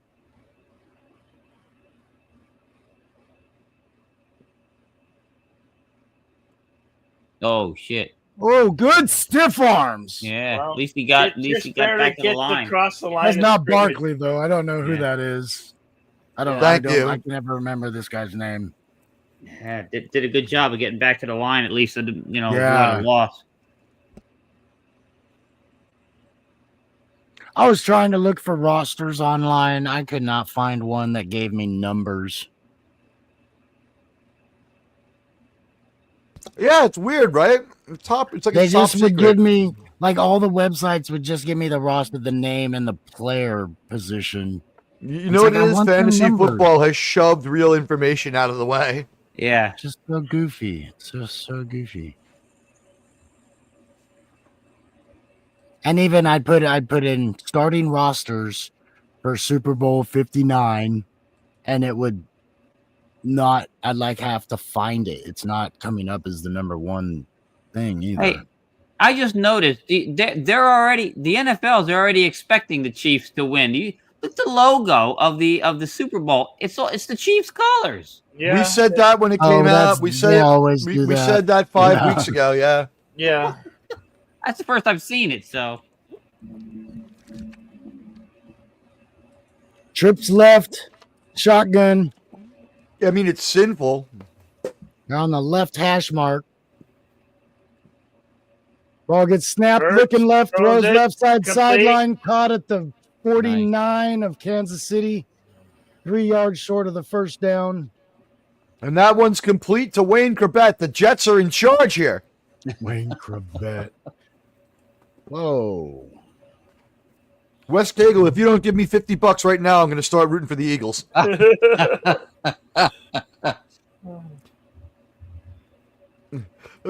Oh shit. Oh, good stiff arms. Yeah, well, at least he got back to the line. Across the line. That's not Barkley though. I don't know who that is. I can never remember this guy's name. Yeah, did a good job of getting back to the line at least. You know, without a loss. I was trying to look for rosters online. I could not find one that gave me numbers. Yeah, it's weird, right? It's like they a top just would secret. give me, like, all the websites would just give me the roster, the name, and the player position. You know what it is? Fantasy football has shoved real information out of the way. Yeah, just so goofy. So goofy. And even I'd put in starting rosters for Super Bowl 59, and it would not. I'd have to find it. It's not coming up as the number one thing either. Hey, I just noticed they're already, the NFL is already expecting the Chiefs to win. Look at the logo of the Super Bowl. It's the Chiefs colors. Yeah. We said that when it came out. We said that 5 weeks ago. Yeah. Yeah. That's the first I've seen it. So. Trips left, shotgun. I mean, it's sinful. They're on the left hash mark. Ball gets snapped, looking left, throws left side, sideline, caught at the 49 of Kansas City. 3 yards short of the first down. And that one's complete to Wayne Corbett. The Jets are in charge here. Wayne Corbett. Whoa. Wes Cagle, if you don't give me $50 right now, I'm going to start rooting for the Eagles.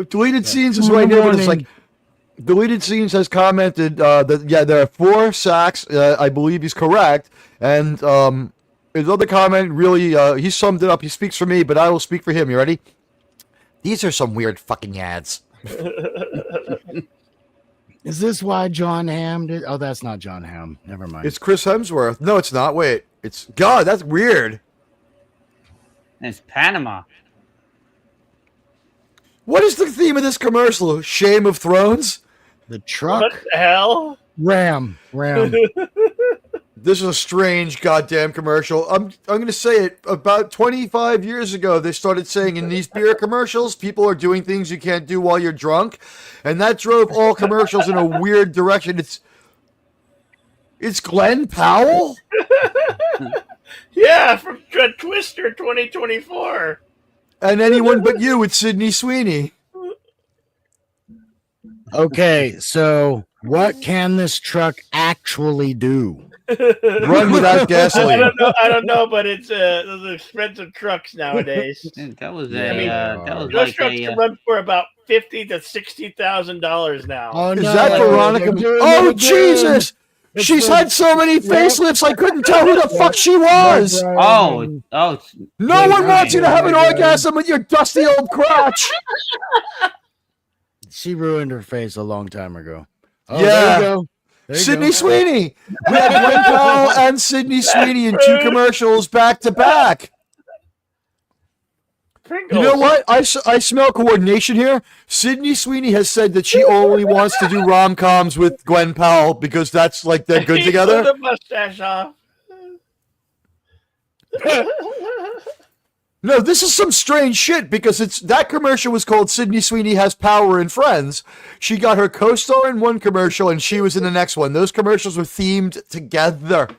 Deleted Scenes is right here, but it's like Deleted Scenes has commented that, yeah, there are 4 sacks. I believe he's correct. And his other comment really, he summed it up. He speaks for me, but I will speak for him. You ready? These are some weird fucking ads. Is this why John Hamm did? Oh, that's not John Hamm. Never mind. It's Chris Hemsworth. No, it's not. Wait. It's God. That's weird. It's Panama. What is the theme of this commercial? Shame of Thrones? The truck? What the hell? Ram. This is a strange goddamn commercial. I'm going to say it. About 25 years ago, they started saying in these beer commercials, people are doing things you can't do while you're drunk. And that drove all commercials in a weird direction. It's Glenn Powell? Yeah, from Twister 2024. And Anyone But You with Sydney Sweeney. Okay, so what can this truck actually do? Run without gasoline. I don't know, but it's those expensive trucks nowadays. That was Those like trucks can run for about $50,000 to $60,000 now. Oh, Is no, that Veronica? Oh, Jesus! She's had so many facelifts, I couldn't tell who the fuck she was. Oh. No one wants you to have an orgasm with your dusty old crotch. She ruined her face a long time ago. Oh, Yeah. there you go. There you Sydney go. Sweeney. We had Glenn Powell and Sydney Sweeney in 2 commercials back to back. Pringles. You know what? I smell coordination here. Sydney Sweeney has said that she only wants to do rom-coms with Glenn Powell because that's like they're good He together. pulled the mustache off. No, this is some strange shit because that commercial was called Sydney Sweeney Has Power in Friends. She got her co-star in one commercial and she was in the next one. Those commercials were themed together.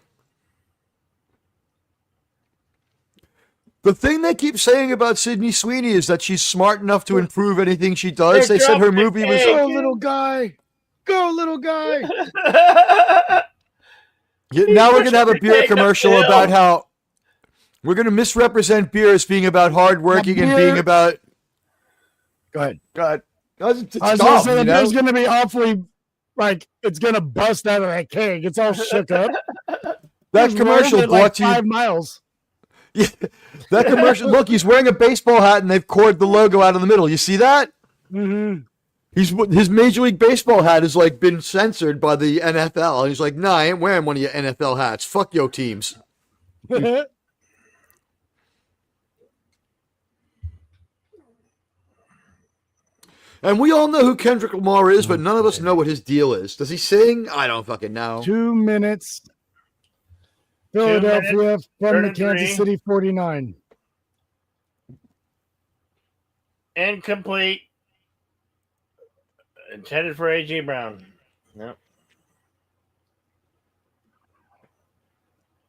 The thing they keep saying about Sydney Sweeney is that she's smart enough to improve anything she does. They said her movie was... Go, little guy. Go, little guy. Now we're going to have a beer commercial about how... We're going to misrepresent beer as being about hardworking and being about... Go ahead. God. I was going to say the beer's going to be awfully... Like, it's going to bust out of that keg. It's all shook up. That commercial brought to you... 5 miles. Yeah, that commercial. Look, he's wearing a baseball hat and they've cored the logo out of the middle. You see that? Mm-hmm. His Major League Baseball hat has like been censored by the NFL. And he's like, nah, I ain't wearing one of your NFL hats. Fuck your teams. And we all know who Kendrick Lamar is, but none of us know what his deal is. Does he sing? I don't fucking know. 2 minutes. Philadelphia from the 33. Kansas City 49. Incomplete. Intended for A.J. Brown. Nope.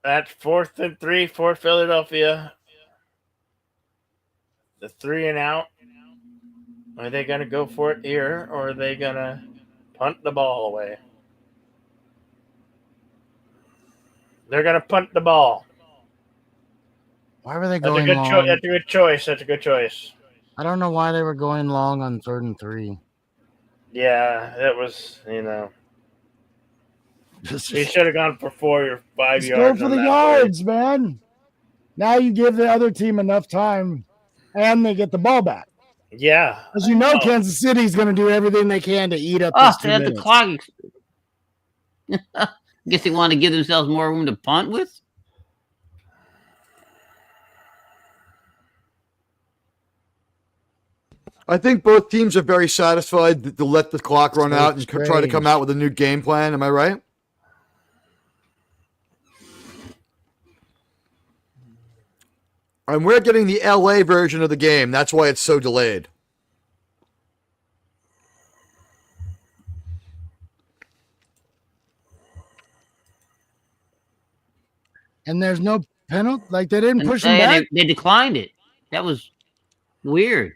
That's 4th and 3 for Philadelphia. The 3 and out. Are they going to go for it here, or are they going to punt the ball away? They're going to punt the ball. Why were they That's a going good long? That's a good choice. That's a good choice. I don't know why they were going long on 3rd and 3. Yeah, that was, he should have gone for 4 or 5 Just yards. go for the yards, man. Now you give the other team enough time, and they get the ball back. Yeah. As you know, Kansas City's going to do everything they can to eat up Oh, this 2 they had minutes. the clock. Guess they want to give themselves more room to punt with. I think both teams are very satisfied to let the clock run out and try to come out with a new game plan. Am I right? And we're getting the LA version of the game. That's why it's so delayed. And there's no penalty. Like, they didn't push him back. They declined it. That was weird.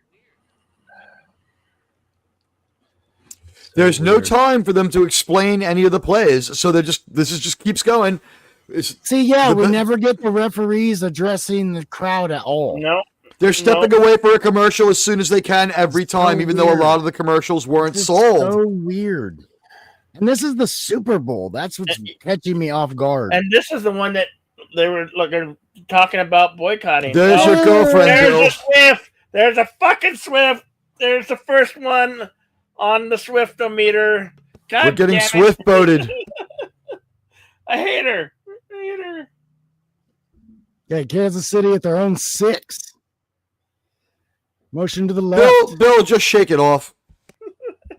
There's no time for them to explain any of the plays, so this just keeps going. We never get the referees addressing the crowd at all. No. They're stepping away for a commercial as soon as they can every time, even though a lot of the commercials weren't sold. So weird. And this is the Super Bowl. That's what's catching me off guard. And this is the one that they were talking about boycotting. There's your girlfriend, There's Bill. a Swift. There's a fucking Swift. There's the first one on the Swiftometer. God, we're getting damn it. Swift boated. I hate her. Okay, Kansas City at their own 6. Motion to the left. Bill, just shake it off.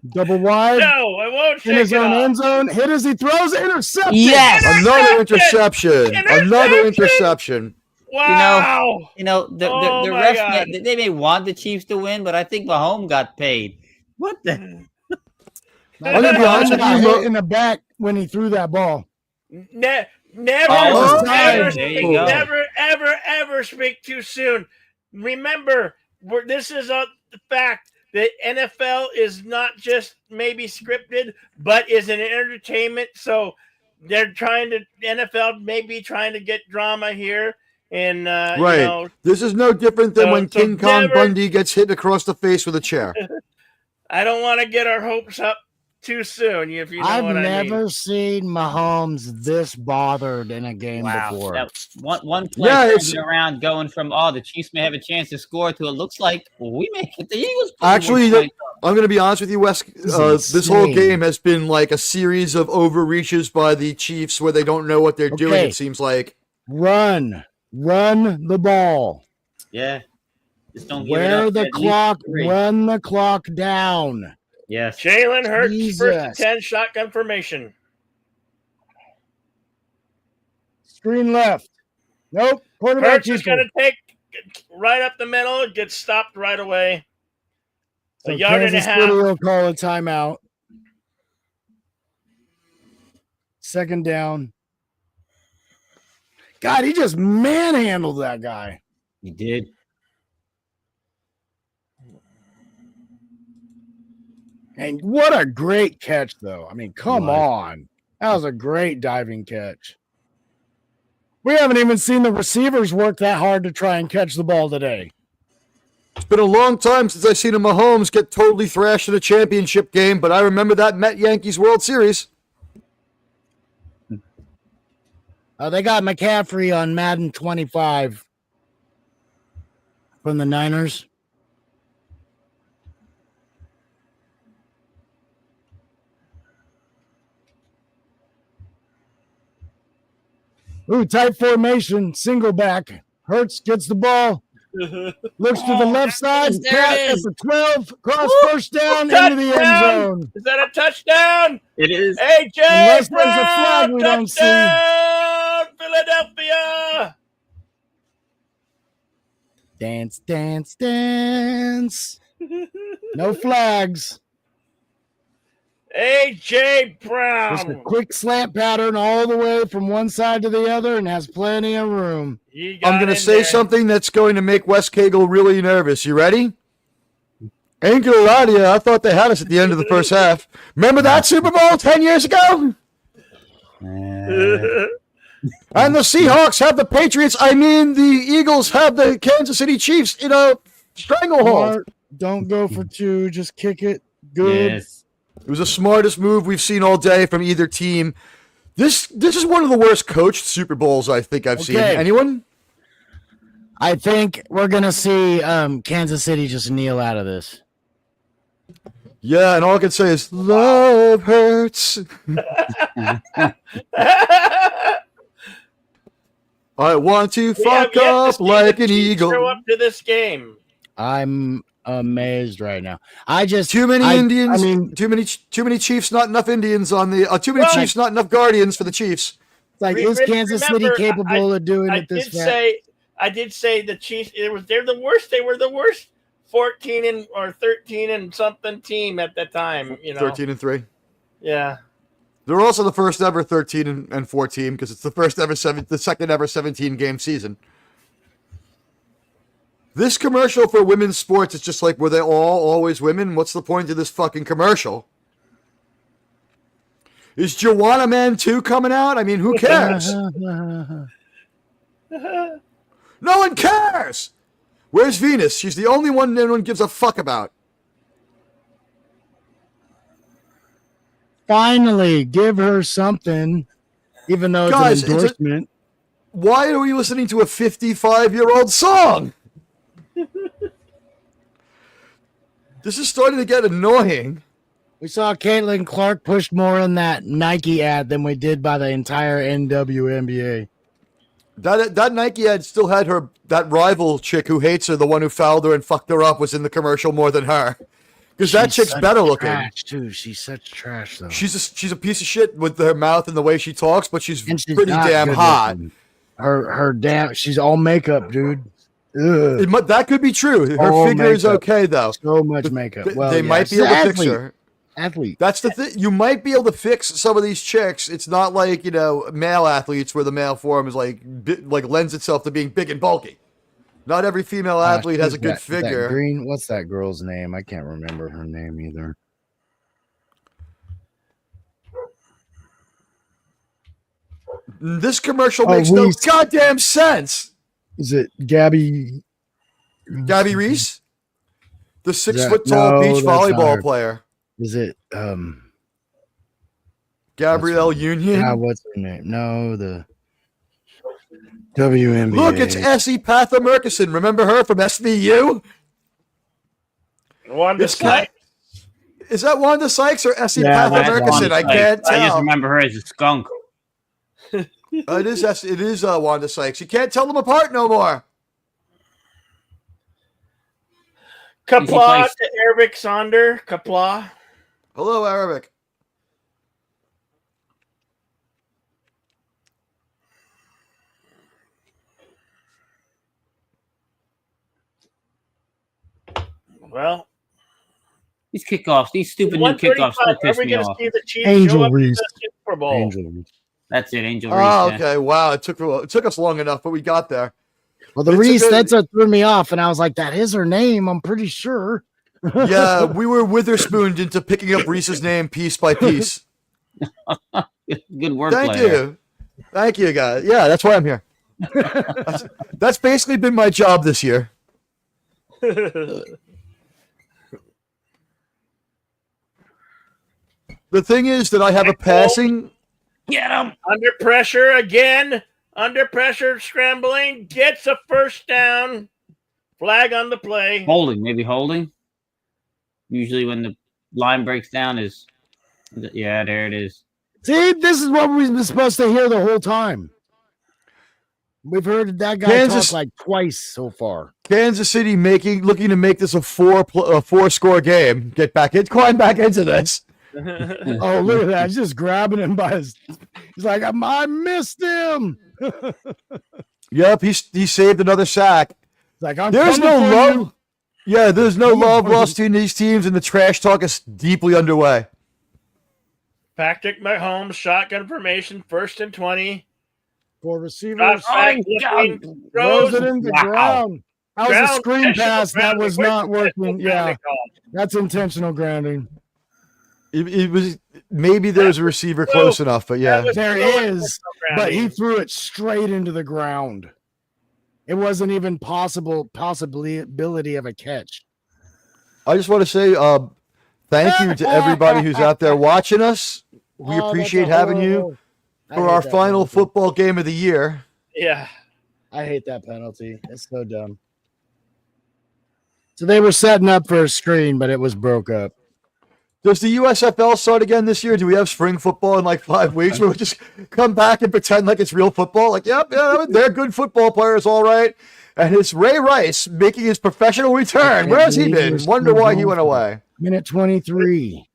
Double wide. No, I won't shake in his it own off. end zone. Hit as he throws. Interception. Yes. Another interception. Another interception. Wow. The refs, they may want the Chiefs to win, but I think Mahomes got paid. What the? I'm gonna be honest with you, hit in the back when he threw that ball. Never, ever speak too soon. Remember, this is the fact that NFL is not just maybe scripted, but is an entertainment. So they're NFL may be trying to get drama here. And right. This is no different than when King Kong Bundy gets hit across the face with a chair. I don't want to get our hopes up too soon, if you know I've what I mean. never seen Mahomes this bothered in a game before. That one play around going from the Chiefs may have a chance to score to it looks like we may get the Eagles. Actually, I'm going to be honest with you, Wes. This whole game has been like a series of overreaches by the Chiefs where they don't know what they're doing. It seems like run the ball. Yeah, just don't wear the clock. Run the clock down. Yes. Jalen Hurts, 1st and 10, shotgun formation. Screen left. Nope. Quarterback Hurts is going to take right up the middle. Gets stopped right away. So a yard Kansas and a half. City will call a timeout. 2nd down. God, he just manhandled that guy. He did. And what a great catch, though. I mean, come on. That was a great diving catch. We haven't even seen the receivers work that hard to try and catch the ball today. It's been a long time since I've seen a Mahomes get totally thrashed in a championship game, but I remember that Met-Yankees World Series. They got McCaffrey on Madden 25 from the Niners. Ooh, tight formation, single back. Hurts gets the ball. Looks to the left side. Cat at the 12. Cross first down into the end zone. Is that a touchdown? It is. AJ Unless Brown, there's a flag we don't see. Philadelphia. Dance, dance, dance. No flags. AJ Just a Brown. quick slant pattern all the way from one side to the other and has plenty of room. I'm going to say something that's going to make Wes Cagle really nervous. You ready? Ain't going to lie to you. I thought they had us at the end of the first half. Remember that Super Bowl 10 years ago? And the Seahawks have the Patriots. I mean, the Eagles have the Kansas City Chiefs in a stranglehold. Don't go for 2. Just kick it. Good. Yes. It was the smartest move we've seen all day from either team. This is one of the worst coached Super Bowls I think I've seen. Anyone? I think we're going to see Kansas City just kneel out of this. Yeah, and all I can say is, love hurts. I want to fuck up like an eagle. Show up to this game. I'm amazed right now. Too many Indians. I mean, too many Chiefs, not enough Indians on the. Too many Chiefs, not enough Guardians for the Chiefs. Like, is Kansas City capable of doing it this fast? I did say the Chiefs. They're the worst. They were the worst 14 or 13 and something team at that time. 13-3. Yeah. They're also the first ever 13 and 14 because it's the second ever 17 game season. This commercial for women's sports is just like, were they all always women? What's the point of this fucking commercial? Is Joanna Man 2 coming out? I mean, who cares? No one cares! Where's Venus? She's the only one no one gives a fuck about. Finally, give her something, even though it's an endorsement. Why are we listening to a 55-year-old song? This is starting to get annoying. We saw Caitlin Clark pushed more in that Nike ad than we did by the entire NWNBA. That Nike ad still had that rival chick who hates her, the one who fouled her and fucked her up, was in the commercial more than her. Because that chick's better looking. Too. She's such trash, though. She's a piece of shit with her mouth and the way she talks, but she's pretty damn hot. She's all makeup, dude. That could be true. Her figure is okay, though. So much makeup. They might be able to fix her. Athlete. That's the thing. You might be able to fix some of these chicks. It's not like, male athletes where the male form is like lends itself to being big and bulky. Not every female athlete has a good figure. What's that girl's name? I can't remember her name either. This commercial makes no goddamn sense. Is it Gabby Reese? The 6-foot-tall beach volleyball player. Is it Gabrielle Union? What's her name? No, the WNBA. Look, it's Essie Patha-Murkison. Remember her from SVU? Wanda Sykes. Is that Wanda Sykes or Essie Patha-Murkison? I can't tell. I just remember her as a skunk. It is Wanda Sykes. You can't tell them apart no more. Kapla to Eric Sonder. Kapla. Hello, Arabic. Well, these kickoffs, these stupid new kickoffs, still piss me off. Angel Reese. Super Bowl. Angel Reese. That's it, Angel Reese. Oh, okay. Wow, it took us long enough, but we got there. Well, the Reese, that's what threw me off, and I was like, that is her name, I'm pretty sure. Yeah, we were witherspooned into picking up Reese's name piece by piece. Good wordplay. Thank you, guys. Yeah, that's why I'm here. That's basically been my job this year. The thing is that I have a passing. Get him! Under pressure again. Under pressure, scrambling. Gets a first down. Flag on the play. Maybe holding. Usually when the line breaks down is... Yeah, there it is. See, this is what we've been supposed to hear the whole time. We've heard that guy talk like twice so far. Kansas City looking to make this a four-score game. Climb back into this. Oh, look at that. He's just grabbing him by his... He's like, I missed him. Yep, he saved another sack. Like, there's no love. Yeah, there's no love lost between these teams, and the trash talk is deeply underway. Patrick Mahomes, shotgun formation, 1st and 20. 4 receivers. Throws it in the ground. That was a screen pass that was not working. Yeah, that's intentional grounding. It was maybe there's a receiver close enough, but yeah, there is. But he threw it straight into the ground. It wasn't even possibility of a catch. I just want to say thank you to everybody who's out there watching us. We appreciate having you for our final football game of the year. Yeah. I hate that penalty. It's so dumb. So they were setting up for a screen, but it was broke up. Does the USFL start again this year? Do we have spring football in like 5 weeks where we just come back and pretend like it's real football? Like, yeah, they're good football players, all right. And it's Ray Rice making his professional return. Where has he been? Wonder why he went away. Minute 23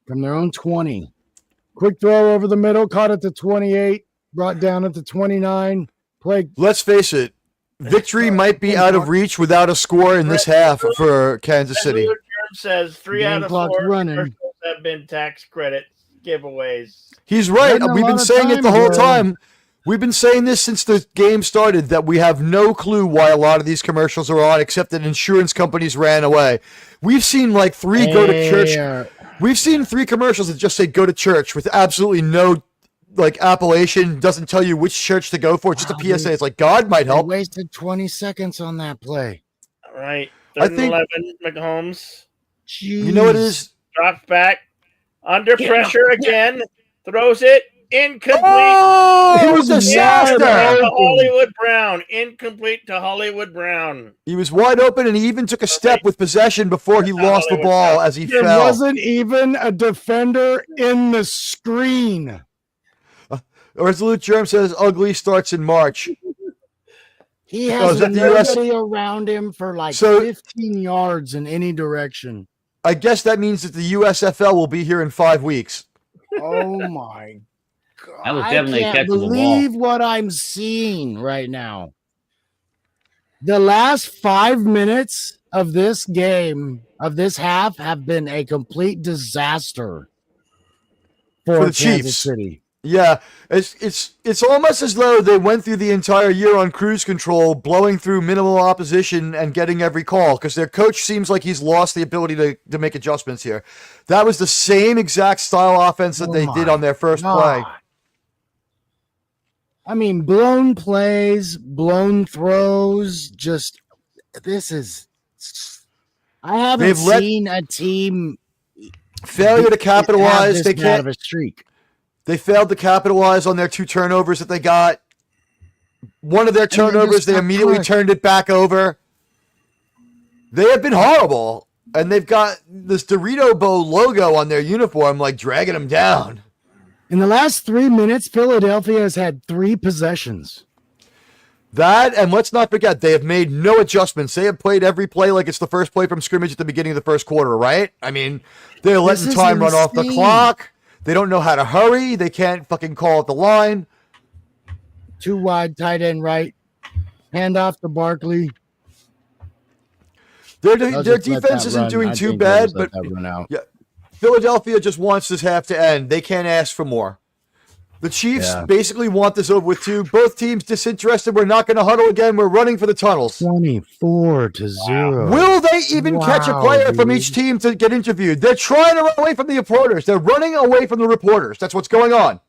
from their own 20. Quick throw over the middle, caught at the 28, brought down at the 29. Play. Let's face it, victory might be out of reach without a score in this half for Kansas City. Says 3 out of 4 commercials have been tax credit giveaways. He's right. We've been saying it the whole time. We've been saying this since the game started that we have no clue why a lot of these commercials are on, except that insurance companies ran away. We've seen like 3 go to church. We've seen 3 commercials that just say go to church with absolutely no like appellation, doesn't tell you which church to go for. It's just a PSA. It's like God might help. Wasted 20 seconds on that play. All right. I think 11, Mahomes. Jeez. You know what it is? Drops back. Under pressure again. Throws it. Incomplete. Oh, it was a disaster. To Hollywood Brown. Incomplete to Hollywood Brown. He was wide open, and he even took a step with possession before he lost the ball as he fell. There wasn't even a defender in the screen. Resolute Germ says ugly starts in March. He has nobody around him for like 15 yards in any direction. I guess that means that the USFL will be here in 5 weeks. Oh my God. That was definitely I can't believe what I'm seeing right now. The last 5 minutes of this game, of this half, have been a complete disaster for the Kansas Chiefs. City. Yeah, it's almost as though they went through the entire year on cruise control, blowing through minimal opposition and getting every call, because their coach seems like he's lost the ability to make adjustments here. That was the same exact style offense that they did on their first play. I mean, blown plays, blown throws, just this is... I haven't seen a team... Failure to capitalize. They can't have a streak. They failed to capitalize on their 2 turnovers that they got. One of their turnovers, they immediately turned it back over. They have been horrible. And they've got this Dorito Bow logo on their uniform, like dragging them down. In the last 3 minutes, Philadelphia has had 3 possessions. That, and let's not forget, they have made no adjustments. They have played every play like it's the first play from scrimmage at the beginning of the first quarter, right? I mean, they're letting time run off the clock. They don't know how to hurry. They can't fucking call at the line. 2 wide, tight end right. Hand off to Barkley. Their defense isn't doing too bad, but yeah, Philadelphia just wants this half to end. They can't ask for more. The Chiefs basically want this over with too. Both teams disinterested. We're not going to huddle again. We're running for the tunnels. 24-0. Will they even catch a player from each team to get interviewed? They're trying to run away from the reporters. They're running away from the reporters. That's what's going on.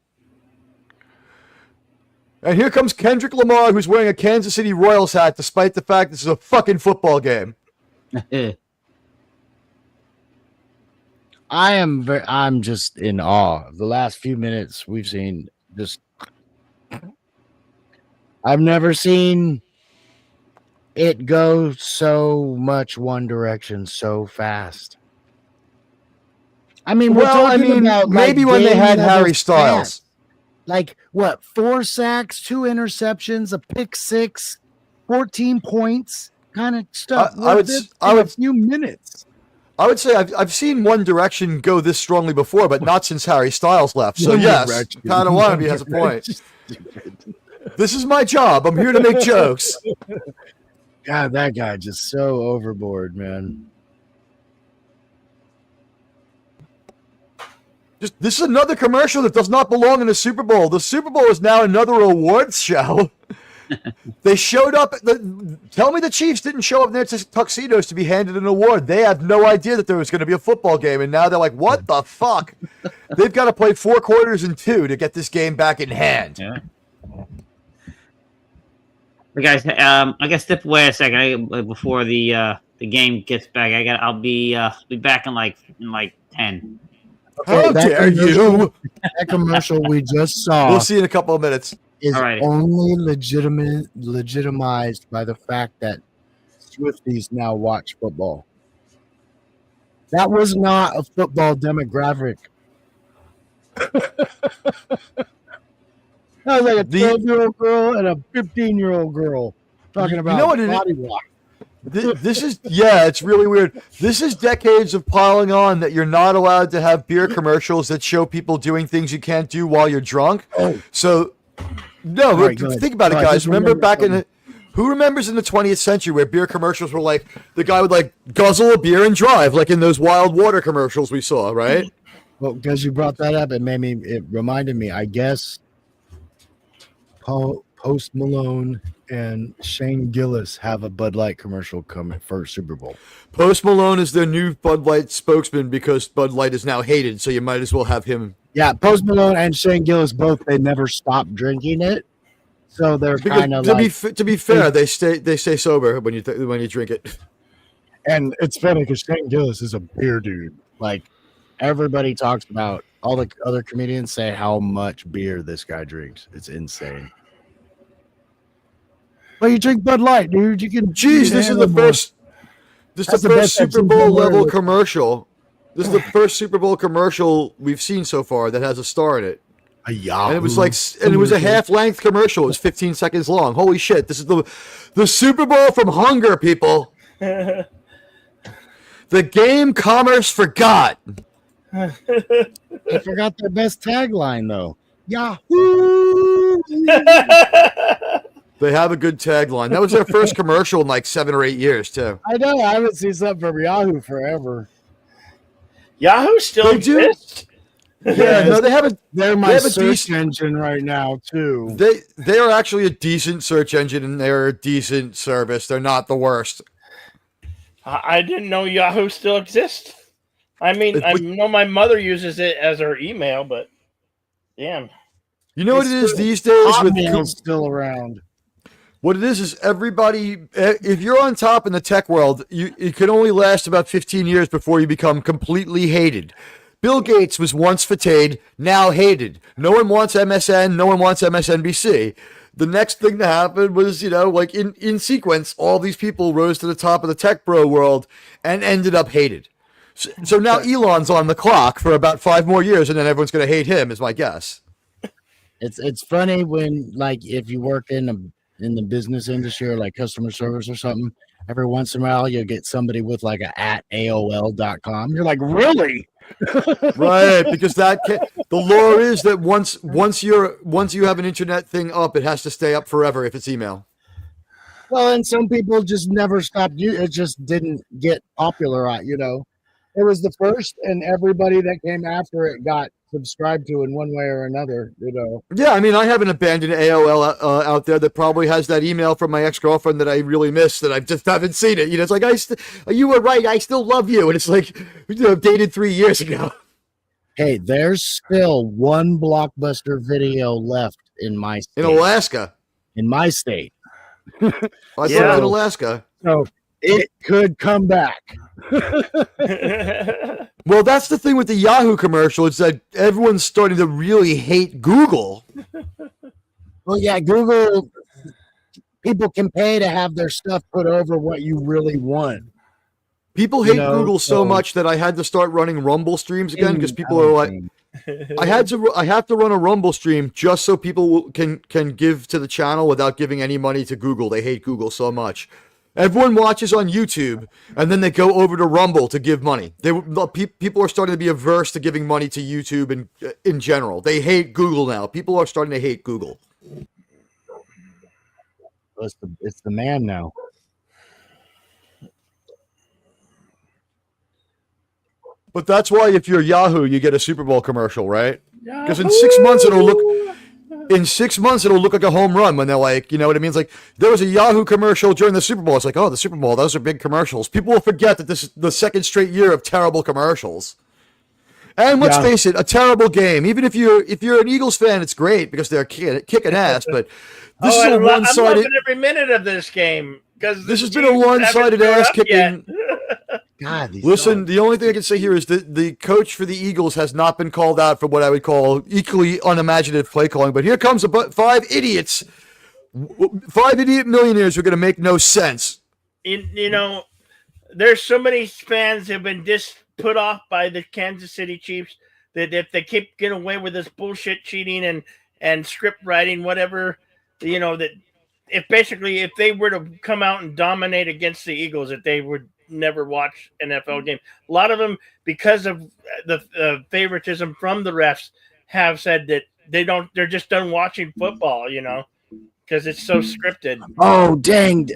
And here comes Kendrick Lamar, who's wearing a Kansas City Royals hat, despite the fact this is a fucking football game. I'm just in awe. The last few minutes we've seen I've never seen it go so much one direction so fast. I mean, about maybe when they had Harry Styles. Like what? 4 sacks, 2 interceptions, a pick 6, 14 points, kind of stuff. I would a few minutes. I would say I've seen One Direction go this strongly before, but not since Harry Styles left. So yes, kind of Wannabe has a point. This is my job. I'm here to make jokes. God, that guy just so overboard, man. This is another commercial that does not belong in the Super Bowl. The Super Bowl is now another awards show. They showed up. Tell me the Chiefs didn't show up in their tuxedos to be handed an award. They had no idea that there was going to be a football game, and now they're like, what the fuck? They've got to play 4 quarters and 2 to get this game back in hand. Yeah. But guys, I gotta step away a second before the game gets back. I'll be back in like 10. How dare you? That commercial we just saw. We'll see in a couple of minutes. Is only legitimized by the fact that Swifties now watch football. That was not a football demographic. That was like a 12-year-old girl and a 15-year-old girl talking about body wash. This is, it's really weird. This is decades of piling on that you're not allowed to have beer commercials that show people doing things you can't do while you're drunk. So, no, think about it, guys. Remember who remembers in the 20th century where beer commercials were like, the guy would like guzzle a beer and drive, like in those Wild Water commercials we saw, right? Well, because you brought that up, it reminded me, I guess, Post Malone and Shane Gillis have a Bud Light commercial coming for Super Bowl. Post Malone is their new Bud Light spokesman because Bud Light is now hated, so you might as well have him. Yeah, Post Malone and Shane Gillis both, they never stopped drinking it. So they're kind of like, to be fair, they stay sober when you drink it. And it's funny because Shane Gillis is a beer dude. like everybody talks about, all the other comedians say how much beer this guy drinks. It's insane. Well, you drink Bud Light, dude. You can. Jeez, this is the first. This is the first Super Bowl level commercial. This is the first Super Bowl commercial we've seen so far that has a star in it. A Yahoo. And it was a half-length commercial. It was 15 seconds long. Holy shit! This is the Super Bowl from hunger, people. The game commerce forgot. They forgot their best tagline though. Yahoo! They have a good tagline. That was their first commercial in like 7 or 8 years, too. I know. I haven't seen something from Yahoo forever. Yahoo still exists. Yeah, no, they haven't. They're my search engine right now too. They are actually a decent search engine, and they're a decent service. They're not the worst. I didn't know Yahoo still exists. I mean, I know my mother uses it as her email, but damn. You know what it is these days with still around. What it is everybody. If you're on top in the tech world, it can only last about 15 years before you become completely hated. Bill Gates was once fatigued, now hated. No one wants MSN. No one wants MSNBC. The next thing to happen was, like in sequence, all these people rose to the top of the tech bro world and ended up hated. So now Elon's on the clock for about 5 more years, and then everyone's going to hate him, is my guess. It's funny when, like, if you work in the business industry or like customer service or something, every once in a while you'll get somebody with like a @AOL.com. You're like, really? Right, because the law is that once you have an internet thing up, it has to stay up forever if it's email. Well, and some people just never stopped. It just didn't get popular. It was the first, and everybody that came after it got subscribed to in one way or another. Yeah, I mean, I have an abandoned AOL out there that probably has that email from my ex-girlfriend that I really miss that I just haven't seen it. It's like you were right. I still love you, and it's like dated 3 years ago. Hey, there's still one Blockbuster video left in my state. In Alaska. In my state. I thought in Alaska. So it could come back. Well, that's the thing with the Yahoo commercial. It's that everyone's starting to really hate Google. Well, yeah, Google, people can pay to have their stuff put over what you really want. People hate Google so much that I had to start running Rumble streams again because people are like, I have to run a Rumble stream just so people can give to the channel without giving any money to Google. They hate Google so much. Everyone watches on YouTube, and then they go over to Rumble to give money. People are starting to be averse to giving money to YouTube and in general. They hate Google now. People are starting to hate Google. It's the man now. But that's why if you're Yahoo, you get a Super Bowl commercial, right? Because in 6 months it'll look like a home run when they're like, you know what I mean? It's like there was a Yahoo commercial during the Super Bowl. It's like, oh, the Super Bowl, those are big commercials. People will forget that this is the second straight year of terrible commercials. And let's face it, a terrible game. Even if you're an Eagles fan, it's great because they're kicking ass. But this is a one-sided. I'm loving every minute of this game because this has been a one-sided ass kicking. God, listen, the only thing I can say here is that the coach for the Eagles has not been called out for what I would call equally unimaginative play calling. But here comes 5 idiots, 5 idiot millionaires who are going to make no sense. There's so many fans who have been put off by the Kansas City Chiefs that if they keep getting away with this bullshit cheating and script writing, whatever, that if they were to come out and dominate against the Eagles, that they would never watch NFL game. A lot of them, because of the favoritism from the refs, have said that they're just done watching football, because it's so scripted. Oh, dang.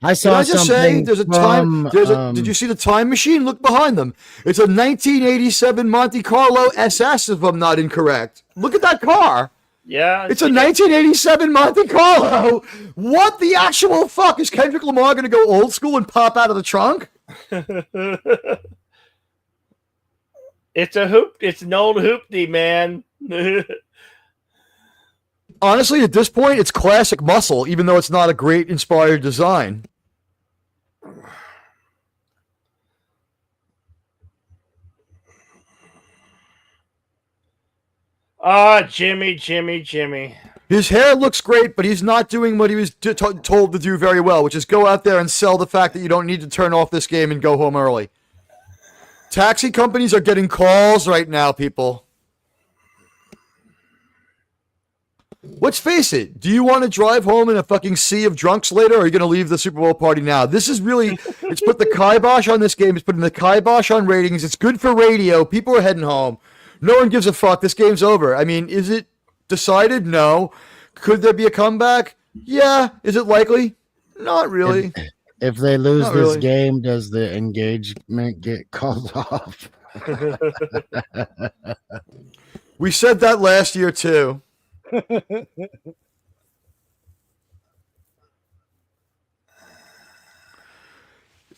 I saw something. There's a time. Did you see the time machine? Look behind them. It's a 1987 Monte Carlo SS, if I'm not incorrect. Look at that car. Yeah. It's a 1987 Monte Carlo. What the actual fuck? Is Kendrick Lamar going to go old school and pop out of the trunk? It's a hoop. It's an old hoopty, man. Honestly, at this point, it's classic muscle, even though it's not a great inspired design. Jimmy. His hair looks great, but he's not doing what he was told to do very well, which is go out there and sell the fact that you don't need to turn off this game and go home early. Taxi companies are getting calls right now, people. Let's face it. Do you want to drive home in a fucking sea of drunks later, or are you going to leave the Super Bowl party now? This is really, it's put the kibosh on this game. It's putting the kibosh on ratings. It's good for radio. People are heading home. No one gives a fuck. This game's over. I mean, is it decided? No. Could there be a comeback? Yeah. Is it likely? Not really. If they lose this game, does the engagement get called off? We said that last year, too.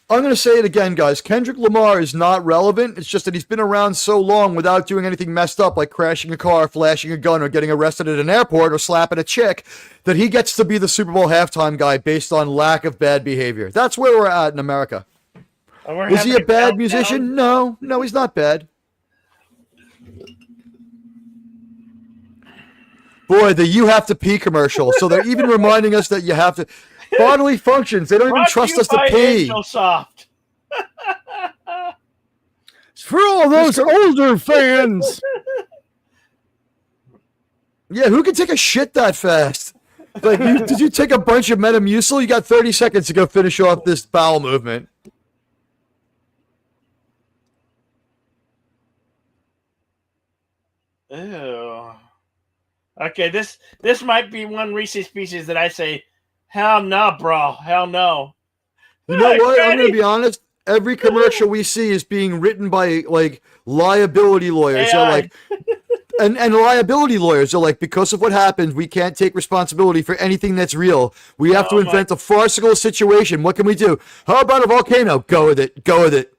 I'm going to say it again, guys. Kendrick Lamar is not relevant. It's just that he's been around so long without doing anything messed up, like crashing a car, flashing a gun, or getting arrested at an airport, or slapping a chick, that he gets to be the Super Bowl halftime guy based on lack of bad behavior. That's where we're at in America. Is he a bad musician? No, he's not bad. Boy, the You Have to Pee commercial. So they're even reminding us that you have to... Bodily functions. They don't even trust us to pee. Soft. It's for all those older fans. Yeah, who can take a shit that fast? Like, did you take a bunch of Metamucil? You got 30 seconds to go finish off this bowel movement. Ew. Okay, this might be one Reese's Pieces that I say, hell no, bro. Hell no. You know what? I'm going to be honest. Every commercial we see is being written by, like, liability lawyers. So, like, and liability lawyers are like, because of what happened, we can't take responsibility for anything that's real. We have to invent a farcical situation. What can we do? How about a volcano? Go with it. Go with it.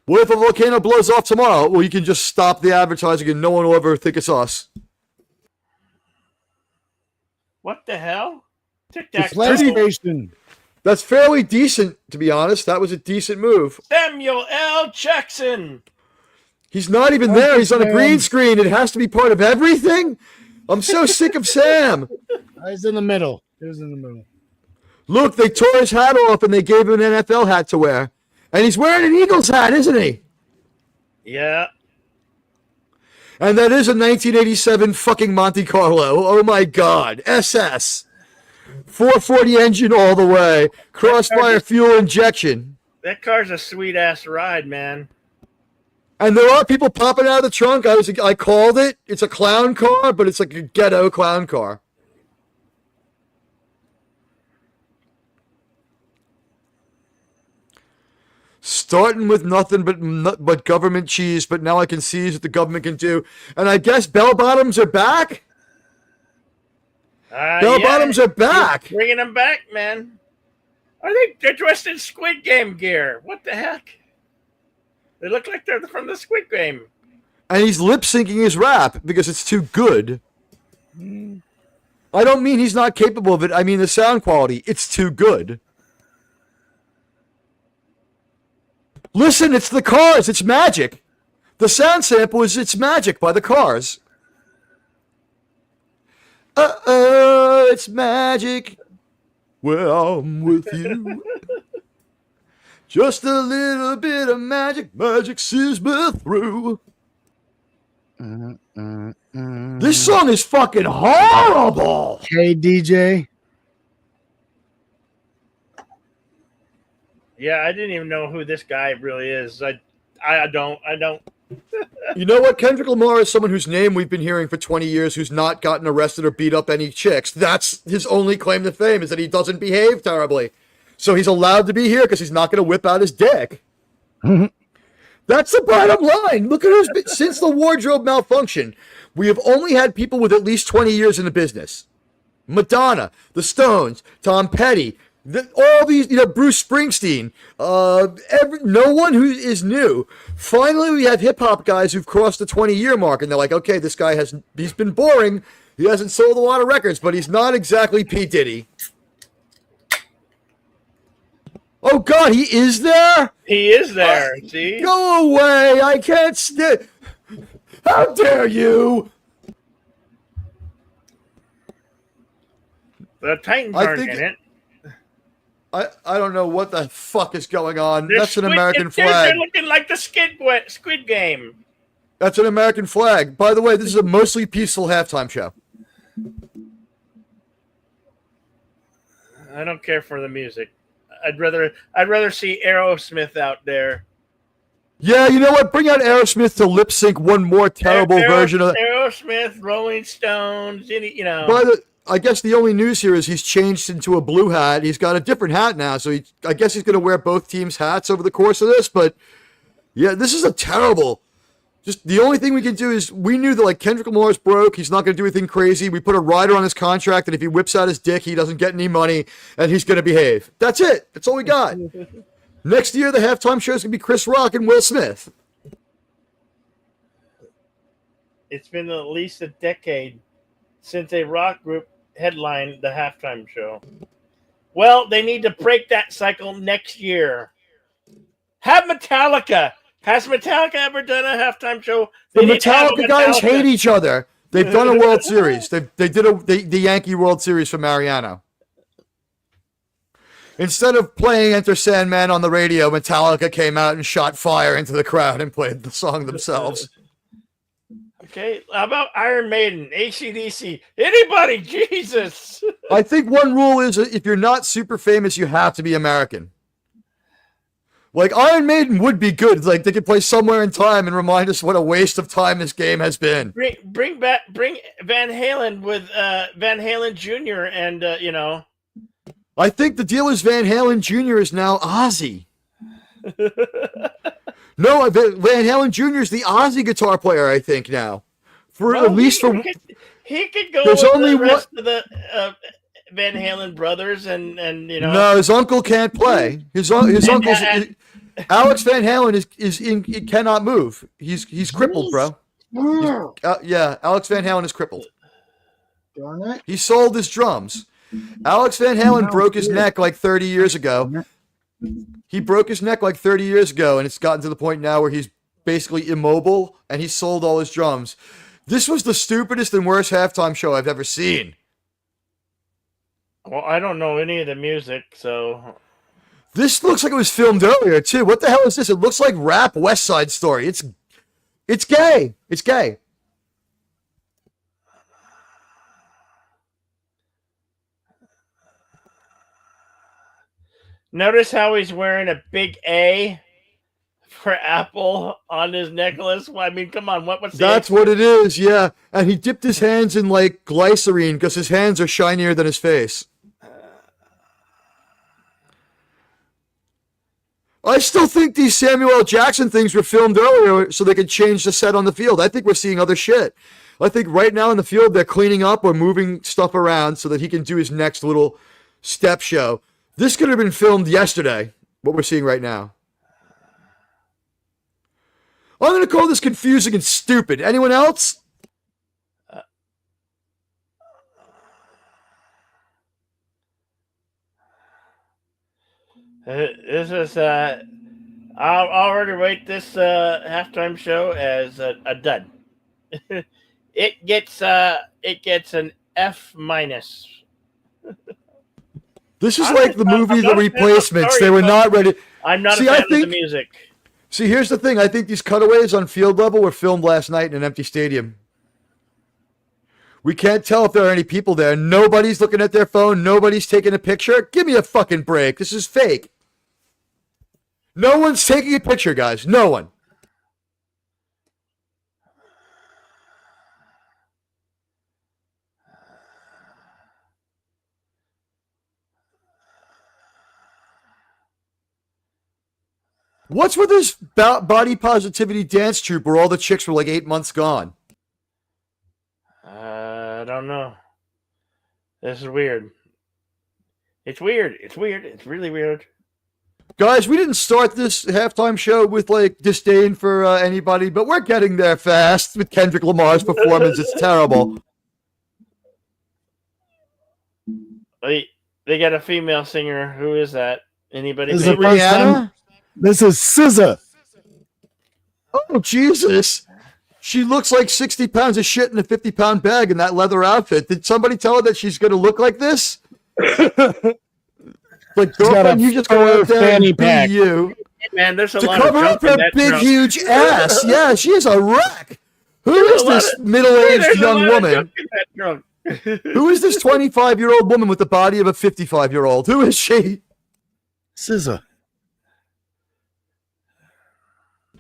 What if a volcano blows off tomorrow? Well, you can just stop the advertising and no one will ever think it's us. What the hell? PlayStation. That's fairly decent, to be honest. That was a decent move. Samuel L. Jackson. He's not even there. He's on a green screen. It has to be part of everything. I'm so sick of Sam. He's in the middle. Look, they tore his hat off and they gave him an NFL hat to wear. And he's wearing an Eagles hat, isn't he? Yeah. And that is a 1987 fucking Monte Carlo. Oh my God. SS. 440 engine all the way. Crossfire fuel injection. That car's a sweet ass ride, man. And there are people popping out of the trunk. I called it. It's a clown car, but it's like a ghetto clown car. Starting with nothing but government cheese, but now I can see what the government can do. And I guess bell bottoms are back? Bell bottoms are back. Bringing them back, man. They're dressed in Squid Game gear. What the heck? They look like they're from the Squid Game. And he's lip syncing his rap because it's too good. I don't mean he's not capable of it. I mean the sound quality. It's too good. Listen, it's the Cars. It's magic. The sound sample is It's Magic by the Cars. It's magic. Well, I'm with you. Just a little bit of magic. Magic sees me through. This song is fucking horrible. Hey, DJ. Yeah, I didn't even know who this guy really is. I don't. You know what? Kendrick Lamar is someone whose name we've been hearing for 20 years who's not gotten arrested or beat up any chicks. That's his only claim to fame, is that he doesn't behave terribly. So he's allowed to be here because he's not going to whip out his dick. That's the bottom line. Look at who's been, since the wardrobe malfunction. We have only had people with at least 20 years in the business. Madonna, the Stones, Tom Petty, all these, Bruce Springsteen, no one who is new. Finally, we have hip hop guys who've crossed the 20-year mark, and they're like, okay, this guy he's been boring. He hasn't sold a lot of records, but he's not exactly P. Diddy. Oh God, he is there? He is there. See? Go away! I can't stand. How dare you? The Titans aren't in it. I don't know what the fuck is going on. That's an American flag. They're looking like the Squid Game. That's an American flag. By the way, this is a mostly peaceful halftime show. I don't care for the music. I'd rather see Aerosmith out there. Yeah, you know what? Bring out Aerosmith to lip sync one more terrible version of Aerosmith, Rolling Stones. I guess the only news here is he's changed into a blue hat. He's got a different hat now, so I guess he's going to wear both teams' hats over the course of this. But yeah, this is a terrible. Just the only thing we can do is we knew that like Kendrick Lamar's broke. He's not going to do anything crazy. We put a rider on his contract that if he whips out his dick, he doesn't get any money, and he's going to behave. That's it. That's all we got. Next year, the halftime show is going to be Chris Rock and Will Smith. It's been at least a decade since a rock group headlined the halftime show. Well, they need to break that cycle next year. Have Metallica. Has Metallica ever done a halftime show? The Metallica guys hate each other. They've done a World Series. They did the Yankee World Series for Mariano. Instead of playing Enter Sandman on the radio, Metallica came out and shot fire into the crowd and played the song themselves. Okay, how about Iron Maiden, AC/DC, anybody? Jesus. I think one rule is if you're not super famous, you have to be American. Like Iron Maiden would be good. Like they could play Somewhere in Time and remind us what a waste of time this game has been. Bring Van Halen with Van Halen Jr. and I think the deal is Van Halen Jr. is now Ozzy. No, Van Halen Jr. is the Ozzy guitar player, I think, now. He could go with the rest of the Van Halen brothers and No, his uncle can't play. His uncle's Alex Van Halen he cannot move. He's crippled, bro. Yeah, Alex Van Halen is crippled. Darn it. He sold his drums. Alex Van Halen broke his neck like 30 years ago. He broke his neck like 30 years ago, and it's gotten to the point now where he's basically immobile, and he sold all his drums. This was the stupidest and worst halftime show I've ever seen. Well, I don't know any of the music, so... This looks like it was filmed earlier, too. What the hell is this? It looks like rap West Side Story. It's gay. It's gay. Notice how he's wearing a big A for Apple on his necklace. Well, I mean, come on, what's That's what it is, yeah. And he dipped his hands in like glycerine because his hands are shinier than his face. I still think these Samuel L. Jackson things were filmed earlier so they could change the set on the field. I think we're seeing other shit. I think right now in the field they're cleaning up or moving stuff around so that he can do his next little step show. This could have been filmed yesterday, what we're seeing right now. I'm going to call this confusing and stupid. Anyone else? This is I'll already rate this halftime show as a dud. It gets an F minus. This is like the movie The Replacements. They were not ready. I'm not a fan of the music. See, here's the thing. I think these cutaways on field level were filmed last night in an empty stadium. We can't tell if there are any people there. Nobody's looking at their phone. Nobody's taking a picture. Give me a fucking break. This is fake. No one's taking a picture, guys. No one. What's with this body positivity dance troupe where all the chicks were like 8 months gone? don't know. This is weird. It's weird. It's weird. It's really weird. Guys, we didn't start this halftime show with like disdain for anybody, but we're getting there fast with Kendrick Lamar's performance. It's terrible. They got a female singer. Who is that? Anybody? Is it Rihanna? This is SZA. Oh, Jesus. She looks like 60 pounds of shit in a 50-pound bag in that leather outfit. Did somebody tell her that she's going to look like this? Like, girlfriend, you just go out there and be you. Man, there's a to lot cover of up her big, huge ass. Yeah, she is a wreck. Who is this middle-aged young woman? Who is this 25-year-old woman with the body of a 55-year-old? Who is she? SZA.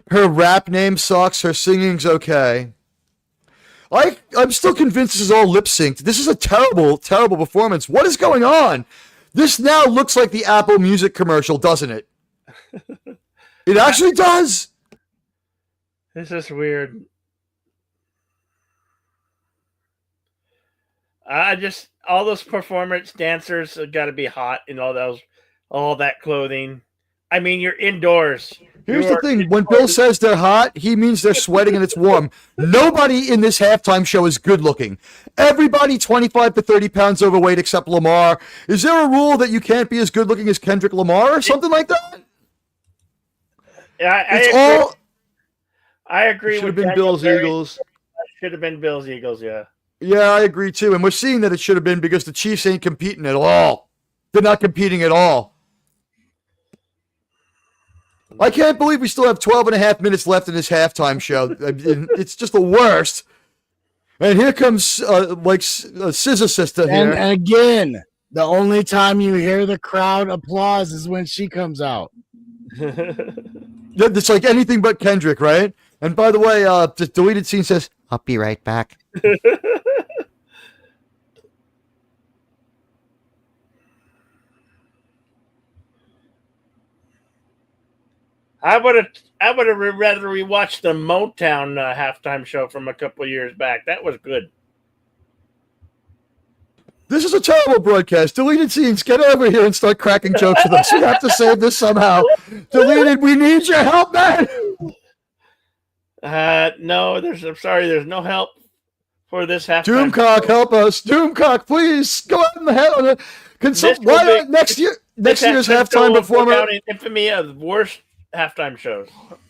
Her rap name sucks. Her singing's okay. I'm still convinced this is all lip-synced. This is a terrible, terrible performance. What is going on? This now looks like the Apple Music commercial, doesn't it? It actually does. This is weird. All those performance dancers have got to be hot in all that clothing. I mean, you're indoors. Here's the thing. When Bill says they're hot, he means they're sweating and it's warm. Nobody in this halftime show is good looking. Everybody 25 to 30 pounds overweight except Lamar. Is there a rule that you can't be as good looking as Kendrick Lamar or something like that? Yeah, I agree. Should have been Bill's Eagles. Should have been Bill's Eagles, yeah. Yeah, I agree too. And we're seeing that it should have been because the Chiefs ain't competing at all. They're not competing at all. I can't believe we still have 12 and a half minutes left in this halftime show. It's just the worst. And here comes SZA sister here. And again, the only time you hear the crowd applause is when she comes out. It's like anything but Kendrick, right? And by the way, the deleted scene says, "I'll be right back." I would have rather rewatched the Motown halftime show from a couple of years back. That was good. This is a terrible broadcast. Deleted scenes, get over here and start cracking jokes with us. We have to save this somehow. Deleted, we need your help, man. No, I'm sorry, there's no help for this halftime. Doomcock, help us. Doomcock, please go out in the hell. Next year's halftime performer? Down in infamy of the worst halftime shows.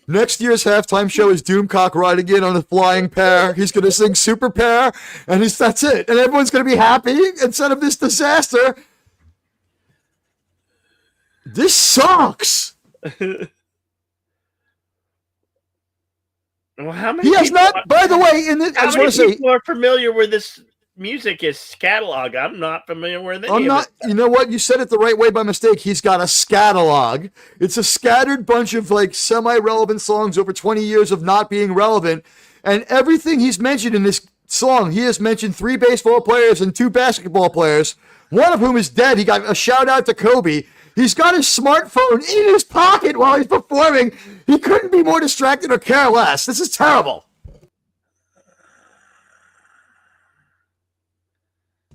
Next year's halftime show is Doomcock riding in on a flying pear. He's going to sing Super Pear, and that's it. And everyone's going to be happy instead of this disaster. This sucks. Well, how many? He has not. By the way, I just want to say, people are familiar with this music is catalog. I'm not familiar with any of it. You know what? You said it the right way by mistake. He's got a scatalog. It's a scattered bunch of like semi-relevant songs over 20 years of not being relevant. And everything he's mentioned in this song, he has mentioned 3 baseball players and 2 basketball players, one of whom is dead. He got a shout out to Kobe. He's got his smartphone in his pocket while he's performing. He couldn't be more distracted or care less. This is terrible.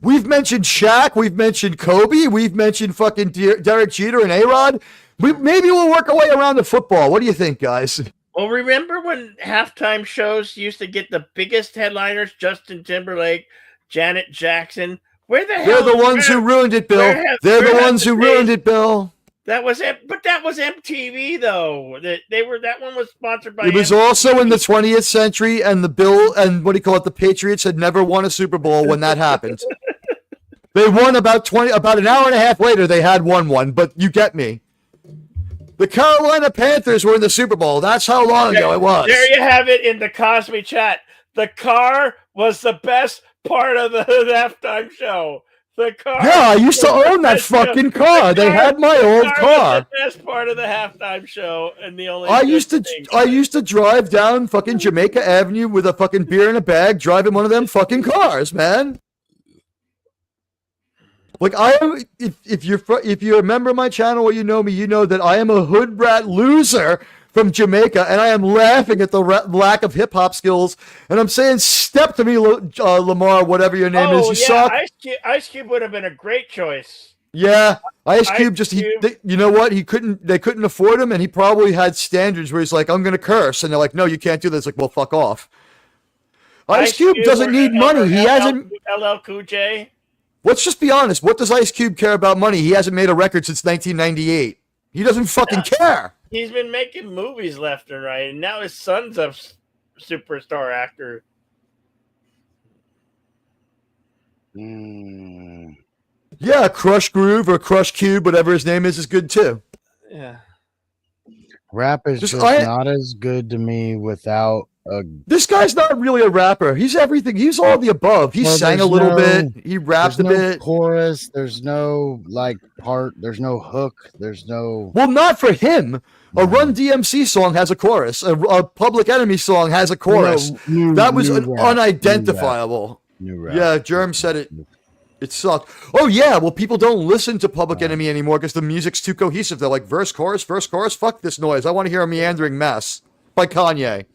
We've mentioned Shaq. We've mentioned Kobe. We've mentioned fucking Derek Jeter and A-Rod. Maybe we'll work our way around the football. What do you think, guys? Well, remember when halftime shows used to get the biggest headliners? Justin Timberlake, Janet Jackson. Where the hell? They're the ones who ruined it, Bill. They're the ones who ruined it, Bill. That was MTV though. That one was sponsored by. It was also in the 20th century, and the Patriots had never won a Super Bowl when that happened. They won about an hour and a half later. They had won one, but you get me. The Carolina Panthers were in the Super Bowl. That's how long ago it was. There you have it in the Cosby chat. The car was the best part of the halftime show. The car. Yeah, I used to own that fucking car. They had my old car. Was the best part of the halftime show, and the only. I used to drive down fucking Jamaica Avenue with a fucking beer in a bag, driving one of them fucking cars, man. Like if you remember my channel or you know me, you know that I am a hood rat loser from Jamaica, and I am laughing at the lack of hip hop skills. And I'm saying, step to me, Lamar, whatever your name is. You suck. Ice Cube would have been a great choice. Yeah, Ice Cube you know what? They couldn't afford him, and he probably had standards where he's like, I'm gonna curse, and they're like, no, you can't do this. Like, well, fuck off. Ice Cube doesn't need money. He hasn't. LL Cool J. Let's just be honest. What does Ice Cube care about money? He hasn't made a record since 1998. He doesn't fucking care. He's been making movies left and right, and now his son's a superstar actor. Yeah, Crush Groove or Crush Cube, whatever his name is good too. Yeah. Rap is just not as good to me without a... This guy's not really a rapper. He's everything. He's all the above. He sang a little bit. He rapped a bit. Chorus. There's no part. There's no hook. There's no... Well, not for him. A Run DMC song has a chorus. A Public Enemy song has a chorus. That was unidentifiable. New rap. Yeah, Germ said it. It sucked. Oh, yeah. Well, people don't listen to Public Enemy anymore because the music's too cohesive. They're like, verse, chorus, verse, chorus. Fuck this noise. I want to hear a meandering mess by Kanye.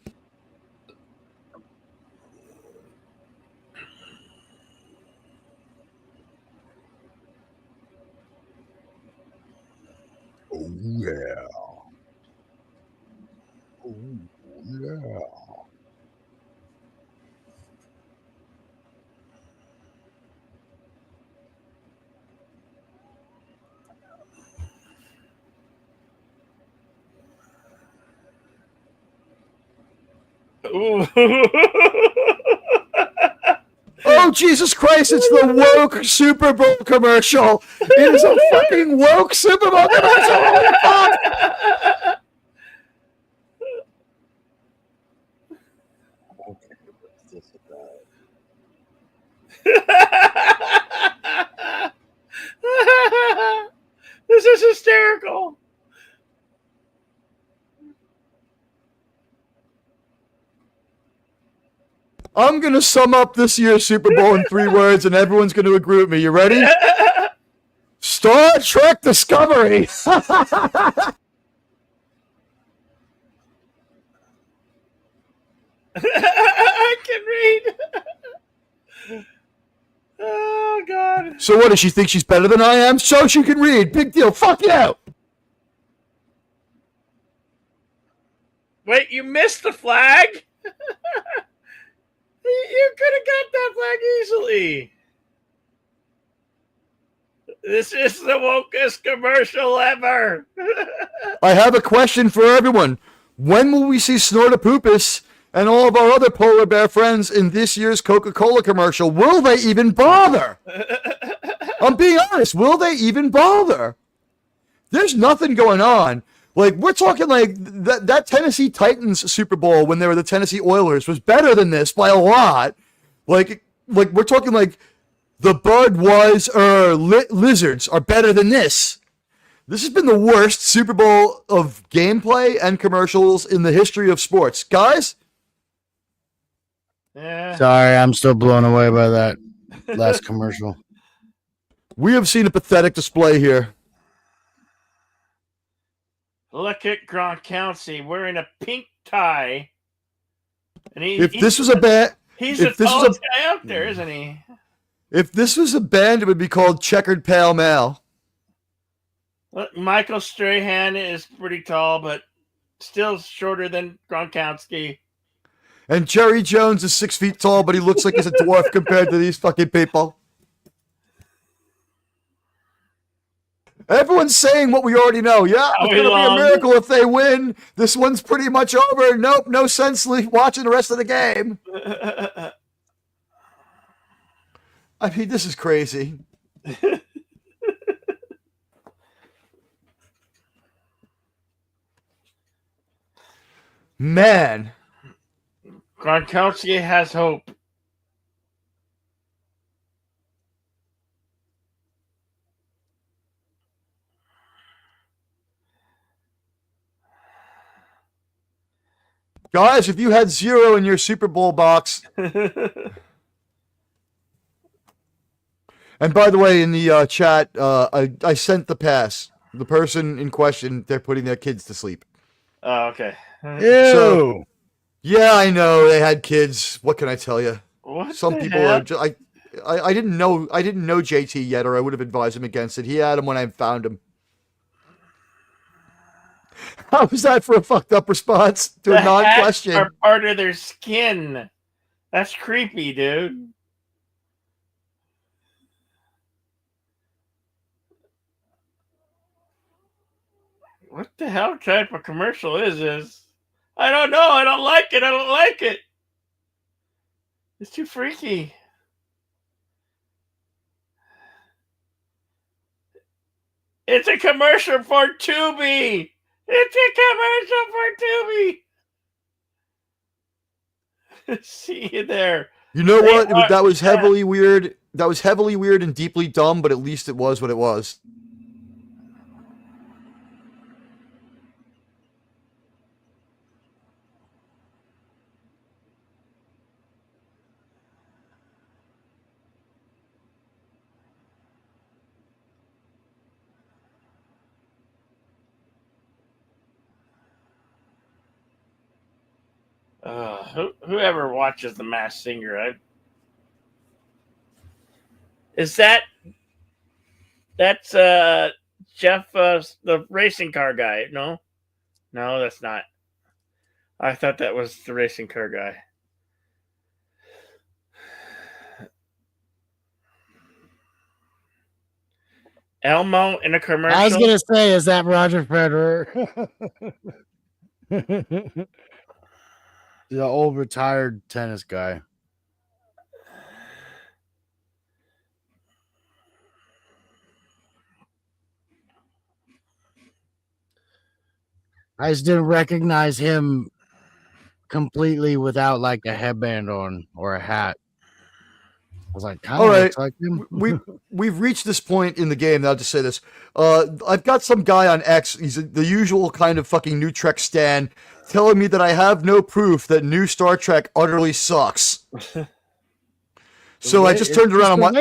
Oh, yeah. Oh, yeah. Oh, Jesus Christ, it's the woke Super Bowl commercial. It is a fucking woke Super Bowl commercial. Holy fuck. This is hysterical. I'm going to sum up this year's Super Bowl in 3 words, and everyone's going to agree with me. You ready? Star Trek Discovery. I can read. Oh, God. So what, does she think she's better than I am? So she can read. Big deal. Fuck you. Wait, you missed the flag? You could have got that flag easily. This is the wokest commercial ever. I have a question for everyone. When will we see Snortapoopus and all of our other polar bear friends in this year's Coca-Cola commercial? Will they even bother? I'm being honest. Will they even bother? There's nothing going on. Like, we're talking like that Tennessee Titans Super Bowl when they were the Tennessee Oilers was better than this by a lot. Like we're talking like the Budweiser Lizards are better than this. This has been the worst Super Bowl of gameplay and commercials in the history of sports. Guys? Yeah. Sorry, I'm still blown away by that last commercial. We have seen a pathetic display here. Look at Gronkowski wearing a pink tie. And if this was a band, he's the tallest guy out there, isn't he? If this was a band, it would be called Checkered Pale Mal. Look, Michael Strahan is pretty tall, but still shorter than Gronkowski. And Jerry Jones is 6 feet tall, but he looks like he's a dwarf compared to these fucking people. Everyone's saying what we already know. Yeah, it's going to be a miracle if they win. This one's pretty much over. Nope, no sense watching the rest of the game. I mean, this is crazy. Man. Gronkowski has hope. Guys, if you had 0 in your Super Bowl box. And by the way, in the chat, I sent the pass. The person in question, they're putting their kids to sleep. Oh, okay. Ew. So, yeah, I know they had kids. What can I tell you? What Some the people hell? are just, I didn't know JT yet, or I would have advised him against it. He had him when I found him. How was that for a fucked up response to The a non-question? hats are part of their skin. That's creepy, dude. What the hell type of commercial is this? I don't know. I don't like it. I don't like it. It's too freaky. It's a commercial for Tubi. It's a commercial for Tubi. See you there. You know what? That was heavily weird. That was heavily weird and deeply dumb, but at least it was what it was. Whoever watches The Masked Singer, that's Jeff, the racing car guy? No, that's not. I thought that was the racing car guy. Elmo in a commercial. I was gonna say, is that Roger Federer? The old retired tennis guy. I just didn't recognize him completely without like a headband on or a hat. I was like, kind of looks like him. We've reached this point in the game. Now, I'll just say this: I've got some guy on X. He's the usual kind of fucking new Trek stan, telling me that I have no proof that new Star Trek utterly sucks. So I just turned around. I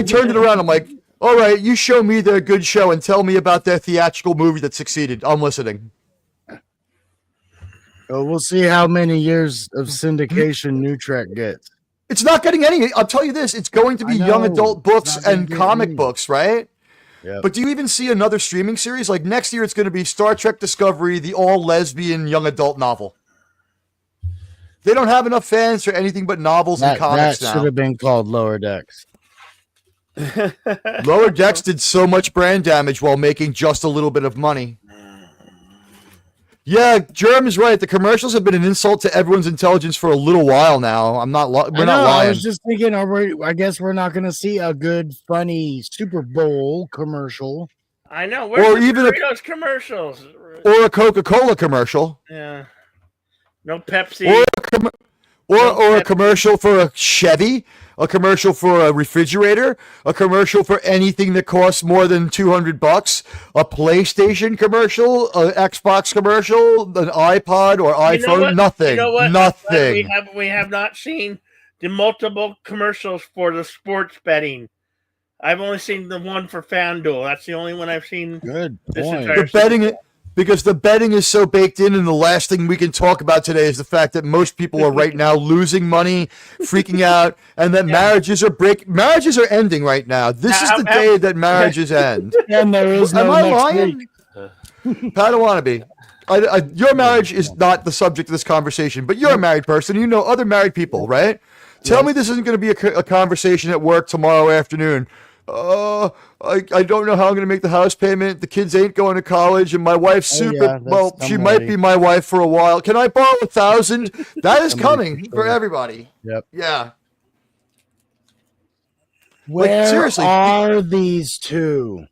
turned it around. I'm like, all right, you show me their good show and tell me about their theatrical movie that succeeded. I'm listening. Oh, we'll see how many years of syndication New Trek gets. It's not getting any. I'll tell you this: it's going to be young adult books and comic books, right? Yeah. But do you even see another streaming series? Like next year, it's going to be Star Trek Discovery, the all-lesbian young adult novel. They don't have enough fans for anything but novels and comics now. That should have been called Lower Decks. Lower Decks did so much brand damage while making just a little bit of money. Yeah, Jerem is right. The commercials have been an insult to everyone's intelligence for a little while now. We're not lying. I was just thinking, I guess we're not going to see a good, funny Super Bowl commercial. I know. Where's the Doritos commercials? Or a Coca-Cola commercial. Yeah. No Pepsi. Or a commercial for a Chevy, a commercial for a refrigerator, a commercial for anything that costs more than $200, a PlayStation commercial, an Xbox commercial, an iPod or iPhone, nothing. You know what? Nothing. We have not seen the multiple commercials for the sports betting. I've only seen the one for FanDuel. That's the only one I've seen. Good point. Because the betting is so baked in, and the last thing we can talk about today is the fact that most people are right now losing money, freaking out, and that marriages are ending right now. This is the day that marriages end. And there is no Am I lying? Padawannabe. Your marriage is not the subject of this conversation, but you're a married person. You know other married people, right? Tell me this isn't going to be a conversation at work tomorrow afternoon. I don't know how I'm going to make the house payment. The kids ain't going to college, and my wife's she might be my wife for a while. Can I borrow $1,000? That is coming for everybody. Yep. Yeah. Where seriously, are these two?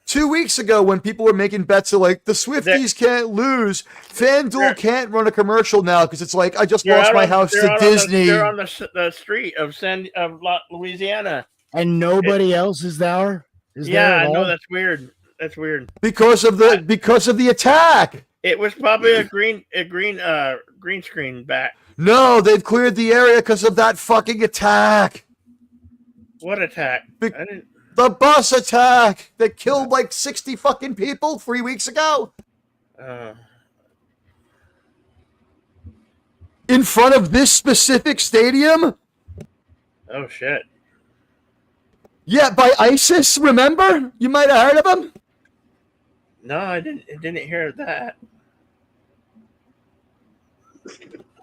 2 weeks ago, when people were making bets of like the Swifties can't lose, FanDuel can't run a commercial now because it's like I just lost my house to Disney. They're on the street of Louisiana. And nobody else is there? I know, that's weird. That's weird. Because of the attack. It was probably a green screen back. No, they've cleared the area because of that fucking attack. What attack? The bus attack that killed like 60 fucking people 3 weeks ago. In front of this specific stadium? Oh shit! Yeah, by ISIS. Remember? You might have heard of them. No, I didn't hear that.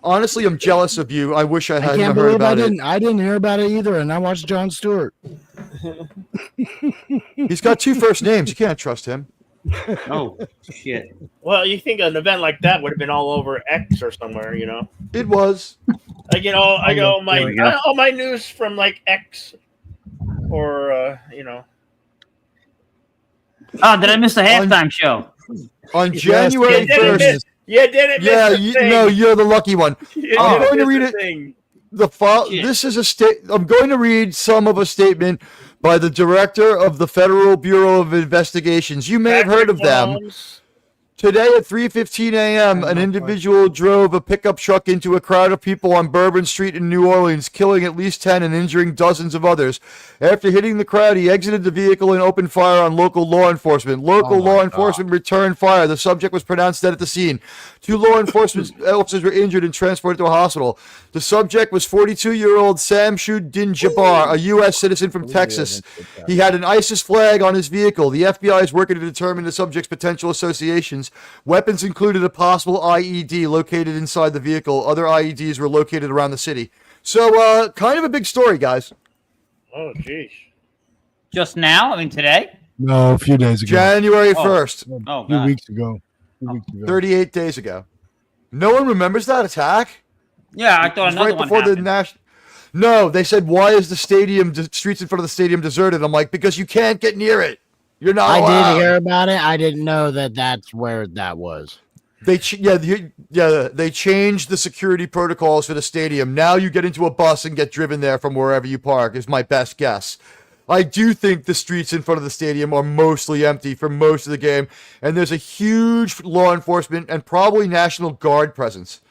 Honestly, I'm jealous of you. I wish I I hadn't can't heard believe about it. I didn't hear about it either, and I watched Jon Stewart. He's got 2 first names. You can't trust him. Oh shit! Well, you think an event like that would have been all over X or somewhere, you know? It was. I get all my news from like X, or you know. Oh, did I miss the halftime show? On January 1st. You didn't miss the thing. No, you're the lucky one. I'm going to read it. Thing. This is I'm going to read some of a statement by the director of the Federal Bureau of Investigations. You may have heard of them. Today at 3:15 a.m., an individual drove a pickup truck into a crowd of people on Bourbon Street in New Orleans, killing at least 10 and injuring dozens of others. After hitting the crowd, he exited the vehicle and opened fire on local law enforcement. Local law enforcement returned fire. The subject was pronounced dead at the scene. 2 law enforcement officers were injured and transported to a hospital. The subject was 42-year-old Samshuddin Jabbar, a U.S. citizen from Texas. He had an ISIS flag on his vehicle. The FBI is working to determine the subject's potential associations. Weapons included a possible IED located inside the vehicle. Other IEDs were located around the city. So, kind of a big story, guys. Oh, jeez. Just now? I mean, today? No, a few days ago. January 1st. Oh, a few God. weeks ago. 38 days ago. No one remembers that attack? Yeah, I thought another right one before happened. the national. No, they said, why is the streets in front of the stadium deserted? I'm like, because you can't get near it. You're not allowed. I did hear about it. I didn't know that that's where that was. They changed the security protocols for the stadium. Now you get into a bus and get driven there from wherever you park, is my best guess. I do think the streets in front of the stadium are mostly empty for most of the game, and there's a huge law enforcement and probably National Guard presence.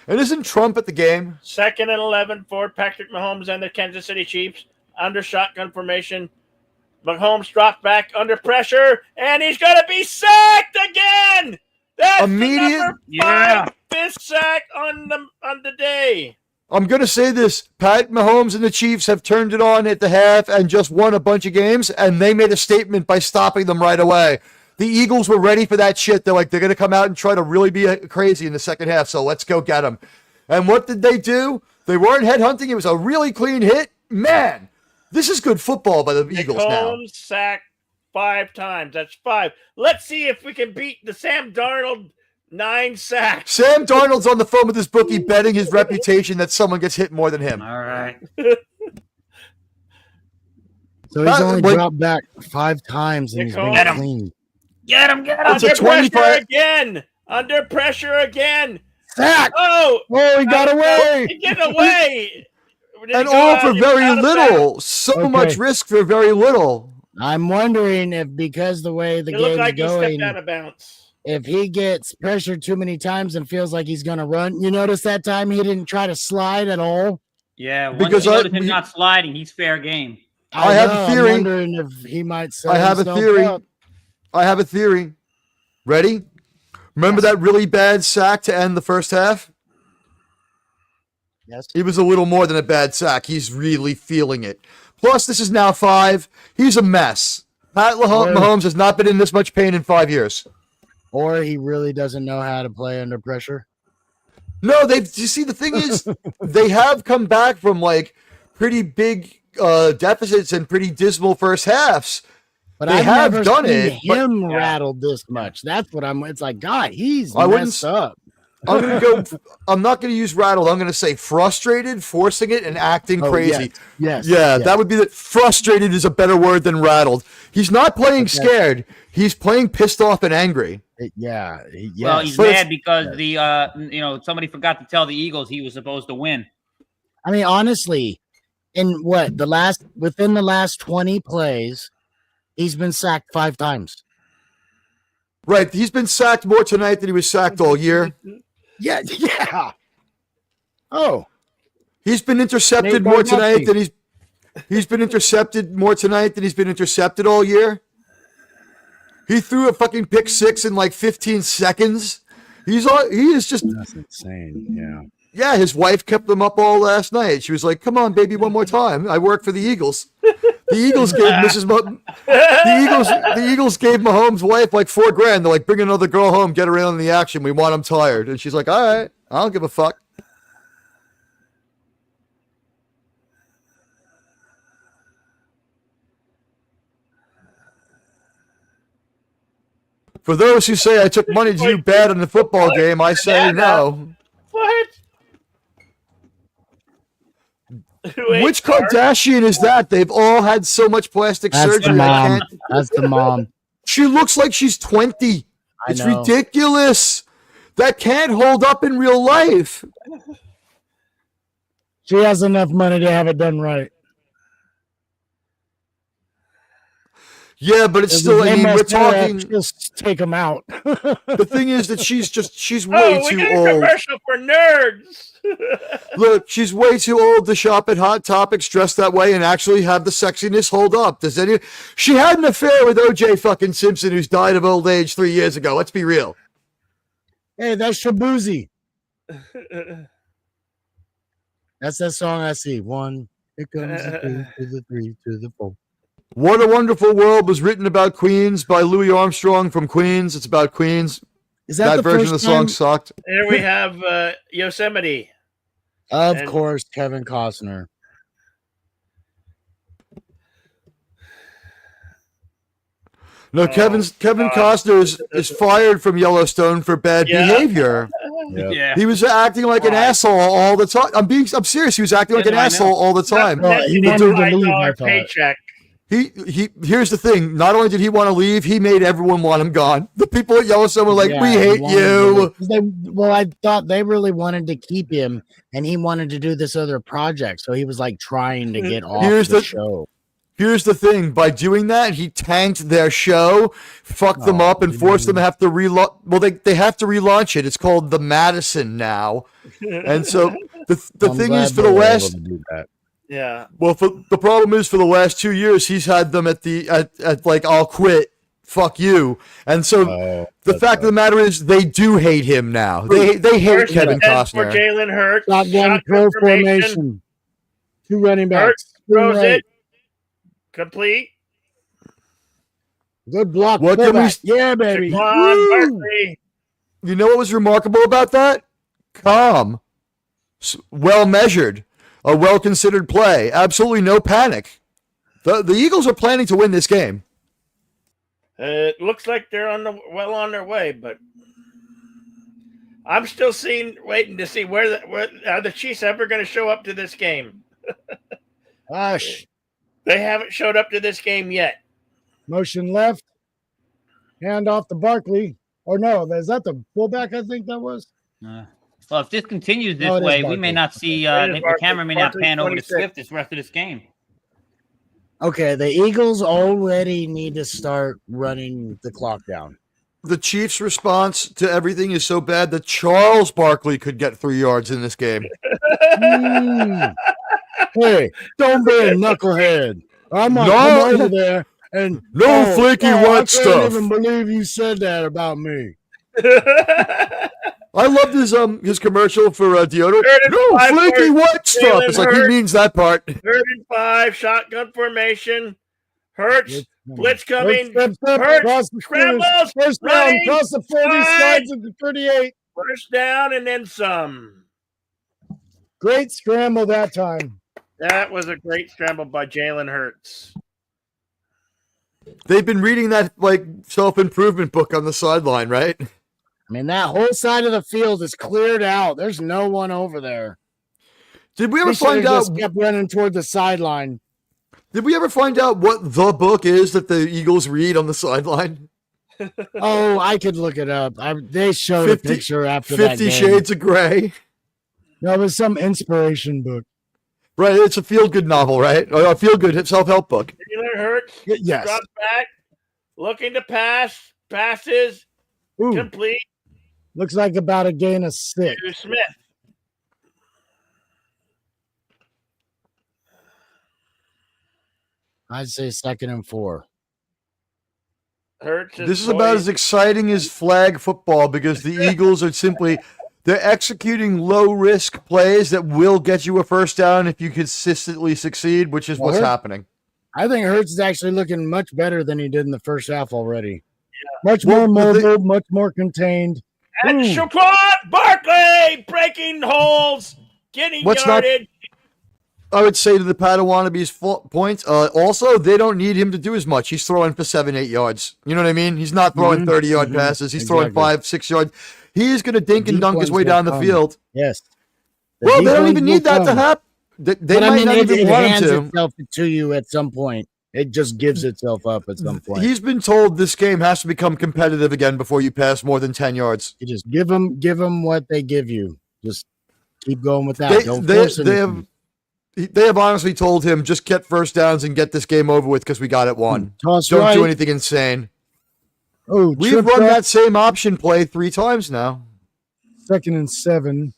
And isn't Trump at the game? 2nd and 11 for Patrick Mahomes and the Kansas City Chiefs. Under shotgun formation. Mahomes dropped back under pressure, and he's going to be sacked again. That's the number 5 fifth sack on the day. I'm going to say this. Pat Mahomes and the Chiefs have turned it on at the half and just won a bunch of games, and they made a statement by stopping them right away. The Eagles were ready for that shit. They're like, they're going to come out and try to really be crazy in the second half, so let's go get them. And what did they do? They weren't headhunting. It was a really clean hit. Man, this is good football by the Eagles now. Mahomes sacked 5 times. That's 5. Let's see if we can beat the Sam Darnold 9 sacks. Sam Darnold's on the phone with his bookie betting his reputation that someone gets hit more than him. All right. So he's only dropped back 5 times and he's been clean. Get him. Under pressure again. Under pressure again. Sack. Oh, he got away. He get away. And all for very little. So much risk for very little. I'm wondering if because the way the game's like going, he stepped out of bounds. If he gets pressured too many times and feels like he's going to run, you notice that time he didn't try to slide at all? Yeah, once you notice him not sliding, he's fair game. I have a theory. I'm wondering if he might I have a theory. Up. I have a theory. Ready? Remember that really bad sack to end the first half? Yes. It was a little more than a bad sack. He's really feeling it. Plus, this is now 5. He's a mess. Pat Mahomes has not been in this much pain in 5 years. Or he really doesn't know how to play under pressure. No, you see, the thing is, they have come back from like pretty big deficits and pretty dismal first halfs. But they I've have never done seen it. him rattled this much. That's what it's like, God, he's messed up. I'm not going to use rattled. I'm going to say frustrated, forcing it, and acting crazy. Yes. That would be that. Frustrated is a better word than rattled. He's not playing scared. He's playing pissed off and angry. Well, he's mad because somebody forgot to tell the Eagles he was supposed to win. I mean, honestly, within the last 20 plays, he's been sacked 5 times. Right. He's been sacked more tonight than he was sacked all year. Yeah. Oh. He's been intercepted more tonight than he's been intercepted more tonight than he's been intercepted all year. He threw a fucking pick 6 in like 15 seconds. He is just That's insane. Yeah. Yeah, his wife kept them up all last night. She was like, "Come on, baby, one more time. I work for the Eagles." The Eagles gave the Eagles gave Mahomes' wife like $4,000. They're like, "Bring another girl home, get her in on the action. We want him tired." And she's like, "All right, I don't give a fuck." For those who say I took money to do bad in the football game, I say no. What? Which Kardashian is that? They've all had so much plastic surgery. That's the mom. She looks like she's 20. It's ridiculous. That can't hold up in real life. She has enough money to have it done right. Yeah, but it's still, I mean, we're talking. Just take them out. The thing is that she's way too old. Commercial for nerds. Look, she's way too old to shop at Hot Topics dressed that way and actually have the sexiness hold up. She had an affair with O.J. fucking Simpson, who's died of old age 3 years ago. Let's be real. Hey, that's Shabuzi. That's that song I see. 1, here comes the 2 to the 3 to the 4. What a Wonderful World was written about Queens by Louis Armstrong from Queens. It's about Queens. Is that version of the song sucked? Here we have Yosemite. Of course, Kevin Costner. No, Kevin Costner is fired from Yellowstone for bad behavior. Yeah. He was acting like an asshole all the time. I'm serious. He was acting like an asshole all the time. He wanted to leave, I thought. Paycheck. Here's the thing. Not only did he want to leave, he made everyone want him gone. The people at Yellowstone were like, "We hate you." I thought they really wanted to keep him, and he wanted to do this other project. So he was like trying to get off the show. Here's the thing. By doing that, he tanked their show, fucked them up, and forced them to have to relaunch. Well, they have to relaunch it. It's called the Madison now. And so the thing is, for the last... Yeah. Well, the problem is, for the last 2 years, he's had them at like, "I'll quit, fuck you." And so the fact of the matter is, they do hate him now. They hate Kevin Costner. For Jalen Hurts. Shotgun pro formation. 2 running backs. Hurts throws it. Complete. Good block. What can we? Yeah, baby. Come on, Barkley. You know what was remarkable about that? Calm, well measured. A well-considered play. Absolutely no panic. The Eagles are planning to win this game. It looks like they're well on their way, but I'm still waiting to see where are the Chiefs ever going to show up to this game. Gosh, they haven't showed up to this game yet. Motion left, hand off to Barkley. Or no, is that the fullback? I think that was. Well, if this continues this way, we may not see the camera may not pan over to Swift this rest of this game. Okay, the Eagles already need to start running the clock down. The Chiefs' response to everything is so bad that Charles Barkley could get 3 yards in this game. Hey, don't be a knucklehead. I'm not come over there and flaky white stuff. I can't even believe you said that about me. I loved his commercial for deodorant. No flaky white stuff. It's like he means that part. 3rd and 5, shotgun formation. Hurts, blitz coming. Hurts, scrambles. First down, cross the 40, slides at the 38. First down and then some. Great scramble that time. That was a great scramble by Jalen Hurts. They've been reading that like self-improvement book on the sideline, right? I mean, that whole side of the field is cleared out. There's no one over there. Did we ever find out? Just kept running toward the sideline. Did we ever find out what the book is that the Eagles read on the sideline? Oh, I could look it up. They showed a picture after that 50 Shades of Grey. No, it was some inspiration book. Right, it's a feel-good novel, right? Or a feel-good self-help book. Jalen Hurts. Yes. Drops back. Looking to pass. Passes. Ooh. Complete. Looks like about a gain of 6. To Smith. I'd say 2nd and 4. Hurts This is about as exciting as flag football because the Eagles are they're executing low risk plays that will get you a first down if you consistently succeed, which is what's happening. I think Hurts is actually looking much better than he did in the first half already. Yeah. Much more mobile, much more contained. And Saquon Barkley breaking holes, getting yardage. I would say to the Padawanabe's point, also, they don't need him to do as much. He's throwing for 7-8 yards. You know what I mean? He's not throwing 30-yard passes. He's throwing 5-6 yards. He's going to dink and dunk his way down the field. Yes. Well, they don't even need that to happen. They might not even want him to. It itself to you at some point. It just gives itself up at some point. He's been told this game has to become competitive again before you pass more than 10 yards. You just give them what they give you. Just keep going with that. Don't force anything. They have honestly told him, just get first downs and get this game over with because we got it won. Don't do anything insane. Oh, we've run that same option play 3 times now. 2nd and 7.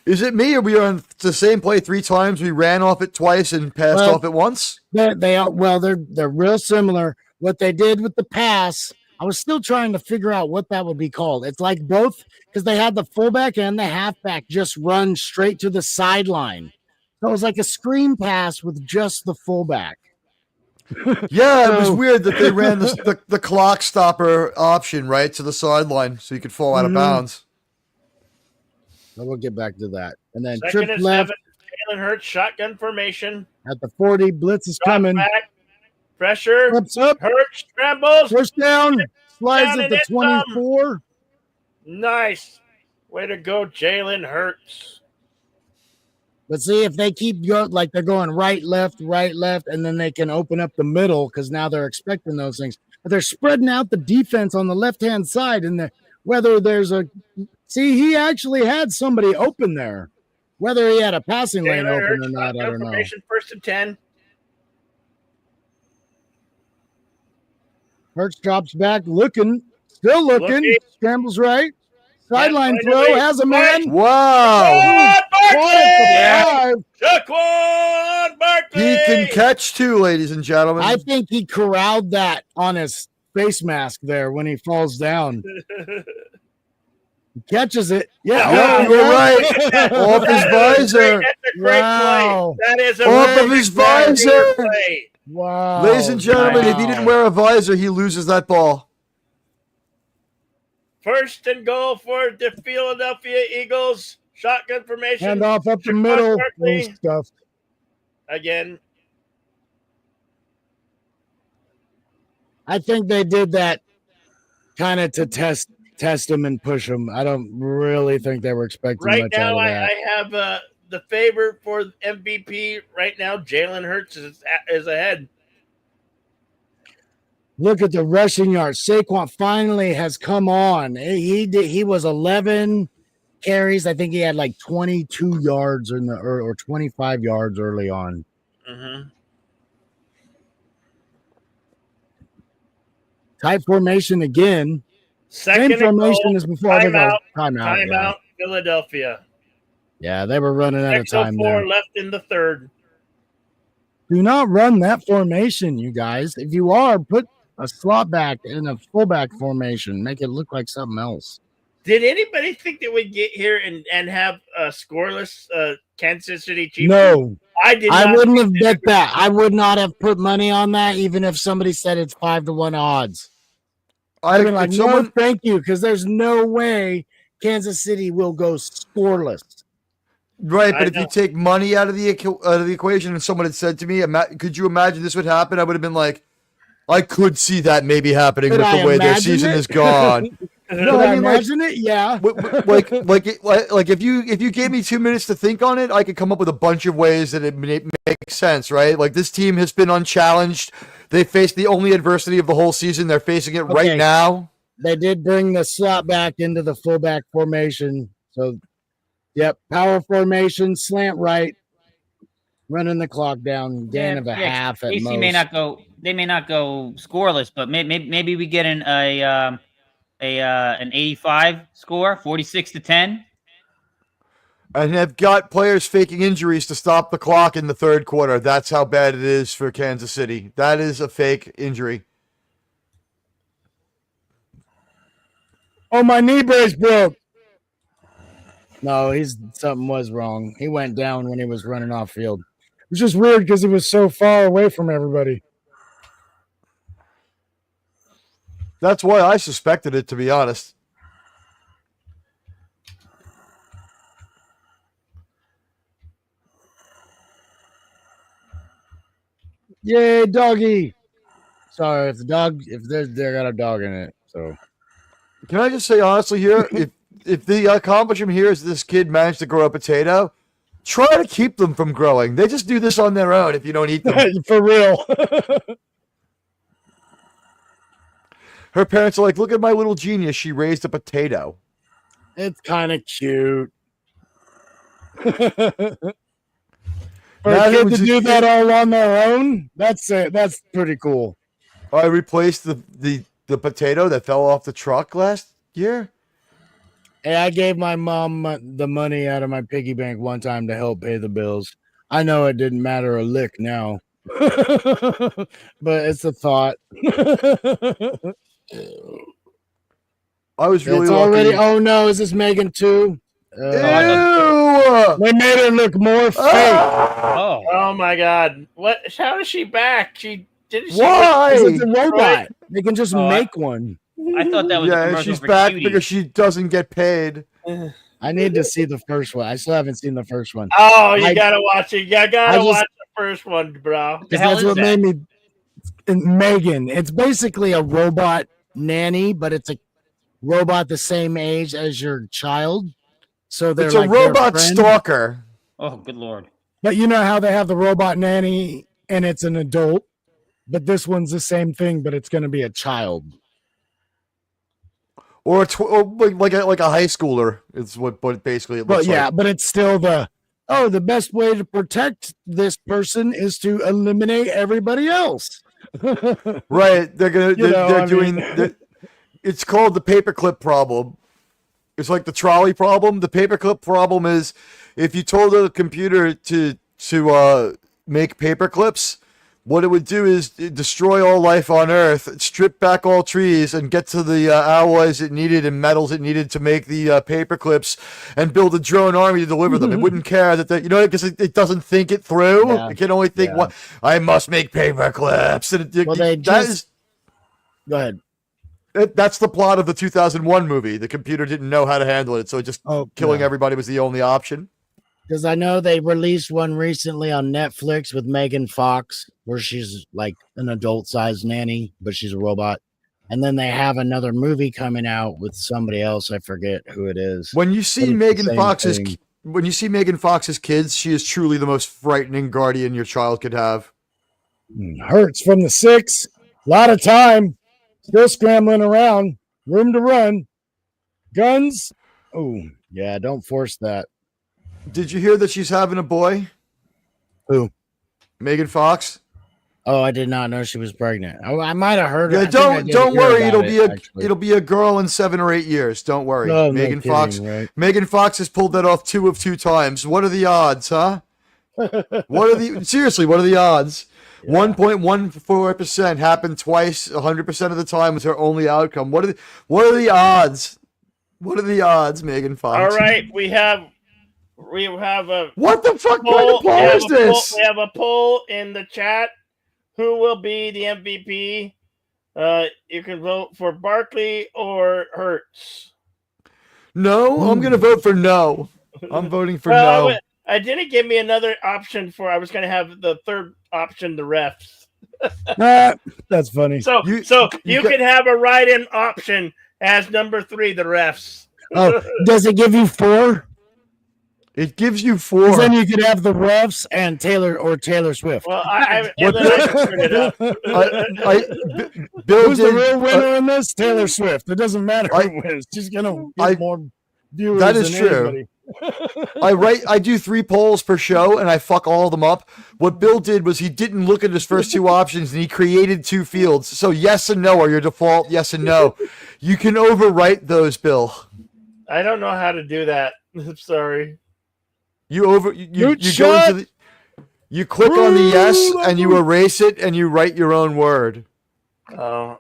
Is it me or we on the same play 3 times? We ran off it twice and passed off it once? They're real similar. What they did with the pass, I was still trying to figure out what that would be called. It's like both, because they had the fullback and the halfback just run straight to the sideline. So it was like a screen pass with just the fullback. Yeah, it was weird that they ran the clock stopper option right to the sideline so you could fall out of bounds. So we'll get back to that. And then trip left. Jalen Hurts, shotgun formation. At the 40, blitz is coming. Back. Pressure. Flips up. Hurts, scrambles. First down. Slides at the 24. Nice. Way to go, Jalen Hurts. But see, if they keep going, like they're going right, left, and then they can open up the middle because now they're expecting those things. But they're spreading out the defense on the left-hand side. And whether there's he actually had somebody open there. Whether he had a passing lane open or not, I don't know. 1st and 10. Hurts drops back, still looking. Scrambles right. Sideline throw, has a man. Wow. Saquon Barkley. He can catch too, ladies and gentlemen. I think he corralled that on his face mask there when he falls down. He catches it. Yeah, you're right. Off his visor. That's a great play. That is off of his visor. Play. Wow. Ladies and gentlemen, if he didn't wear a visor, he loses that ball. 1st and goal for the Philadelphia Eagles. Shotgun formation. Hand off up the middle. Stuff. Again. I think they did that kind of to test him and push him. I don't really think they were expecting much out of that. Right now, I have the favorite for MVP. Right now, Jalen Hurts is ahead. Look at the rushing yards. Saquon finally has come on. He was 11 carries. I think he had like 22 yards or 25 yards early on. Mm-hmm. Tight formation again. Second Same formation as before. Timeout. Philadelphia. Yeah, they were running out of time there. 4 left in the 3rd. Do not run that formation, you guys. If you are, put a slot back in a fullback formation. Make it look like something else. Did anybody think that we'd get here and have a scoreless Kansas City Chiefs? No. I did. I wouldn't have bet that. I would not have put money on that, even if somebody said it's 5-1 odds. I'd be like, no, thank you, because there's no way Kansas City will go scoreless. Right, but if you take money out of the equation, and someone had said to me, "Could you imagine this would happen?" I would have been like, "I could see that maybe happening with the way their season is gone." No, I imagine it. Yeah, like if you gave me 2 minutes to think on it, I could come up with a bunch of ways that it makes sense. Right, like this team has been unchallenged. They faced the only adversity of the whole season. They're facing it right now. They did bring the slot back into the fullback formation. So, yep, power formation, slant right, running the clock down, gain of a half at most. They may not go scoreless, but maybe we get an 85 score, 46-10. And have got players faking injuries to stop the clock in the 3rd quarter. That's how bad it is for Kansas City. That is a fake injury. Oh, my knee brace broke. No, something was wrong. He went down when he was running off field. It was just weird because it was so far away from everybody. That's why I suspected it, to be honest. Yay, doggy! Sorry, if they got a dog in it. So, can I just say honestly here, if the accomplishment here is this kid managed to grow a potato, try to keep them from growing. They just do this on their own if you don't eat them. For real. Her parents are like, look at my little genius. She raised a potato. It's kind of cute. For Now a kid to do that all on their own, that's it. That's pretty cool. I replaced the potato that fell off the truck last year. Hey, I gave my mom the money out of my piggy bank one time to help pay the bills. I know it didn't matter a lick now, but it's a thought. I was really it's already. Oh no, is this Megan too? Ew! They made her look more fake. Oh my God! What? How is she back? She did. Why? It's a robot. They can just make one. I thought that was a commercial she's for back cuties. because she doesn't get paid. I need to see the first one. I still haven't seen the first one. Oh, you gotta watch it. You gotta watch the first one, bro. That's what made me. Megan. It's basically a robot nanny, but it's a robot the same age as your child. So they're it's a like robot stalker. Oh, good Lord. But you know how they have the robot nanny and it's an adult, but this one's the same thing, but it's going to be a child. Or like a high schooler. It's what basically it looks like. Yeah, but it's still the best way to protect this person is to eliminate everybody else. Right. They're doing it's called the paperclip problem. It's like the trolley problem. The paperclip problem is if you told a computer to make paperclips, what it would do is destroy all life on Earth, strip back all trees, and get to the alloys it needed and metals it needed to make the paperclips, and build a drone army to deliver them. It wouldn't care that because it doesn't think it through. Yeah. It can only think, "What I must make paperclips." And Go ahead. That's the plot of the 2001 movie. The computer didn't know how to handle it, so just killing everybody was the only option. Because I know they released one recently on Netflix with Megan Fox, where she's like an adult-sized nanny, but she's a robot. And then they have another movie coming out with somebody else. I forget who it is. When you see Megan Fox's kids, she is truly the most frightening guardian your child could have. Hurts from the 6. A lot of time. Still scrambling around. Room to run. Guns. Oh, yeah, don't force that. Did you hear that she's having a boy? Who? Megan Fox. Oh, I did not know she was pregnant. Oh, I might have heard. Yeah, don't worry. It'll be a girl in 7 or 8 years. Don't worry. No, Megan kidding, Fox. Right? Megan Fox has pulled that off 2 of 2 times. What are the odds, huh? What are the odds? 1.14% happened twice, 100% of the time was her only outcome. What are the odds? What are the odds, Megan Fox? All right, we have a what the fuck kind of poll is this? We have a poll in the chat. Who will be the MVP? You can vote for Barkley or Hurts. No, I'm gonna vote for no. I'm voting for no. I didn't give me another option for. I was going to have the third option, the refs. That's funny. So you can have a write-in option as number 3, the refs. Oh, does it give you 4? It gives you 4. Then you could have the refs and Taylor Swift. Well, I turn it up. Who's the real winner in this? Taylor Swift. It doesn't matter who wins. She's gonna get more viewers. That is than true. anybody. I do 3 polls per show and I fuck all of them up. What Bill did was he didn't look at his first 2 options and he created 2 fields. So yes and no are your default yes and no. You can overwrite those, Bill. I don't know how to do that. I'm sorry. You go into you click on the yes and you erase it and you write your own word. Oh.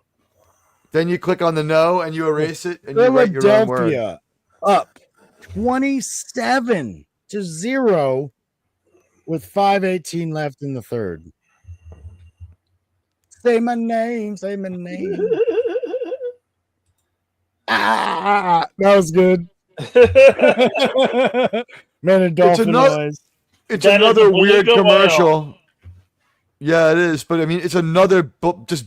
Then you click on the no and you erase it and you write your own word. Philadelphia up 27-0 with 5:18 left in the third. Say my name. Say my name. That was good. Man, a dolphin noise. It's another weird commercial. Yeah, it is. But I mean, it's another just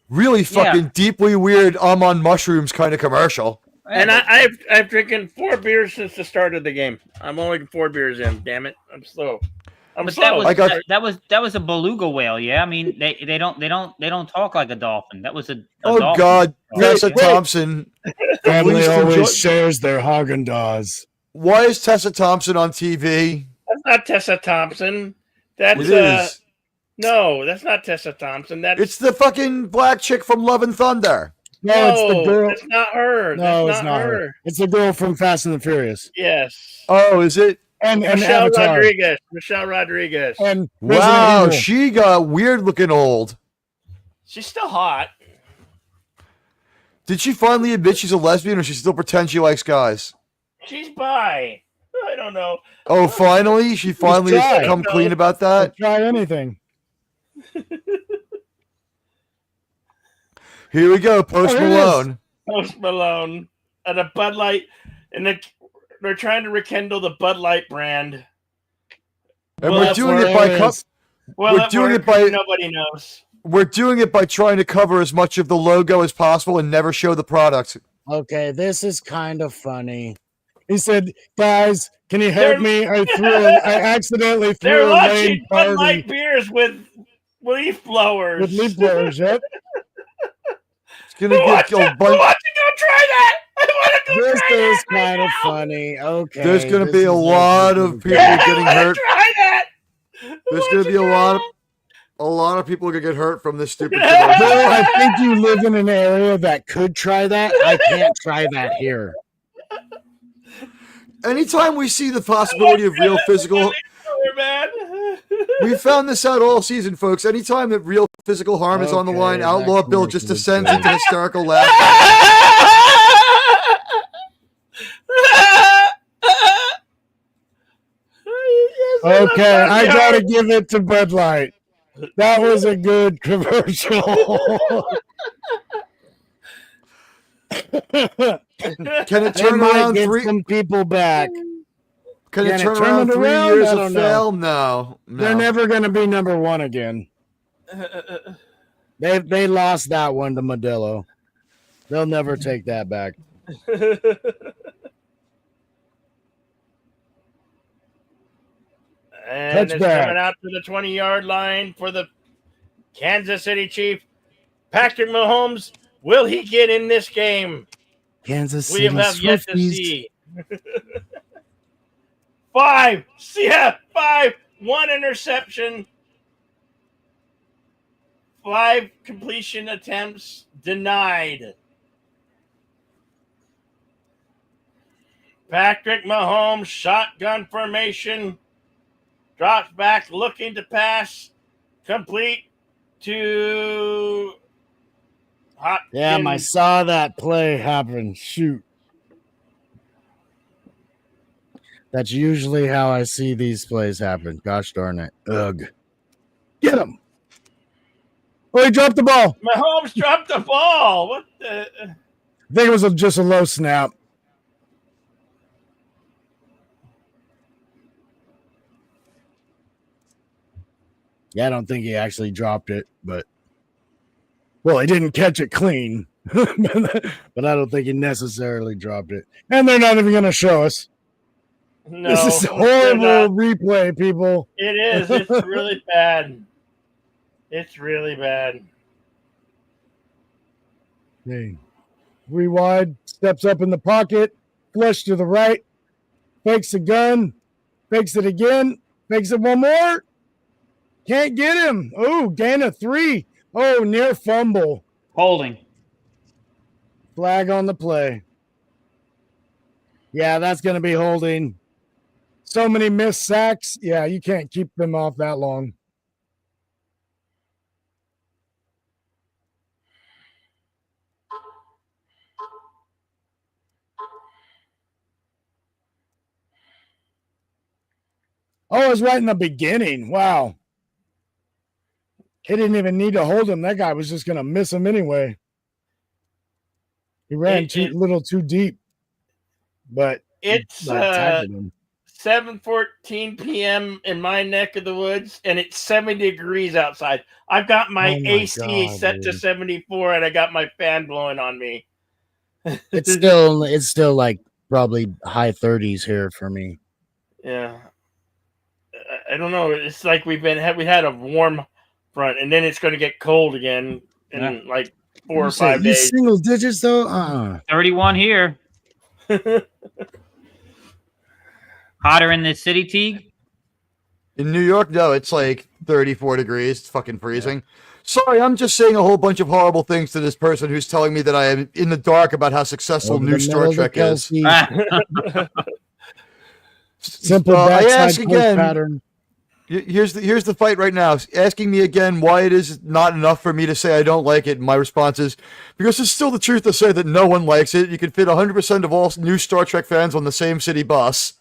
really fucking deeply weird. I'm on mushrooms kind of commercial. And I've drinking 4 beers since the start of the game. I'm only 4 beers in. Damn it, I'm slow. That was a beluga whale. Yeah, I mean they don't talk like a dolphin. That was a dolphin. God, Tessa Thompson. Family always shares their Haagen-Dazs. Why is Tessa Thompson on TV? That's not Tessa Thompson. No, that's not Tessa Thompson. It's the fucking black chick from Love and Thunder. No, it's the girl. It's not her. No, it's not her. It's the girl from Fast and the Furious. Yes. Oh, is it? And Michelle Avatar. Rodriguez. Michelle Rodriguez. And wow, she got weird looking old. She's still hot. Did she finally admit she's a lesbian, or she still pretends she likes guys? She's bi. I don't know. Oh, finally? She finally has come clean about that? Try anything. Here we go, Post Malone. Post Malone. And a Bud Light. And they're trying to rekindle the Bud Light brand. And we're doing it by nobody knows. We're doing it by trying to cover as much of the logo as possible and never show the product. Okay, this is kind of funny. He said, "Guys, can you help me? I accidentally threw they're a launching party. Bud Light beers with leaf blowers. With leaf blowers, yep. It's gonna get a bunch. I want to go try that. I want to go This try that. is kind of funny. Okay, There's gonna be a lot of people getting hurt. Try that. There's gonna be a lot of people gonna get hurt from this stupid Bill, commercial. I think you live in an area that could try that. I can't try that here. Anytime we see the possibility of real physical, we found this out all season, folks. Anytime that real physical harm is on the line, Outlaw Bill just descends into hysterical laughter. Okay, I gotta give it to Bud Light. That was a good commercial. Can it turn around some people back? Can it turn around 3 years of fail? No. They're never going to be number one again. They lost that one to Modelo. They'll never take that back. And it's coming out to the 20-yard line for the Kansas City Chiefs. Patrick Mahomes, will he get in this game? Kansas City we have yet to see. 5, 1 interception, 5 completion attempts denied. Patrick Mahomes, shotgun formation, drops back, looking to pass, complete to Hopkins. Yeah, I saw that play happen. Shoot. That's usually how I see these plays happen. Gosh darn it. Ugh. Get him. Oh, he dropped the ball. Mahomes dropped the ball. What the? I think it was just a low snap. Yeah, I don't think he actually dropped it, but well, he didn't catch it clean. but I don't think he necessarily dropped it. And they're not even going to show us. No, this is horrible replay, people. It is. It's really bad. It's really bad. Okay. Rewind, steps up in the pocket, flush to the right, fakes a gun, fakes it again, fakes it one more. Can't get him. Oh, gain of 3. Oh, near fumble. Holding. Flag on the play. Yeah, that's going to be holding. So many missed sacks. Yeah, you can't keep them off that long. Oh, it was right in the beginning. Wow. He didn't even need to hold him. That guy was just going to miss him anyway. He ran a little too deep, but it's tackled him. 7:14 p.m. in my neck of the woods, and it's 70 degrees outside. I've got my AC set to 74, and I got my fan blowing on me. It's still like probably high 30s here for me. Yeah, I don't know. It's like we had a warm front, and then it's going to get cold again in like 4 or 5 days. Single digits though. 31 here. Hotter in the city, Teague? In New York, no, it's like 34 degrees. It's fucking freezing. Sorry, I'm just saying a whole bunch of horrible things to this person who's telling me that I am in the dark about how successful new Star Trek is. Simple I ask again. Pattern. Here's the fight right now. Asking me again why it is not enough for me to say I don't like it. My response is because it's still the truth to say that no one likes it. You can fit 100% of all new Star Trek fans on the same city bus.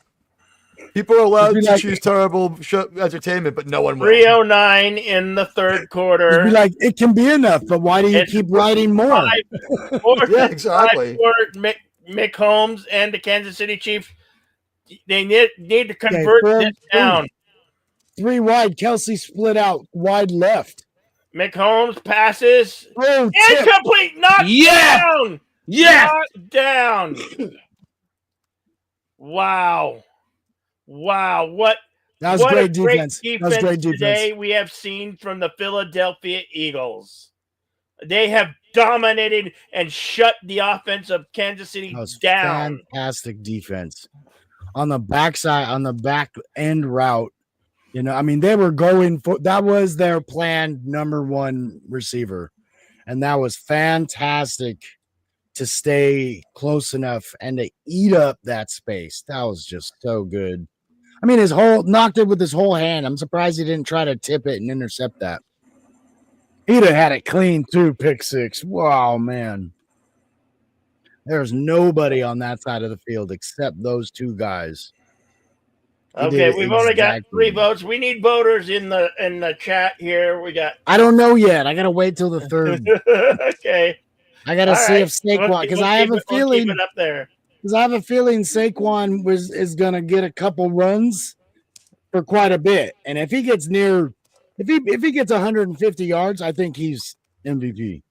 People are allowed to choose terrible entertainment, but no one will. 3:09 in the third quarter. Be like, it can be enough, but why do you keep writing more? Yeah, exactly. Mick Holmes and the Kansas City Chiefs, they need to convert this down. 3 wide. Kelsey split out wide left. Mick Holmes passes. Oh, incomplete. Knocked down. Yeah. Knocked down. Wow. What that was great defense. That was great defense today we have seen from the Philadelphia Eagles. They have dominated and shut the offense of Kansas City down. Fantastic defense. On the backside, on the back end route. You know, I mean, they were going for that was their planned number 1 receiver. And that was fantastic to stay close enough and to eat up that space. That was just so good. I mean, knocked it with his whole hand. I'm surprised he didn't try to tip it and intercept that. He'd have had it clean too, pick 6. Wow, man. There's nobody on that side of the field except those 2 guys. Okay, we've only got 3 votes. We need voters in the chat here. I don't know yet. I gotta wait till the 3rd. Okay. I gotta see if Saquon, because I have a feeling up there. Because I have a feeling Saquon is gonna get a couple runs for quite a bit, and if he gets if he gets 150 yards, I think he's MVP.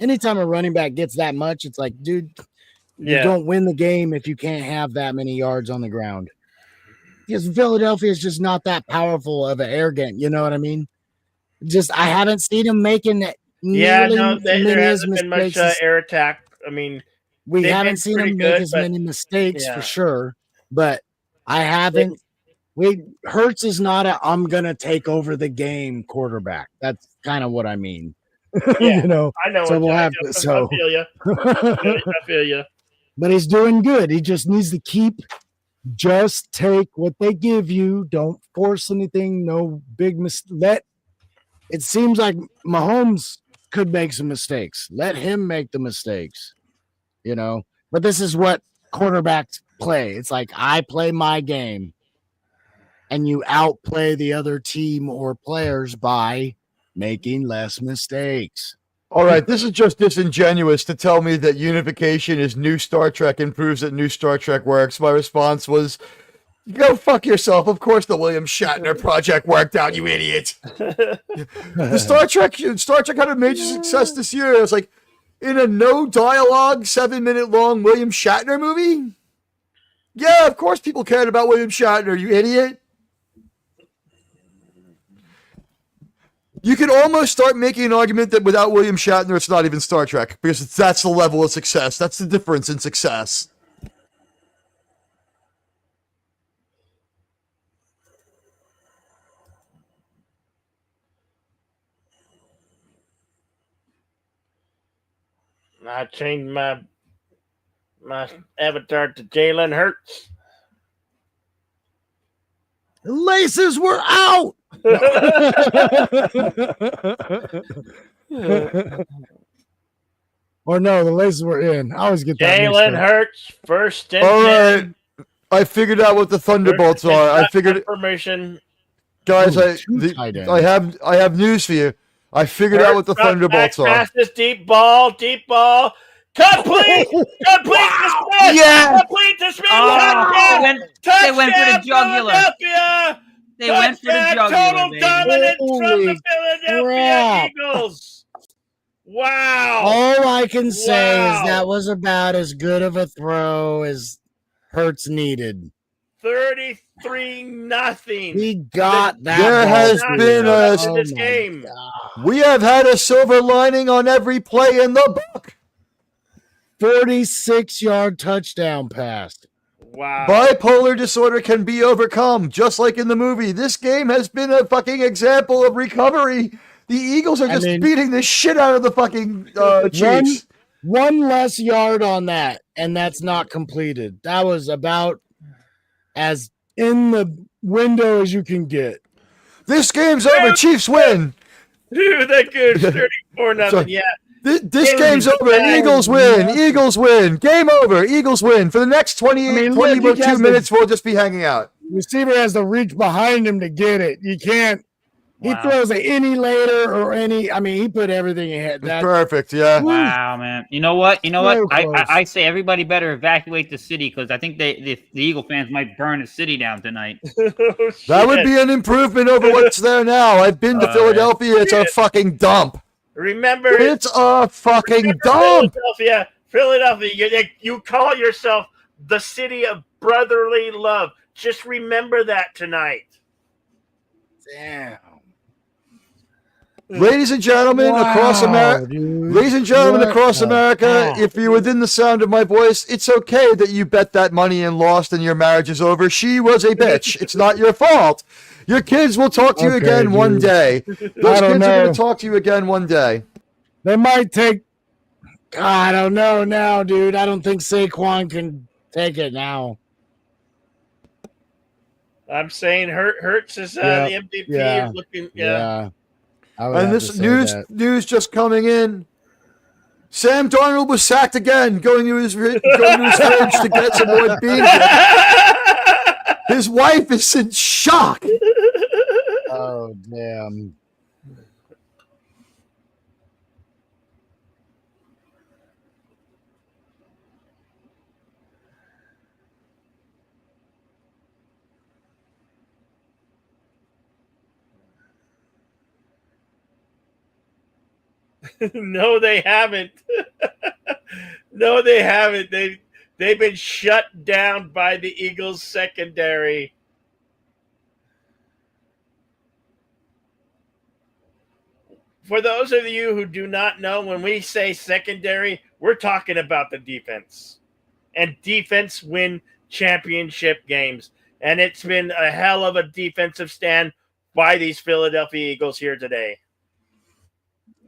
Anytime a running back gets that much, it's like, dude, you don't win the game if you can't have that many yards on the ground. Because Philadelphia is just not that powerful of an air game. You know what I mean? I haven't seen him making it. There hasn't been much air attack. I mean, we haven't seen him make as many mistakes for sure, but I haven't. Hurts is not I'm gonna take over the game quarterback. That's kind of what I mean. Yeah, you know. I know. So we'll have to. So I feel you. I feel you. But he's doing good. He just needs to just take what they give you. Don't force anything. No big mistake. It seems like Mahomes could make some mistakes. Let him make the mistakes, you know. But this is what quarterbacks play. It's like I play my game, and you outplay the other team or players by making less mistakes. All right, this is just disingenuous to tell me that unification is new Star Trek and proves that new Star Trek works. My response was, go fuck yourself. Of course the William Shatner project worked out, you idiot. The Star Trek had a major success this year. It was like, in a no-dialogue, 7-minute long William Shatner movie? Yeah, of course people cared about William Shatner, you idiot. You could almost start making an argument that without William Shatner, it's not even Star Trek, because that's the level of success. That's the difference in success. I changed my avatar to Jalen Hurts. The laces were out. Or no, the laces were in. I always get that. Jalen Hurts, first and 10. I figured out what the Thunderbolts are. I figured information. Guys, Ooh, I have news for you. I figured out what the Thunderbolts are. Pass this deep ball. Complete, dismiss. Yeah. Complete, dismiss. Touchdown. They went for the jugular. Philadelphia. They went for the jugular, Total baby. dominance from Holy the Philadelphia crap. Eagles. Wow. All I can say Wow. is that was about as good of a throw as Hurts needed. 33-0. He got that. There has been this game. We have had a silver lining on every play in the book. 46-yard touchdown pass. Wow. Bipolar disorder can be overcome, just like in the movie. This game has been a fucking example of recovery. The Eagles are just beating the shit out of the fucking Chiefs. One less yard on that, and that's not completed. That was about as in the window as you can get. This game's over. Chiefs win. Dude, that goes 34-0. Yeah. This game's over. Eagles win. Eagles win. Game over. Eagles win. For the next 22 minutes, we'll just be hanging out. Receiver has to reach behind him to get it. You can't. He throws any later or any. I mean, he put everything ahead. That's perfect. Yeah. Wow, man. You know what? I say everybody better evacuate the city because I think the Eagle fans might burn the city down tonight. That would be an improvement over what's there now. I've been to Philadelphia. It's a fucking dump. Remember, it's a fucking dump. Philadelphia. You call yourself the city of brotherly love. Just remember that tonight. Damn. Ladies and gentlemen across America, if you're within the sound of my voice, it's okay that you bet that money and lost and your marriage is over. She was a bitch. It's not your fault. Your kids will talk to you again one day. Those kids are going to talk to you again one day. They might take. I don't know now, dude. I don't think Saquon can take it now. I'm saying Hurts is the MVP. Yeah. Looking, And this news just coming in. Sam Darnold was sacked again, going to his fridge to get some more beans. His wife is in shock. Oh, damn. No, they haven't. No, they haven't. They've been shut down by the Eagles secondary. For those of you who do not know, when we say secondary, we're talking about the defense. And defense win championship games. And it's been a hell of a defensive stand by these Philadelphia Eagles here today.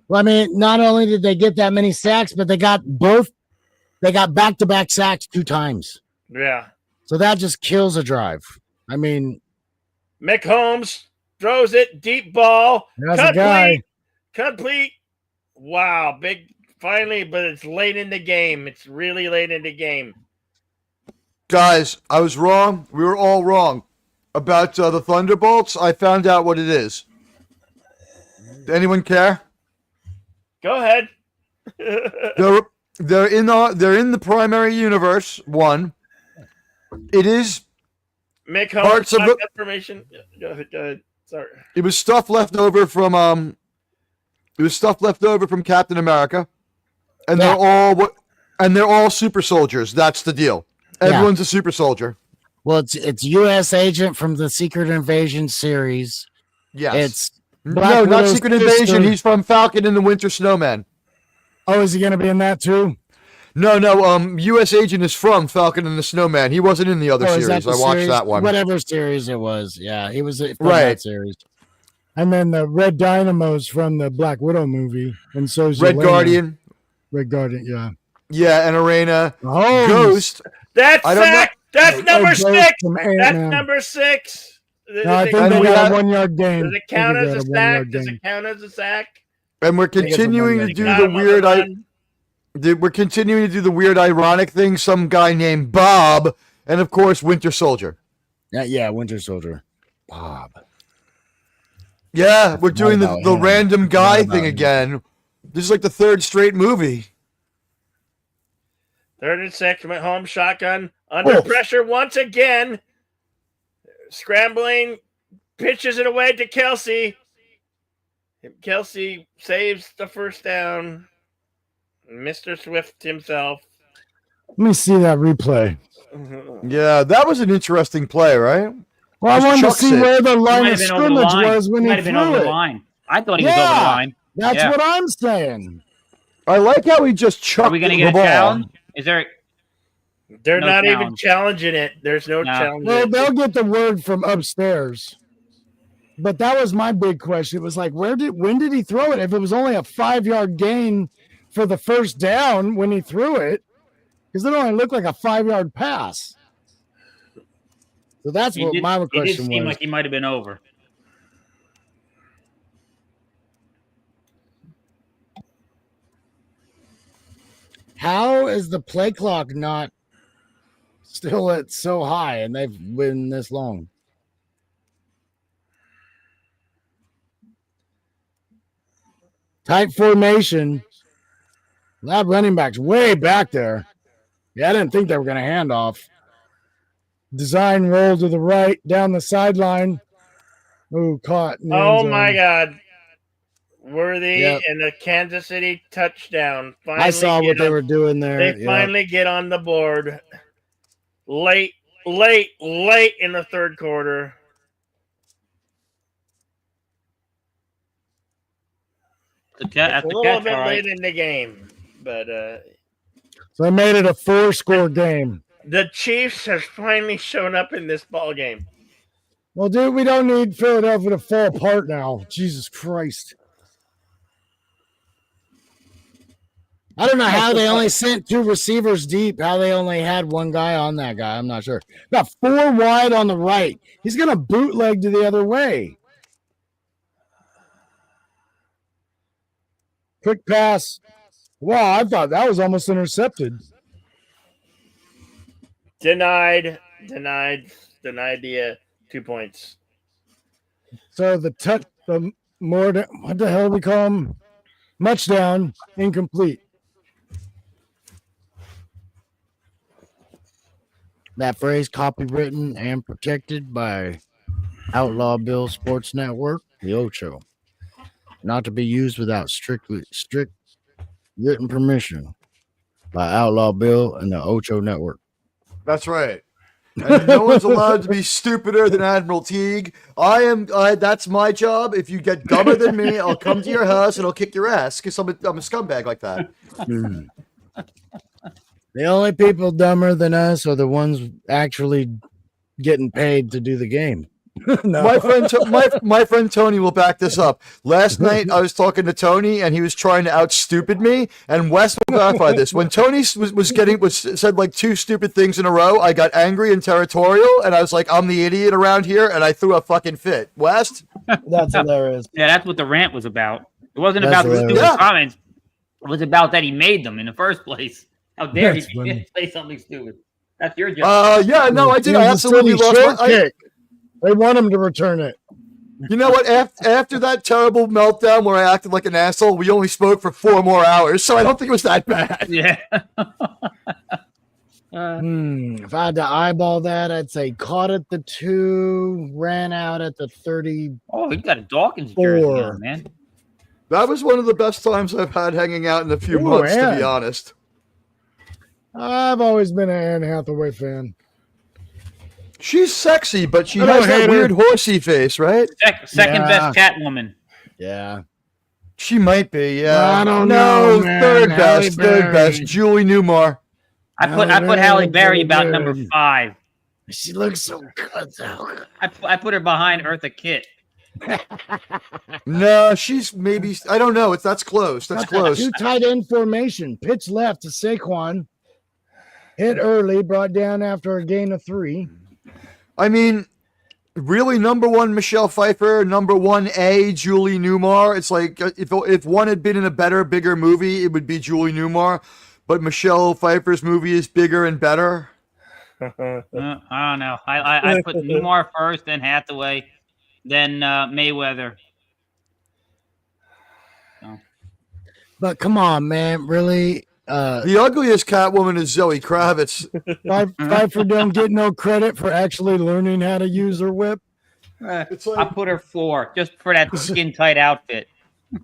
Well, I mean, not only did they get that many sacks, but they got back-to-back sacks 2 times. Yeah. So that just kills a drive. I mean, Mick Holmes throws it, deep ball. That's a guy. Complete. Wow, big finally, but it's late in the game. It's really late in the game. Guys, I was wrong. We were all wrong about the Thunderbolts. I found out what it is. Anyone care? Go ahead. They're in the primary universe. One, it is Mick Holmes, parts of the information. Go ahead. Sorry. It was stuff left over from Captain America, and they're all super soldiers. That's the deal. Everyone's a super soldier. Well, it's U.S. Agent from the Secret Invasion series. Yes. It's not Secret Invasion. He's from Falcon and the Winter Snowman. Oh, is he going to be in that too? No. U.S. Agent is from Falcon and the Snowman. He wasn't in the other series. I watched that one. Whatever series it was. Yeah, he was from that series. And then the Red Dynamo's from the Black Widow movie. And so is Red Guardian. Red Guardian, yeah. Yeah, and Arena. Oh, Ghost. That's number 6. That's number 6. No, I think they got a 1-yard gain. Does it count as a sack? Does it count as a sack? And we're continuing to do the weird. We're continuing to do the weird, ironic thing. Some guy named Bob And of course, Winter Soldier. Yeah, Winter Soldier. Bob. Yeah, we're doing the random guy thing him. again. This is like the third straight movie. 3rd and 6 went home shotgun under pressure once again. Scrambling, pitches it away to Kelsey. Kelsey saves the first down. Mr. Swift himself. Let me see that replay. Yeah, that was an interesting play, right? Well, I wanted to see where the line of scrimmage was when he threw it. I thought he was over the line. That's what I'm saying. I like how he just chucked the ball. Are we going to get a challenge? Is there? They're not even challenging it. There's no challenge. Well, they'll get the word from upstairs. But that was my big question. It was like, when did he throw it? If it was only a 5-yard gain for the first down when he threw it, because it only looked like a 5-yard pass. So that's what my question was. It did seem like he might have been over. How is the play clock not still at so high and they've been this long? Tight formation. That running back's way back there. Yeah, I didn't think they were going to hand off. Design roll to the right, down the sideline. Ooh, caught. Oh, my God. Worthy and a Kansas City touchdown. Finally I saw what they were doing there. They finally get on the board. Late in the third quarter. A little bit late in the game, but so they made it a 4-score game. The Chiefs have finally shown up in this ball game. Well, dude, we don't need Philadelphia to fall apart now. Jesus Christ. I don't know how they only sent 2 receivers deep, how they only had 1 guy on that guy. I'm not sure. Got 4 wide on the right. He's going to bootleg to the other way. Quick pass. Wow, I thought that was almost intercepted. Denied the 2 points. So what the hell do we call him? Touchdown, incomplete. That phrase copywritten and protected by Outlaw Bill Sports Network, the Ocho. Not to be used without strict written permission by Outlaw Bill and the Ocho Network. That's right. And no one's allowed to be stupider than Admiral Teague. That's my job. If you get dumber than me, I'll come to your house and I'll kick your ass because I'm a scumbag like that. The only people dumber than us are the ones actually getting paid to do the game. No. My friend Tony will back this up. Last night I was talking to Tony and he was trying to outstupid me, and Wes will verify this. When Tony said like 2 stupid things in a row, I got angry and territorial and I was like, I'm the idiot around here, and I threw a fucking fit. Wes? That's hilarious. Yeah, that's what the rant was about. It wasn't about the stupid comments. It was about that he made them in the first place. How dare he say something stupid? That's your job. Yeah, no, I did. I absolutely lost my They want him to return it. You know what? After that terrible meltdown where I acted like an asshole, we only spoke for 4 more hours, so I don't think it was that bad. Yeah. If I had to eyeball that, I'd say caught at the 2, ran out at the 30. Oh, he's got a Dawkins jersey on, man. That was one of the best times I've had hanging out in a few months, to be honest. I've always been an Anne Hathaway fan. She's sexy, but she has that weird horsey face, right? Second best Catwoman. Yeah. She might be, yeah. I don't know, man. Third best. Julie Newmar. I put Halle Berry about number 5. She looks so good, though. I put her behind Eartha Kitt. No, she's maybe, I don't know. That's close. That's close. 2 tight end formation. Pitch left to Saquon. Hit early, brought down after a gain of 3. I mean, really, number 1, Michelle Pfeiffer, number 1A, Julie Newmar. It's like if one had been in a better, bigger movie, it would be Julie Newmar. But Michelle Pfeiffer's movie is bigger and better. I don't know. I put Newmar first, then Hathaway, then Mayweather. So. But come on, man, really? The ugliest Catwoman is Zoe Kravitz. Pfeiffer don't get no credit for actually learning how to use her whip. It's like, I put her 4 just for that skin tight outfit.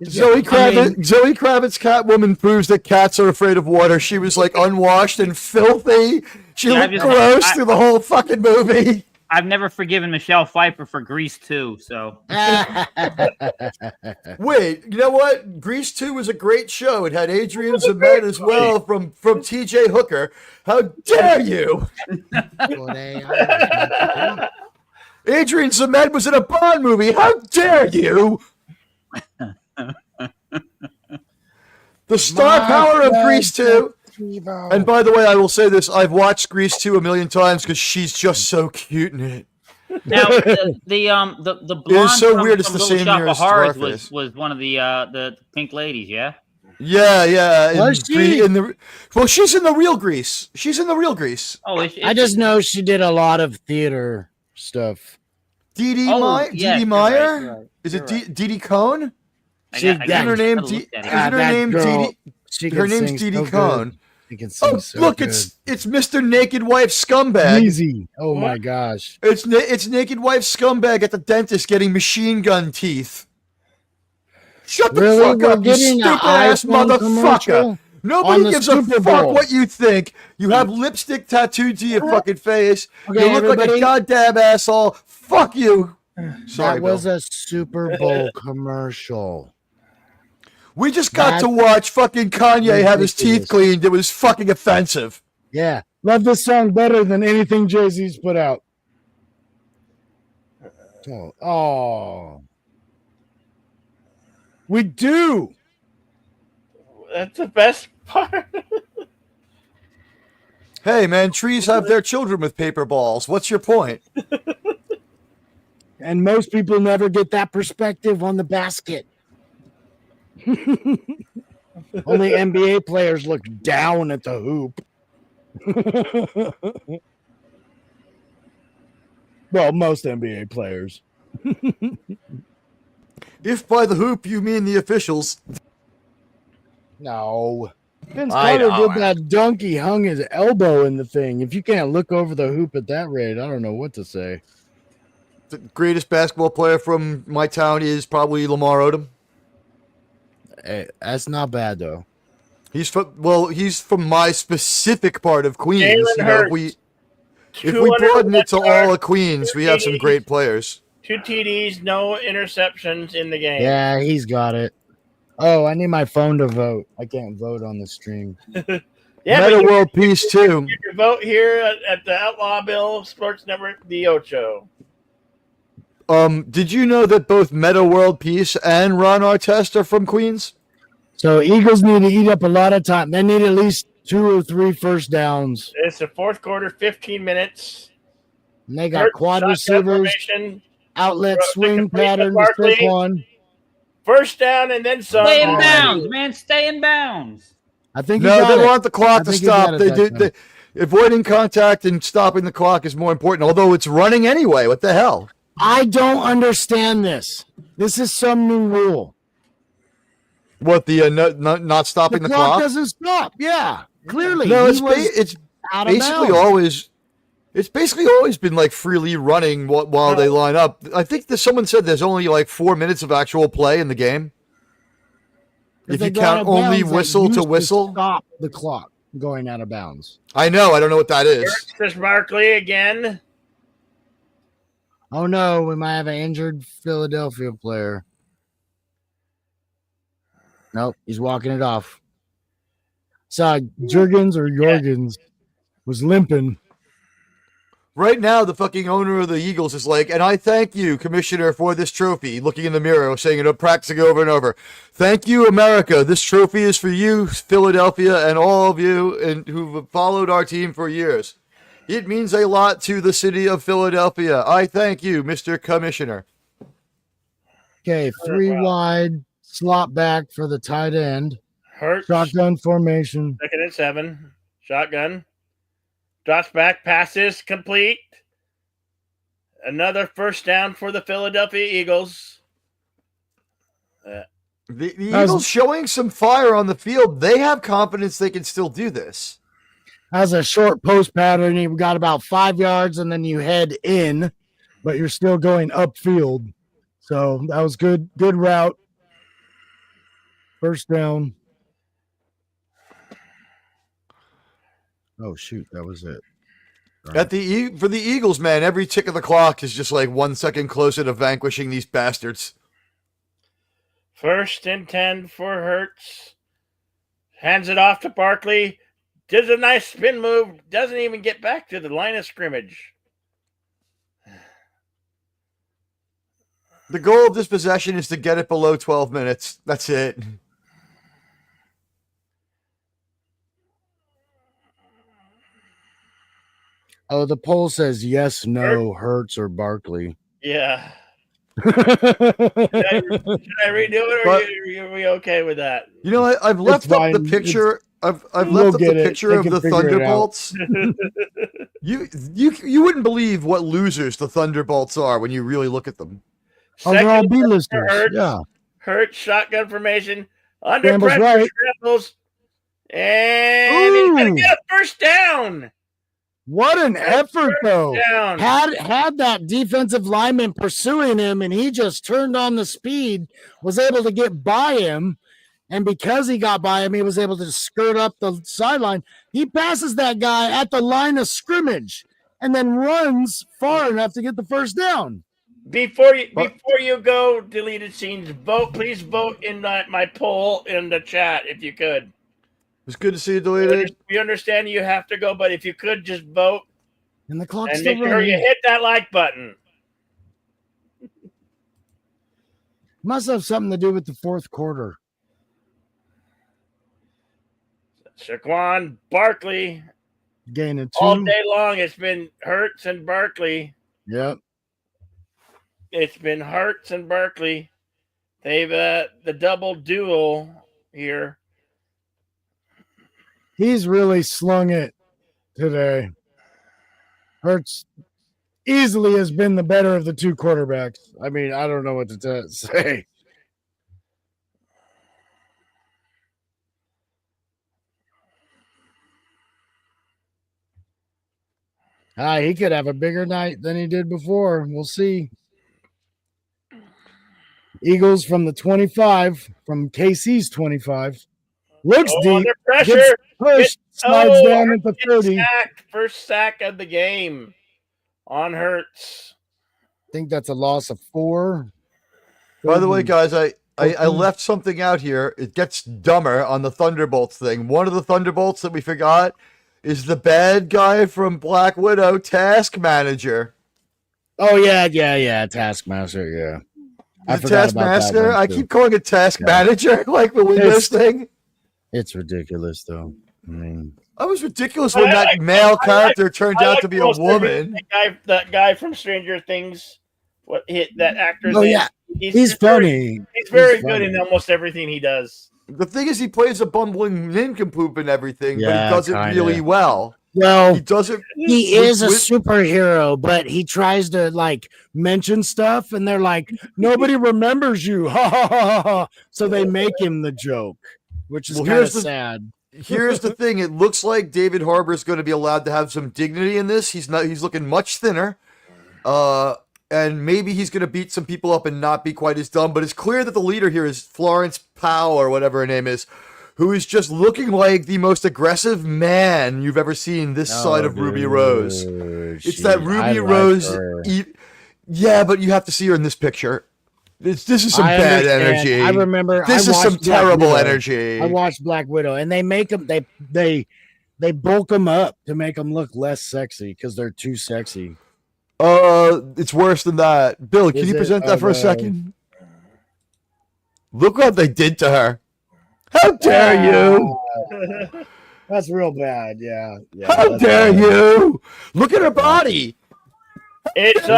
Zoe Kravitz Catwoman proves that cats are afraid of water. She was like unwashed and filthy. She looked gross through the whole fucking movie. I've never forgiven Michelle Pfeiffer for Grease 2, so. Wait, you know what? Grease 2 was a great show. It had Adrian Zemed as well from TJ Hooker. How dare you? Adrian Zemed was in a Bond movie. How dare you? The star power of Grease 2. And by the way, I will say this: I've watched Grease 2 a million times because she's just so cute in it. Now the blonde it is so from, weird. It's from the Little same Shop year of as Horrors Scarface. was one of the pink ladies, yeah. Yeah. Was she? Well, she's in the real Grease. She's in the real Grease. Oh, I just know she did a lot of theater stuff. Dee Dee yes, Meyer? right. Is it Dee Dee Cohn? Isn't her name Dee Dee? Her name's Dee Dee Cohn. Oh, look, good. it's Mr. Naked Wife Scumbag. Easy. Oh my gosh. It's Naked Wife Scumbag at the dentist getting machine gun teeth. Shut the fuck up, you stupid ass motherfucker. Nobody gives a fuck what you think. You have lipstick tattooed to your fucking face. Okay, you look like a goddamn asshole. Fuck you. Sorry, that was a Super Bowl commercial. We just got to watch fucking Kanye have his teeth cleaned. It was fucking offensive. Yeah. Love this song better than anything Jay-Z's put out. Oh. We do. That's the best part. Hey, man, trees have their children with paper balls. What's your point? And most people never get that perspective on the basket. Only NBA players look down at the hoop. Well, most NBA players. If by the hoop you mean the officials. No. Vince Carter did that dunk. He hung his elbow in the thing. If you can't look over the hoop at that rate, I don't know what to say. The greatest basketball player from my town is probably Lamar Odom. Hey, that's not bad though. He's from my specific part of Queens. Jalen If we broaden it to all of Queens, we have some great players. 2 TDs, no interceptions in the game. Yeah, he's got it. Oh, I need my phone to vote. I can't vote on the stream. Yeah, Meta World Peace too. You can vote here at the Outlaw Bill Sports Network, the Ocho. Did you know that both Meta World Peace and Ron Artest are from Queens? So Eagles need to eat up a lot of time. They need at least 2 or 3 first downs. It's the fourth quarter, 15 minutes. And they got quad receivers, outlet swing pattern to stick one. First down and then some. Stay in bounds, man. Stay in bounds. I think they want the clock to stop. They avoiding contact and stopping the clock is more important. Although it's running anyway. What the hell? I don't understand this. This is some new rule. What not stopping the clock? Doesn't stop. Yeah, clearly. No, it's basically always been like freely running while they line up. I think someone said there's only like 4 minutes of actual play in the game. If you count only whistle to whistle, stop the clock going out of bounds. I know. I don't know what that is. There's Barkley again. Oh no, we might have an injured Philadelphia player. Nope, he's walking it off. Saw Jorgens was limping. Right now, the fucking owner of the Eagles is like, and I thank you, Commissioner, for this trophy, looking in the mirror, saying it, practicing over and over. Thank you, America. This trophy is for you, Philadelphia, and all of you who've followed our team for years. It means a lot to the city of Philadelphia. I thank you, Mr. Commissioner. Okay, 3 wide, slot back for the tight end. Hurts. Shotgun formation. 2nd and 7. Shotgun. Drops back, passes complete. Another first down for the Philadelphia Eagles. The Eagles showing some fire on the field. They have confidence they can still do this. Has a short post pattern. You've got about 5 yards, and then you head in, but you're still going upfield. So that was good route. First down. Oh, shoot. That was it. Right. For the Eagles, man, every tick of the clock is just like 1 second closer to vanquishing these bastards. 1st and 10 for Hurts. Hands it off to Barkley. Does a nice spin move. Doesn't even get back to the line of scrimmage. The goal of this possession is to get it below 12 minutes. That's it. Oh, the poll says yes, no, Hurts or Barkley. Yeah. Should I redo it, or are we okay with that? You know, I've left up the picture. I've left up the picture of the Thunderbolts. You wouldn't believe what losers the Thunderbolts are when you really look at them. They're all B-listers. Yeah. Hurts, shotgun formation, under pressure, scrambles, and he's gonna get a first down. What an effort, though. Had that defensive lineman pursuing him, and he just turned on the speed, was able to get by him, and because he got by him, he was able to skirt up the sideline. He passes that guy at the line of scrimmage and then runs far enough to get the first down. Before you go, deleted scenes, please vote in my poll in the chat if you could. It's good to see you deleted. We understand you have to go, but if you could just vote. And the clock's still running. And make sure you hit that like button. Must have something to do with the fourth quarter. Saquon Barkley. Gaining 2. All day long, it's been Hurts and Barkley. Yep. It's been Hurts and Barkley. They've the double duel here. He's really slung it today. Hurts easily has been the better of the two quarterbacks. I mean, I don't know what to say. He could have a bigger night than he did before. We'll see. Eagles from the 25, from KC's 25. Looks deep. Under pressure. Pushed, slides down at the 30. First sack of the game on Hurts. I think that's a loss of 4. By the way, guys, I left something out here. It gets dumber on the Thunderbolts thing. One of the Thunderbolts that we forgot is the bad guy from Black Widow, Task Manager. Oh, yeah. Taskmaster, yeah. I forgot Taskmaster. I keep calling it Task Manager, like the Windows thing. It's ridiculous, though. I mean, that was ridiculous when that male character turned out to be a woman. That guy from Stranger Things, that actor? Oh, yeah. He's funny. He's very good in almost everything he does. The thing is, he plays a bumbling nincompoop and everything, but he does it really well. Well, he doesn't. He is a superhero, but he tries to mention stuff, and they're like, "Nobody remembers you." Ha ha ha ha! So they make him the joke, which is kind of sad. Here's the thing: it looks like David Harbour is going to be allowed to have some dignity in this. He's not. He's looking much thinner, and maybe he's going to beat some people up and not be quite as dumb. But it's clear that the leader here is Florence Powell, or whatever her name is, who is just looking like the most aggressive man you've ever seen this side of Ruby Rose. It's that Ruby Rose. Yeah, but you have to see her in this picture. This is some bad energy. I remember. This is some terrible energy. I watched Black Widow, and they make them. They bulk them up to make them look less sexy because they're too sexy. It's worse than that. Bill, can you present that for a second? Look what they did to her. How dare you? That's real bad. Yeah. How dare you? Look at her body. It's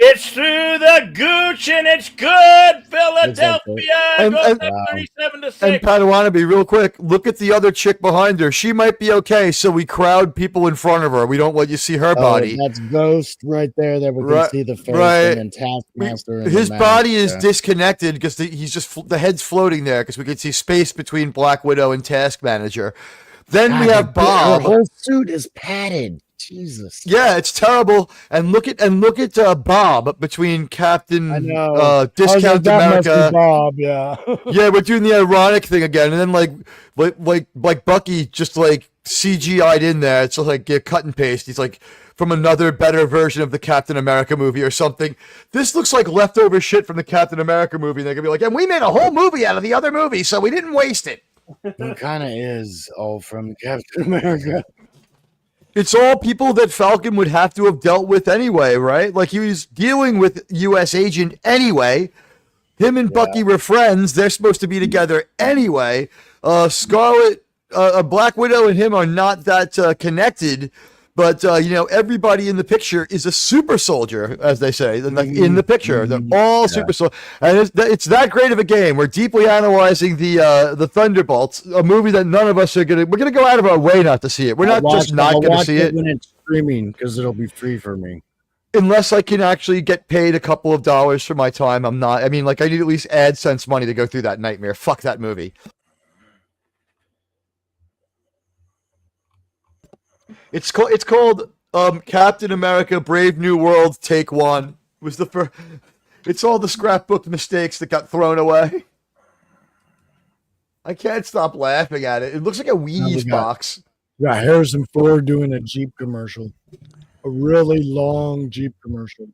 It's through the gooch and it's good. Philadelphia goes up 37-6. And Padawannabe, real quick, look at the other chick behind her. She might be okay, so we crowd people in front of her. We don't let you see her body. That's Ghost right there that we can see the face, and then Taskmaster. His body is disconnected because he's just the head's floating there because we can see space between Black Widow and Taskmaster. Then we have Bob. Her whole suit is padded. Jesus. Yeah, it's terrible. And look at Bob between Captain Discount America. Bob, yeah. Yeah, we're doing the ironic thing again, and then like Bucky just like CGI'd in there. It's like cut and paste. He's like from another better version of the Captain America movie or something. This looks like leftover shit from the Captain America movie. They're gonna be like, and we made a whole movie out of the other movie, so we didn't waste it. It kind of is all from Captain America. It's all people that Falcon would have to have dealt with anyway, right? Like he was dealing with U.S. Agent anyway. Him and Bucky were friends. They're supposed to be together anyway. Scarlet, Black Widow and him are not that connected. But, everybody in the picture is a super soldier, as they say, in the picture. They're all super soldiers. And it's that great of a game. We're deeply analyzing the Thunderbolts, a movie that none of us are we're going to go out of our way not to see it. We're not going to see it. When it's streaming, because it'll be free for me. Unless I can actually get paid a couple of dollars for my time, I'm not. I mean, I need at least AdSense money to go through that nightmare. Fuck that movie. It's called Captain America: Brave New World Take One. Was the first. It's all the scrapbook mistakes that got thrown away. I can't stop laughing at it. It looks like a Wheaties box. Yeah, Harrison Ford doing a Jeep commercial, a really long Jeep commercial.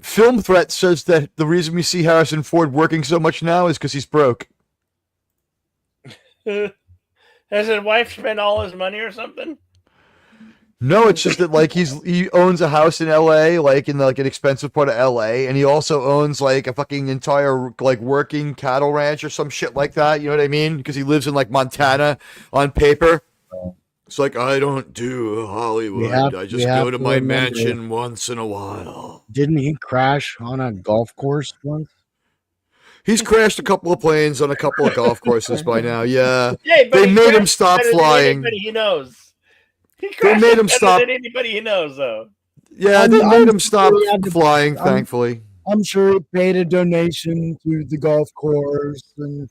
Film Threat says that the reason we see Harrison Ford working so much now is because he's broke. Has his wife spent all his money or something? No, it's just that he owns a house in LA, in an expensive part of LA, and he also owns a fucking entire working cattle ranch or some shit like that. You know what I mean? Because he lives in Montana on paper. It's I don't do Hollywood. I just go to my mansion once in a while. Didn't he crash on a golf course once? He's crashed a couple of planes on a couple of golf courses by now. Yeah, but they made him stop flying. Anybody he knows. They made him stop. Than anybody he knows, though. Yeah, they made him stop flying. Thankfully, I'm sure he paid a donation to the golf course, and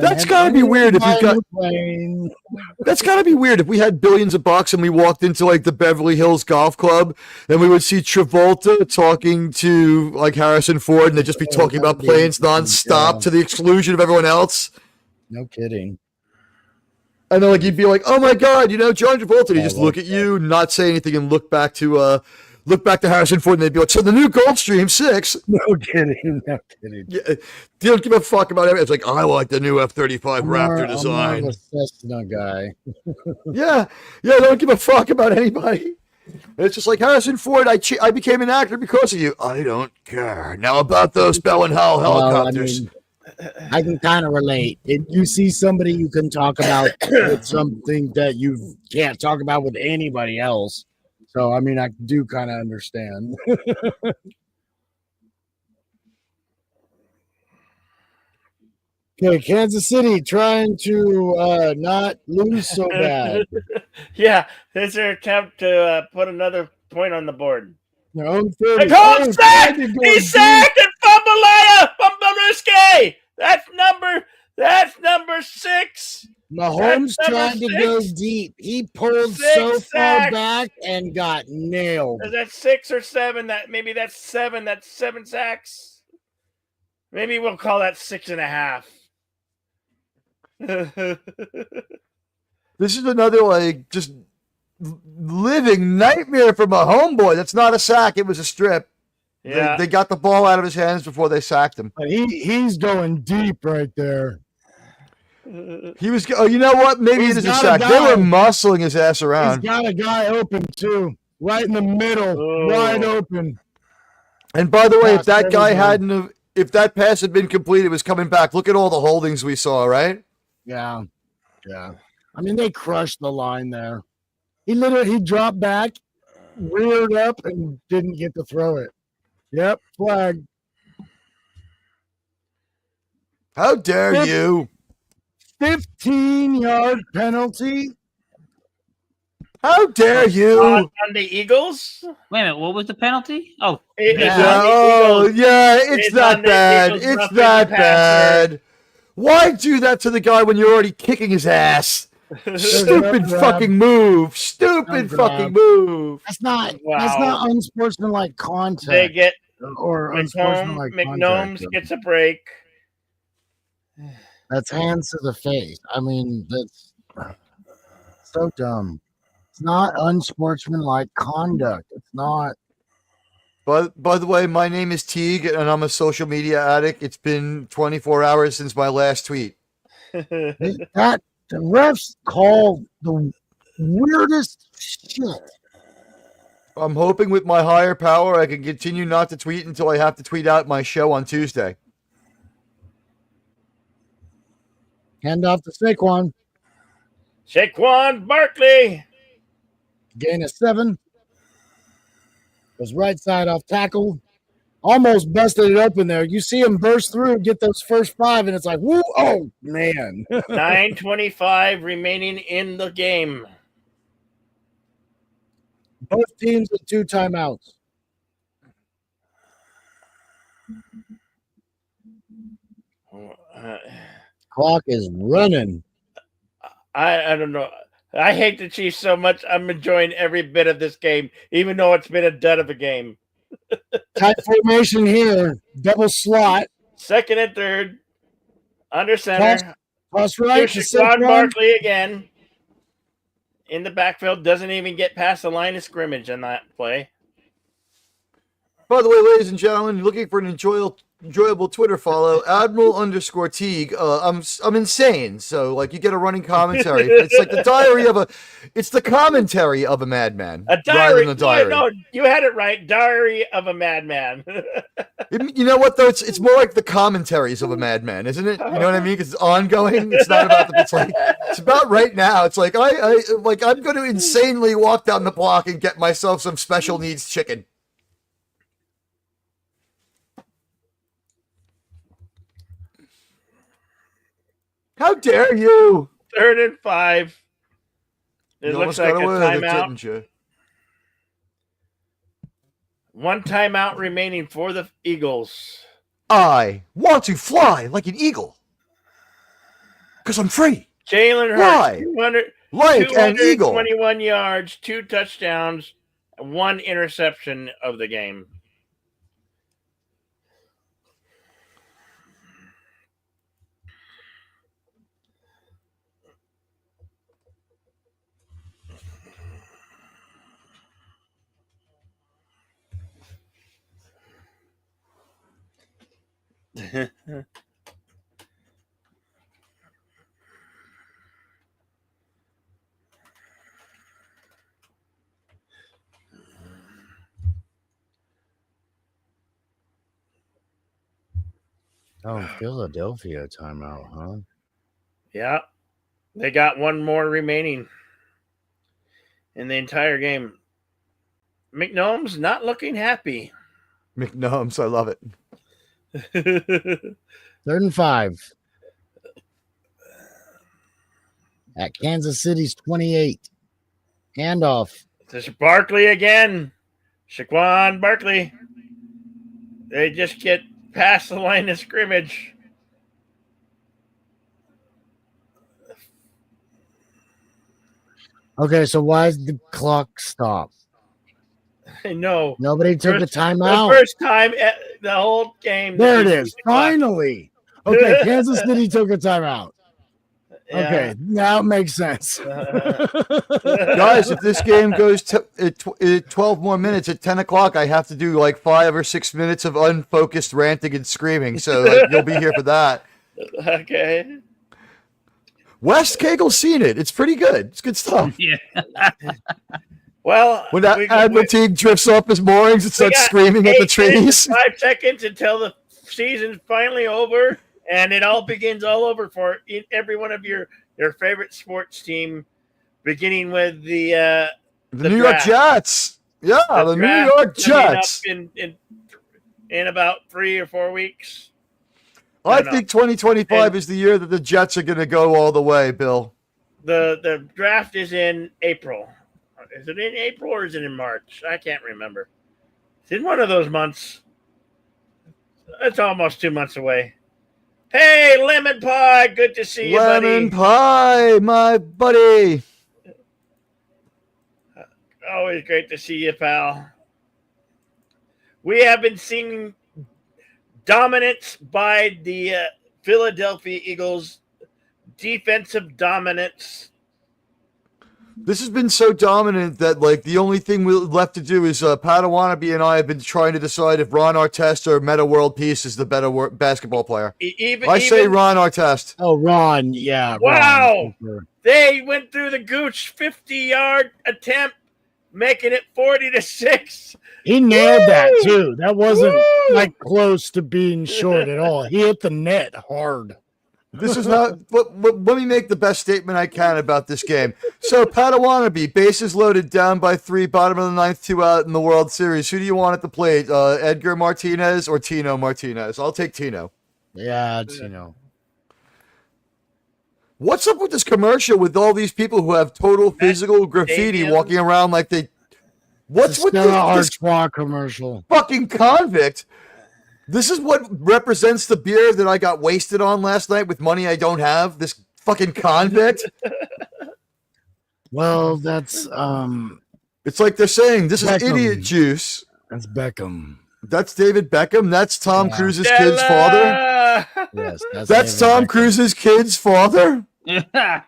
that's gotta be weird if you got. That's gotta be weird if we had billions of bucks and we walked into the Beverly Hills Golf Club and we would see Travolta talking to Harrison Ford and they'd just be talking about planes nonstop to the exclusion of everyone else. No kidding. And then you'd be like, "Oh my God, John Travolta." And he'd just look at you, not say anything, and look back to Harrison Ford, and they'd be like, "So the new Gulfstream 6." No kidding. Yeah, they don't give a fuck about everything. It's I like the new F-35 Raptor design. I'm a Cessna guy. yeah, they don't give a fuck about anybody. And it's just Harrison Ford. I became an actor because of you. I don't care. Now about those Bell and Howell helicopters. I can kind of relate. If you see somebody you can talk about with something that you can't talk about with anybody else. So, I do kind of understand. Okay, Kansas City trying to not lose so bad. Yeah, it's their attempt to put another point on the board. Their own 30. Sack! He's sacked and Fumbleruski! That's number 6. Mahomes tried to go deep. He pulled so far back and got nailed. Is that 6 or 7? Maybe that's 7. That's 7 sacks. Maybe we'll call that 6.5. This is another just living nightmare for my homeboy. That's not a sack. It was a strip. Yeah. They got the ball out of his hands before they sacked him. He's going deep right there. He was. Oh, you know what? Maybe it is a sack. They were muscling his ass around. He's got a guy open too, right in the middle, wide open. And by the way, if that guy hadn't, if that pass had been complete, it was coming back. Look at all the holdings we saw, right? Yeah. They crushed the line there. He dropped back, reared up, and didn't get to throw it. Yep, flag. How dare you? 15-yard penalty. How dare you? On the Eagles? Wait a minute. What was the penalty? Oh, It's Yeah, on the oh, Eagles. yeah, it's It's that on the bad. Eagles It's roughing that the passer. bad. Why do that to the guy when you're already kicking his ass? Stupid no fucking move. Stupid No fucking grab. move. That's not Wow. unsportsmanlike contact. They get or unsportsmanlike McGnomes contact. gets a break. That's hands to the face. I mean, that's so dumb. It's not unsportsmanlike conduct. It's not. But by the way, my name is Teague, and I'm a social media addict. It's been 24 hours since my last tweet. That the refs call the weirdest shit. I'm hoping with my higher power, I can continue not to tweet until I have to tweet out my show on Tuesday. Hand off to Saquon. Saquon Barkley. Gain of 7. Goes right side off tackle. Almost busted it open there. You see him burst through, get those first 5, and it's like, whoo, oh, man. 9:25 remaining in the game. Both teams with 2 timeouts. Clock is running. I don't know. I hate the Chiefs so much. I'm enjoying every bit of this game, even though it's been a dud of a game. Tight formation here. Double slot. Second and third. Under center. Toss right. Saquon Barkley again. In the backfield. Doesn't even get past the line of scrimmage on that play. By the way, ladies and gentlemen, looking for an enjoyable Twitter follow, Admiral_Teague. I'm insane. So like you get a running commentary. It's like it's the commentary of a madman. A diary. Rather than a diary. No, you had it right. Diary of a madman. You know what though? It's more like the commentaries of a madman, isn't it? You know what I mean? Because it's ongoing. It's not about it's about right now. It's like I'm going to insanely walk down the block and get myself some special needs chicken. How dare you? 3rd and 5. It You looks almost like a got away with it, timeout. didn't you? 1 timeout remaining for the Eagles. I want to fly like an eagle. Because I'm free. Jalen Fly Hurts, like an eagle. 221 yards, 2 touchdowns, 1 interception of the game. Oh, Philadelphia timeout, huh? Yeah. They got 1 more remaining in the entire game. McGnomes not looking happy. McGnomes, I love it. 3rd and 5. At Kansas City's 28. Handoff. This is Barkley again. Saquon Barkley. They just get past the line of scrimmage. Okay, so why is the clock stop? I know. Nobody took a timeout. The first time the whole game. There it is. Finally. Okay, Kansas City took a timeout. Yeah. Okay, now it makes sense. Guys, if this game goes to 12 more minutes at 10 o'clock, I have to do like 5 or 6 minutes of unfocused ranting and screaming. So like, you'll be here for that. Okay. Wes Cagel's seen it. It's pretty good. It's good stuff. Yeah. Well, When that Admiral Teague drifts off his moorings and starts screaming at the trees. 5 seconds until the season's finally over, and it all begins all over for every one of your favorite sports team, beginning with the New York Jets. Yeah, the New York Jets. In in about 3 or 4 weeks. I think 2025 is the year that the Jets are going to go all the way, Bill. The draft is in April. Is it in April or is it in March? I can't remember. It's in one of those months. It's almost 2 months away. Hey, Lemon Pie, good to see you, buddy. Lemon Pie, my buddy. Always great to see you, pal. We have been seeing dominance by the Philadelphia Eagles. Defensive dominance. This has been so dominant that, like, the only thing we left to do is Padawannabe and I have been trying to decide if Ron Artest or Meta World Peace is the better basketball player. I say Ron Artest. Oh, Ron, yeah. Wow. Ron. They went through the Gooch 50-yard attempt, making it 40-6. He nailed that, too. That wasn't, like, close to being short at all. He hit the net hard. This is not. Let me make the best statement I can about this game. So, Padawannabe, bases loaded, down by 3, bottom of the 9th, 2 out in the World Series. Who do you want at the plate? Edgar Martinez or Tino Martinez? I'll take Tino. Yeah, Tino. What's up with this commercial with all these people who have total physical graffiti walking around like they? What's with this commercial? Fucking convict. This is what represents the beer that I got wasted on last night with money I don't have. This fucking convict. Well, that's It's like they're saying this Beckham. is idiot juice. That's Beckham. That's David Beckham. That's Tom Cruise's kid's father. Yes, that's Tom Cruise's kid's father. Mr.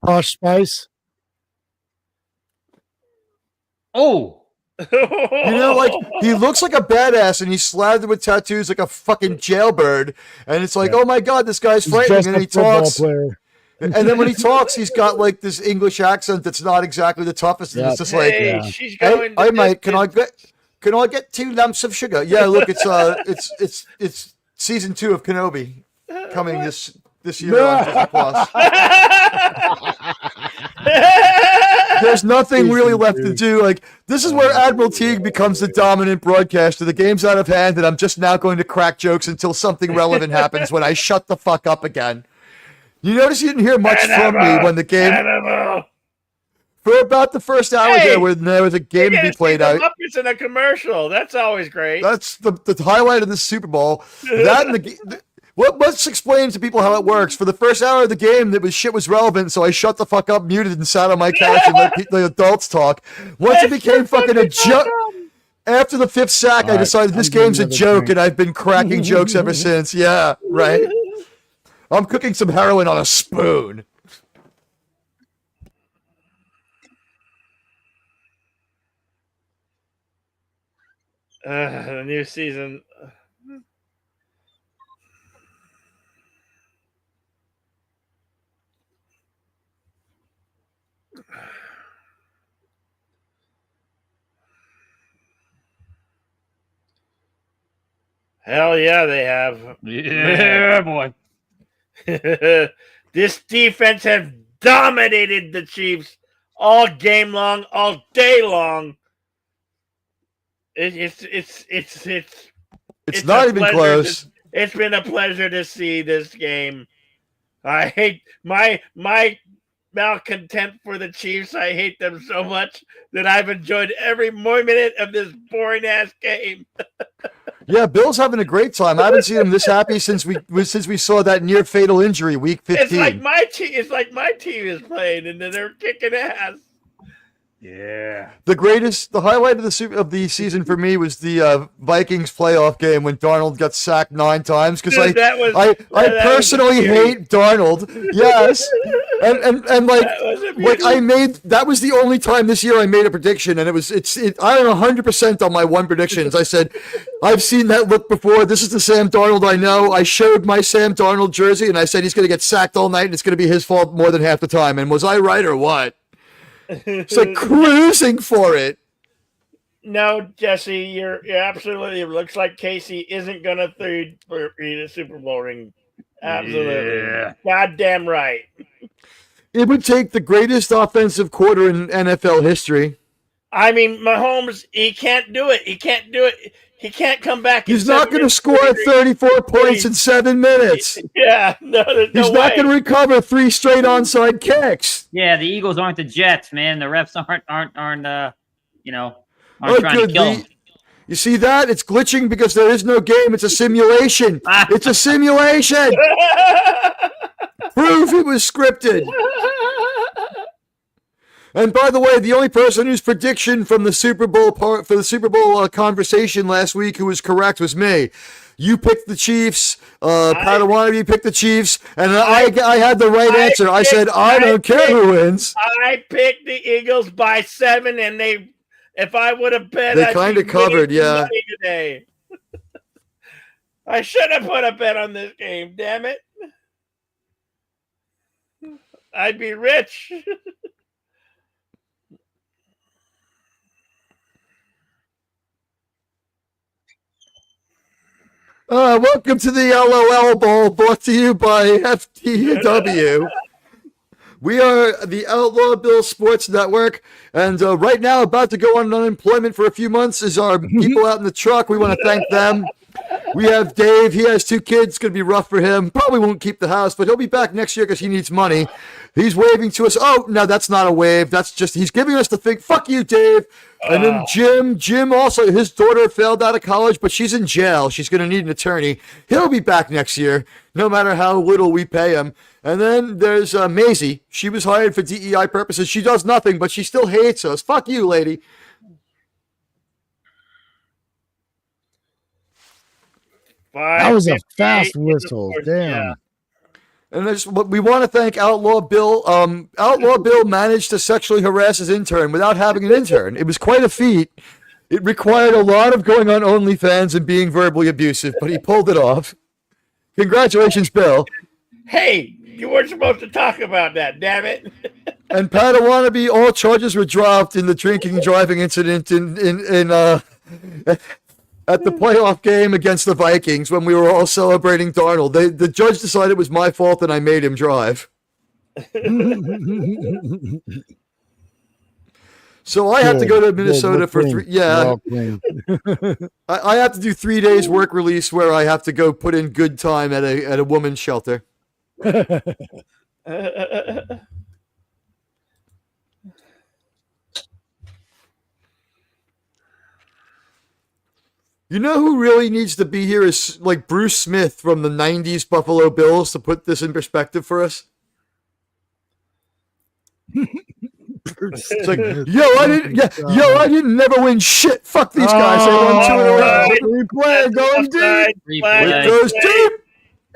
Posh Spice. Oh. You know, like, he looks like a badass and he's slathered with tattoos like a fucking jailbird. And it's like, oh my God, this guy's frightening. And he talks. And then when he talks, he's got like this English accent that's not exactly the toughest. And it's just like, hey, mate, can I get 2 lumps of sugar? Yeah, look, it's season 2 of Kenobi coming this year on Disney Plus. There's nothing really left to do. Like, this is where Admiral Teague becomes the dominant broadcaster. The game's out of hand, and I'm just now going to crack jokes until something relevant happens when I shut the fuck up again. You notice you didn't hear much from me when the game... For about the first hour there, when there was a game to be played out. Muppets in a commercial. That's always great. That's the highlight of the Super Bowl. That and the... Let's explain to people how it works. For the first hour of the game, shit was relevant, so I shut the fuck up, muted, and sat on my couch and let the adults talk. Once it became fucking a joke, after the 5th sack, I decided this game's a joke, and I've been cracking jokes ever since. Yeah, right. I'm cooking some heroin on a spoon. The new season. Hell yeah, they have. Yeah, boy. This defense has dominated the Chiefs all game long, all day long. It's not even close. It's been a pleasure to see this game. I hate my malcontent for the Chiefs. I hate them so much that I've enjoyed every minute of this boring ass game. Yeah, Bill's having a great time. I haven't seen him this happy since we saw that near fatal injury week 15. It's like my team is playing and they're kicking ass. Yeah. The highlight of the season for me was the Vikings playoff game when Darnold got sacked 9 times because I personally hate Darnold. Yes. And like that was the only time this year I made a prediction, and I'm 100% on my one predictions. I said I've seen that look before. This is the Sam Darnold I know. I showed my Sam Darnold jersey and I said he's going to get sacked all night and it's going to be his fault more than half the time. And was I right or what? It's like cruising for it. No, Jesse, you're absolutely. It looks like Casey isn't going to eat a Super Bowl ring. Absolutely. Yeah. Goddamn right. It would take the greatest offensive quarter in NFL history. I mean, Mahomes, he can't do it. He can't do it. He can't come back. He's not going to score 34 points in 7 minutes. Yeah, no, there's no He's not going to recover 3 straight onside kicks. Yeah, the Eagles aren't the Jets, man. The refs aren't trying to kill him. You see that? It's glitching because there is no game. It's a simulation. It's a simulation. Proof it was scripted. And by the way, the only person whose prediction from the Super Bowl conversation last week who was correct was me. You picked the Chiefs. Padawan picked the Chiefs, and I had the right answer. I said I don't care who wins. I picked the Eagles by 7, and if I would have bet, they kind of covered. Yeah. Today. I should have put a bet on this game. Damn it! I'd be rich. Welcome to the LOL Bowl, brought to you by FTW. We are the Outlaw Bill Sports Network, and right now, about to go on unemployment for a few months is our people out in the truck. We want to thank them. We have Dave. He has 2 kids. It's going to be rough for him. Probably won't keep the house, but he'll be back next year because he needs money. He's waving to us. Oh, no, that's not a wave. That's just, he's giving us the thing. Fuck you, Dave. And then Jim also, his daughter failed out of college, but she's in jail. She's going to need an attorney. He'll be back next year, no matter how little we pay him. And then there's Maisie. She was hired for DEI purposes. She does nothing, but she still hates us. Fuck you, lady. That was a fast whistle. Damn. Yeah. And we want to thank Outlaw Bill. Outlaw Bill managed to sexually harass his intern without having an intern. It was quite a feat. It required a lot of going on OnlyFans and being verbally abusive, but he pulled it off. Congratulations, Bill. Hey, you weren't supposed to talk about that, damn it. And Padawannabe, all charges were dropped in the drinking and driving incident at the playoff game against the Vikings when we were all celebrating Darnold. The judge decided it was my fault and I made him drive. So I have to go to Minnesota for 3. Yeah. I have to do 3 days work release where I have to go put in good time at a woman's shelter. You know who really needs to be here is like Bruce Smith from the 90s Buffalo Bills to put this in perspective for us. It's like, I didn't never win shit. Fuck these guys. They won 2 in a row. Replay goes deep. It goes deep.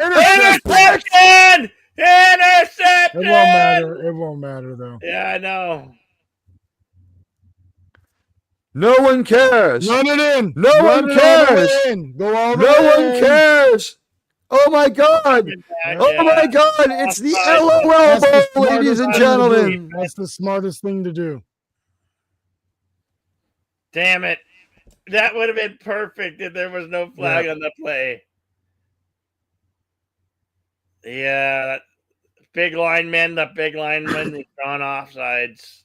Interception! Interception! It won't matter though. Yeah, I know. No one cares. Run it in. No one cares. No one cares. Oh my God. Oh my God. It's the LOL Bowl, ladies and gentlemen. That's the smartest thing to do. Damn it. That would have been perfect if there was no flag on the play. Yeah. The big lineman is on offsides.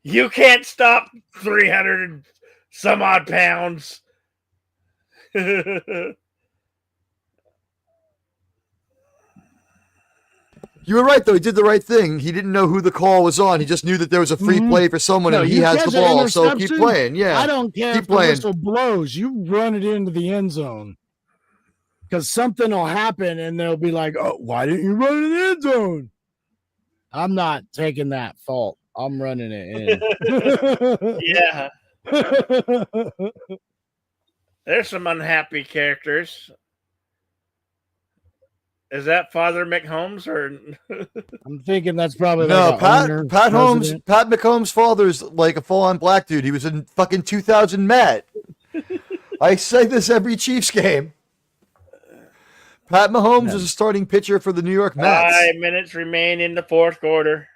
You can't stop 300 some odd pounds. You were right, though. He did the right thing. He didn't know who the call was on. He just knew that there was a free play for someone, and he has the ball. So keep playing. Yeah, I don't care if the whistle blows. You run it into the end zone. Because something will happen, and they'll be like, oh, why didn't you run it in the end zone? I'm not taking that fault. I'm running it in. Yeah. There's some unhappy characters. Is that Father McHolmes or? I'm thinking that's probably no. Like Pat McHolmes' father's like a full-on black dude. He was in fucking 2000 Met. I say this every Chiefs game. Pat Mahomes is a starting pitcher for the New York Mets. 5 minutes remain in the fourth quarter.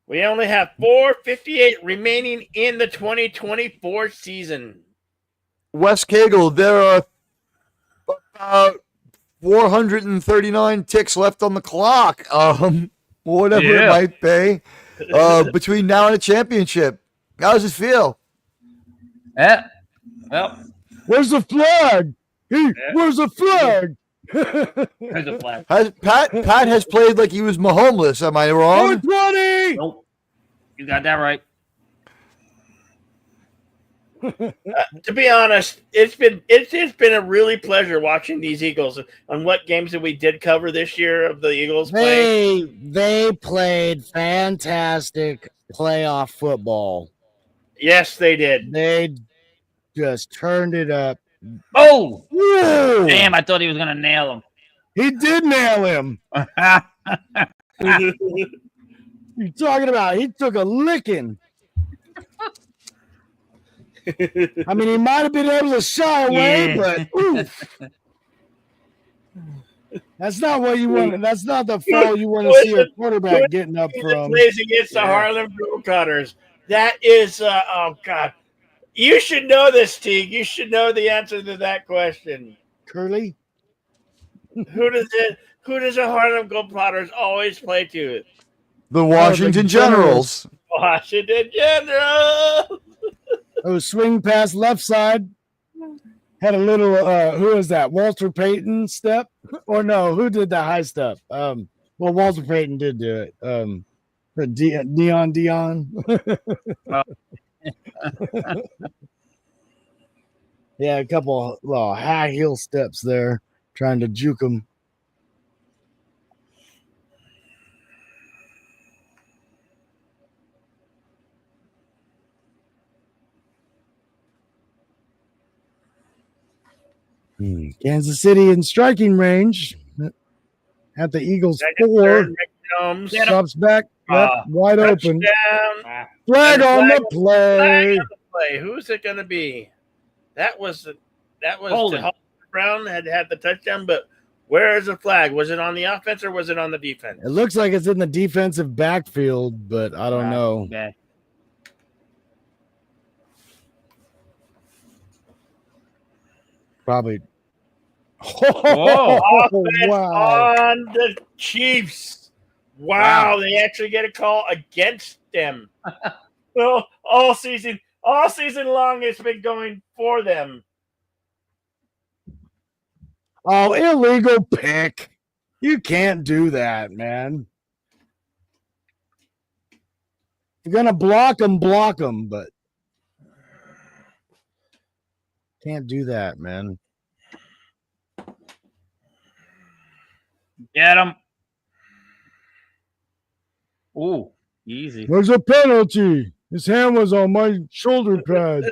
We only have 4:58 remaining in the 2024 season. Wes Cagle, there are about 439 ticks left on the clock. Whatever it might be. Between now and a championship. How does it feel? Yeah. Well, where's the flag? Where's the flag? there's a flag. Pat has played like he was Mahomeless. Am I wrong? 420. Nope. You got that right. To be honest, it's been a really pleasure watching these Eagles. On what games that we did cover this year of the Eagles play? They played fantastic playoff football. Yes, they did. They just turned it up. Oh, Whoa. damn! I thought he was gonna nail him. He did nail him. You're talking about he took a licking. I mean, he might have been able to shy away, but oof. That's not what you want. That's not the fall you want to see a quarterback getting up from. Plays against the Harlem Globetrotters. That is, oh God, you should know this, Teague. You should know the answer to that question. Curly. Who does the Harlem Globetrotters always play to? The Washington Generals. Washington Generals. Oh, swing pass left side. Had a little who is that? Walter Payton step? Or no, who did the high step? Well, Walter Payton did do it. Dion. Yeah, a couple high heel steps there, trying to juke him. Kansas City in striking range at the Eagles 4. Stops back, wide open. Flag on the play. Who's it going to be? That was Holden. Brown had the touchdown, but where is the flag? Was it on the offense or was it on the defense? It looks like it's in the defensive backfield, but I don't know. Okay. Probably. Oh, wow. On the Chiefs. Wow, they actually get a call against them. Well, all season long it's been going for them. Oh, illegal pick. You can't do that, man. You're going to block them, but can't do that, man. Get him. Ooh, easy. There's a penalty. His hand was on my shoulder pad.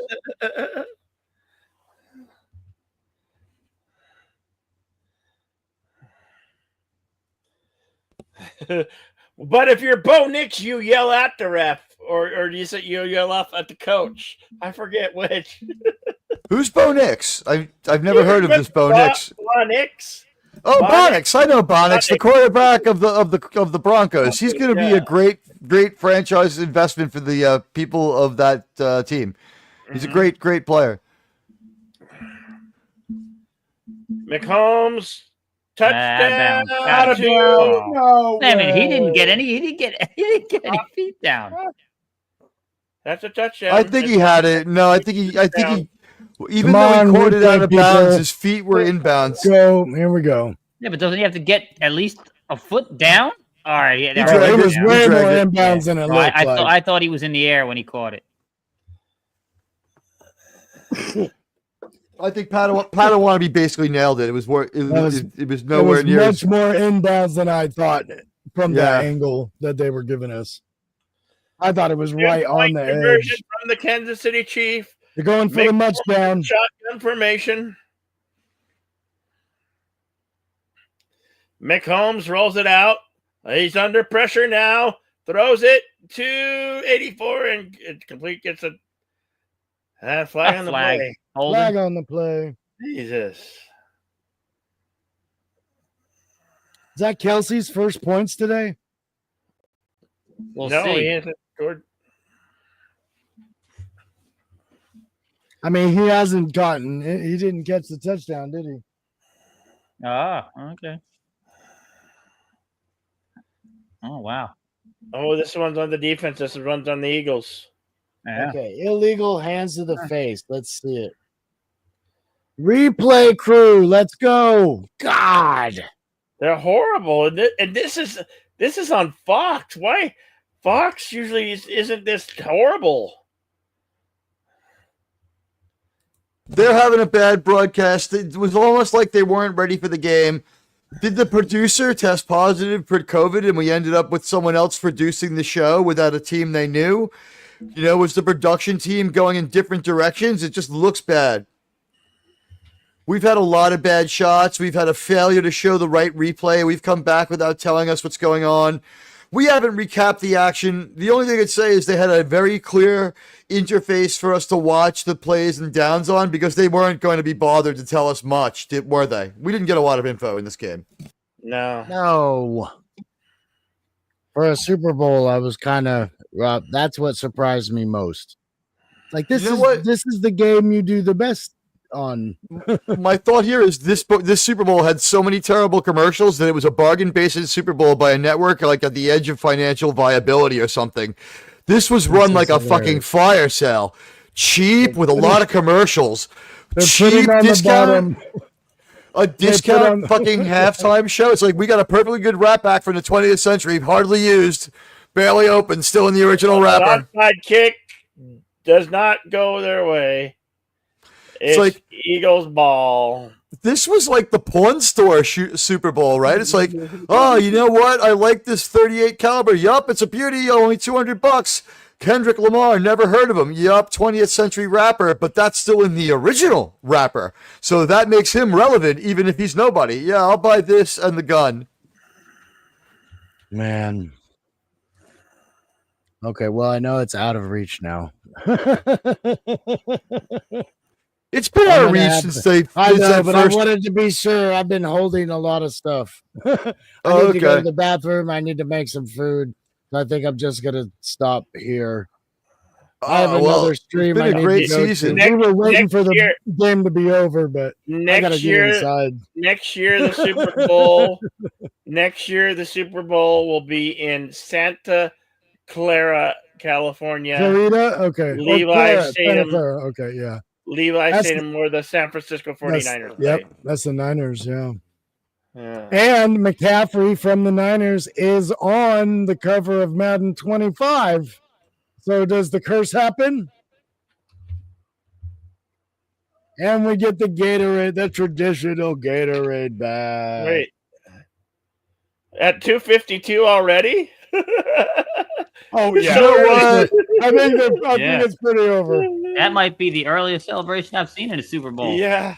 But if you're Bo Nix, you yell at the ref, or you say you yell off at the coach. I forget which. Who's Bo Nix? I've never heard of this Bo Nix. Bo Nix. Oh, Bonix. I know Bonix, the quarterback of the Broncos. He's going to be a great franchise investment for the people of that team. He's a great player. McCombs touchdown. No I mean, he didn't get any feet down. That's a touchdown. I think he had it. No, I think he even though he caught it out of bounds, his feet were inbounds. Go, here we go. Yeah, but doesn't he have to get at least a foot down? All right, yeah, it was way more inbounds than it looked like. I thought he was in the air when he caught it. I think Padawan basically nailed it. It was nowhere near much more inbounds than I thought from that angle that they were giving us. I thought it was right on the edge. From the Kansas City Chiefs. They're going for the touchdown. Shotgun formation. McCombs rolls it out. He's under pressure now. Throws it to 84 and it complete gets a flag on the play. Flag on the play. Jesus. Is that Kelsey's first points today? We'll no, see. He hasn't scored. I mean, he hasn't gotten. He didn't catch the touchdown, did he? Ah, okay. Oh, wow. Oh, this one's on the defense. This one's on the Eagles. Yeah. Okay, illegal hands to the face. Let's see it. Replay crew, let's go. God, they're horrible, and this is on Fox. Why Fox usually isn't this horrible? They're having a bad broadcast. It was almost like they weren't ready for the game. Did the producer test positive for COVID and we ended up with someone else producing the show without a team they knew? Was the production team going in different directions? It just looks bad. We've had a lot of bad shots. We've had a failure to show the right replay. We've come back without telling us what's going on. We haven't recapped the action. The only thing I'd say is they had a very clear interface for us to watch the plays and downs on because they weren't going to be bothered to tell us much, were they? We didn't get a lot of info in this game. No. For a Super Bowl, I was kind of that's what surprised me most. Like this is the game you do the best on. My thought here is this Super Bowl had so many terrible commercials that it was a bargain basement Super Bowl by a network like at the edge of financial viability or something. This was run like a fucking fire sale. Cheap with a lot of commercials. Cheap discount. A discount fucking halftime show. It's like we got a perfectly good rap act from the 20th century, hardly used, barely open, still in the original rapper. Onside kick does not go their way. It's like Eagles ball. This was like the porn store Super Bowl, right? It's like, oh, you know what? I like this 38 caliber. Yup, it's a beauty. Only $200. Kendrick Lamar, never heard of him. Yup, 20th century rapper, but that's still in the original rapper. So that makes him relevant, even if he's nobody. Yeah, I'll buy this and the gun. Man. Okay, well, I know it's out of reach now. It's been out of reach since they. I know, but I wanted to be sure. I've been holding a lot of stuff. I need to go to the bathroom. I need to make some food. I think I'm just gonna stop here. I have another stream. It's been a great season. We were waiting for the game to be over, but I gotta get inside. Next year, the Super Bowl. Next year, the Super Bowl will be in Santa Clara, California. Clarita? Okay. Levi Stadium. Okay, yeah. Levi Stadium, where the San Francisco 49ers play. Yep, that's the Niners, yeah. And McCaffrey from the Niners is on the cover of Madden 25. So does the curse happen? And we get the Gatorade, the traditional Gatorade back. Wait. At 252 already? Oh, yeah. You know what? I think it's pretty over. That might be the earliest celebration I've seen in a Super Bowl. Yeah.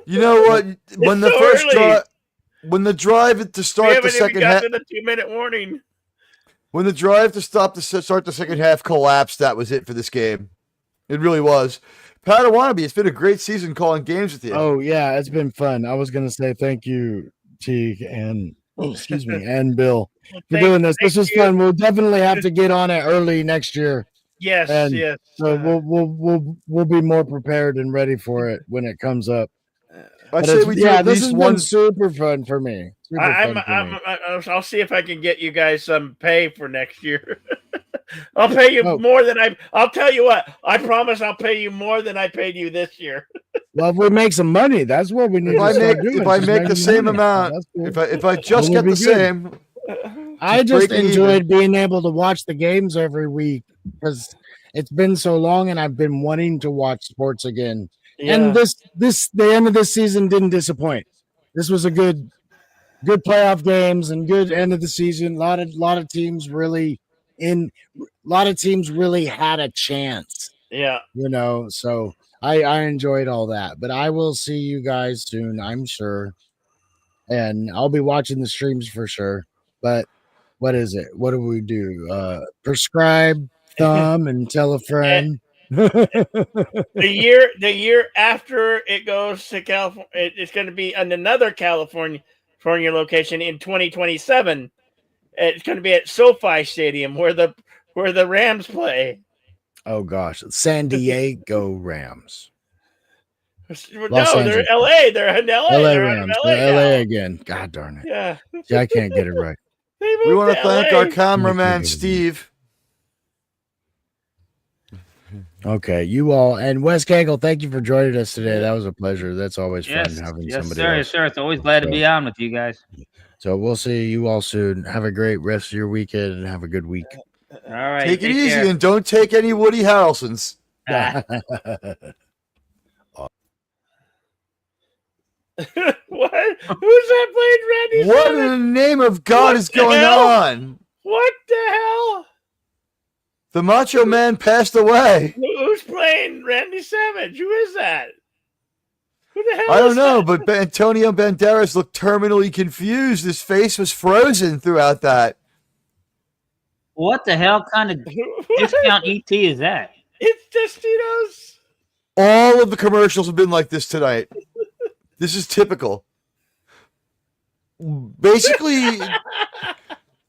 You know what? When the first drive, when the drive to start the second half, the 2-minute warning. When the drive to start the second half collapsed, that was it for this game. It really was. Padawannabe, it's been a great season calling games with you. Oh yeah, it's been fun. I was gonna say thank you, Teague, and and Bill for doing this. This was fun. We'll definitely have to get on it early next year. Yes, yes. So we'll be more prepared and ready for it when it comes up. I say we do this has been super fun for me. I'll see if I can get you guys some pay for next year. I'll pay you more than I'll tell you what. I promise I'll pay you more than I paid you this year. Well, if we make some money, that's what we need to start doing. If I make the same amount, if I just get the same, I just enjoyed being able to watch the games every week because it's been so long, and I've been wanting to watch sports again. Yeah. And the end of this season didn't disappoint. This was a good playoff games and good end of the season. A lot of teams really had a chance. Yeah. So I enjoyed all that. But I will see you guys soon, I'm sure. And I'll be watching the streams for sure. But what is it? What do we do? Prescribe, thumb, and tell a friend. The year after it goes to California, it's going to be in another California location in 2027. It's going to be at SoFi Stadium where the Rams play. Oh gosh, San Diego Rams. No, they're LA. They're in LA. LA They're Rams. LA, They're LA again. God darn it. Yeah. See, I can't get it right. We want to thank our cameraman, LA. Steve. Okay, you all, and Wes Cagle, thank you for joining us today. That was a pleasure. That's always fun having somebody else. Yes, sir. It's always glad to be on with you guys. So we'll see you all soon. Have a great rest of your weekend and have a good week. All right. Take it easy and don't take any Woody Harrelsons. What? Who's that playing Randy What Savage? in the name of God is going on? What the hell? The Macho Man passed away. Who's playing Randy Savage? Who is that? Who the hell I don't is know, that? but Antonio Banderas looked terminally confused. His face was frozen throughout that. What the hell kind of discount ET is that? It's Tostitos. All of the commercials have been like this tonight. This is typical. Basically,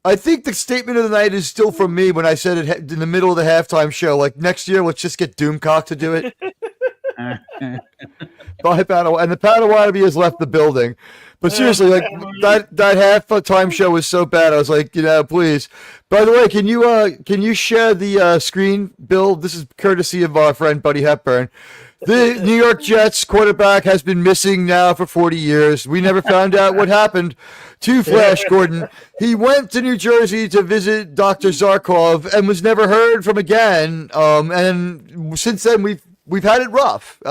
I think the statement of the night is still from me when I said it in the middle of the halftime show. Like, next year, let's just get Doomcock to do it. Bye, Padawan. And the Padawan has left the building. But seriously, like that halftime show was so bad. I was like, please. By the way, can you share the screen, Bill? This is courtesy of our friend Buddy Hepburn. The New York Jets quarterback has been missing now for 40 years. We never found out what happened to Flash Gordon. He went to New Jersey to visit Dr. Zarkov and was never heard from again. And since then, we've had it rough.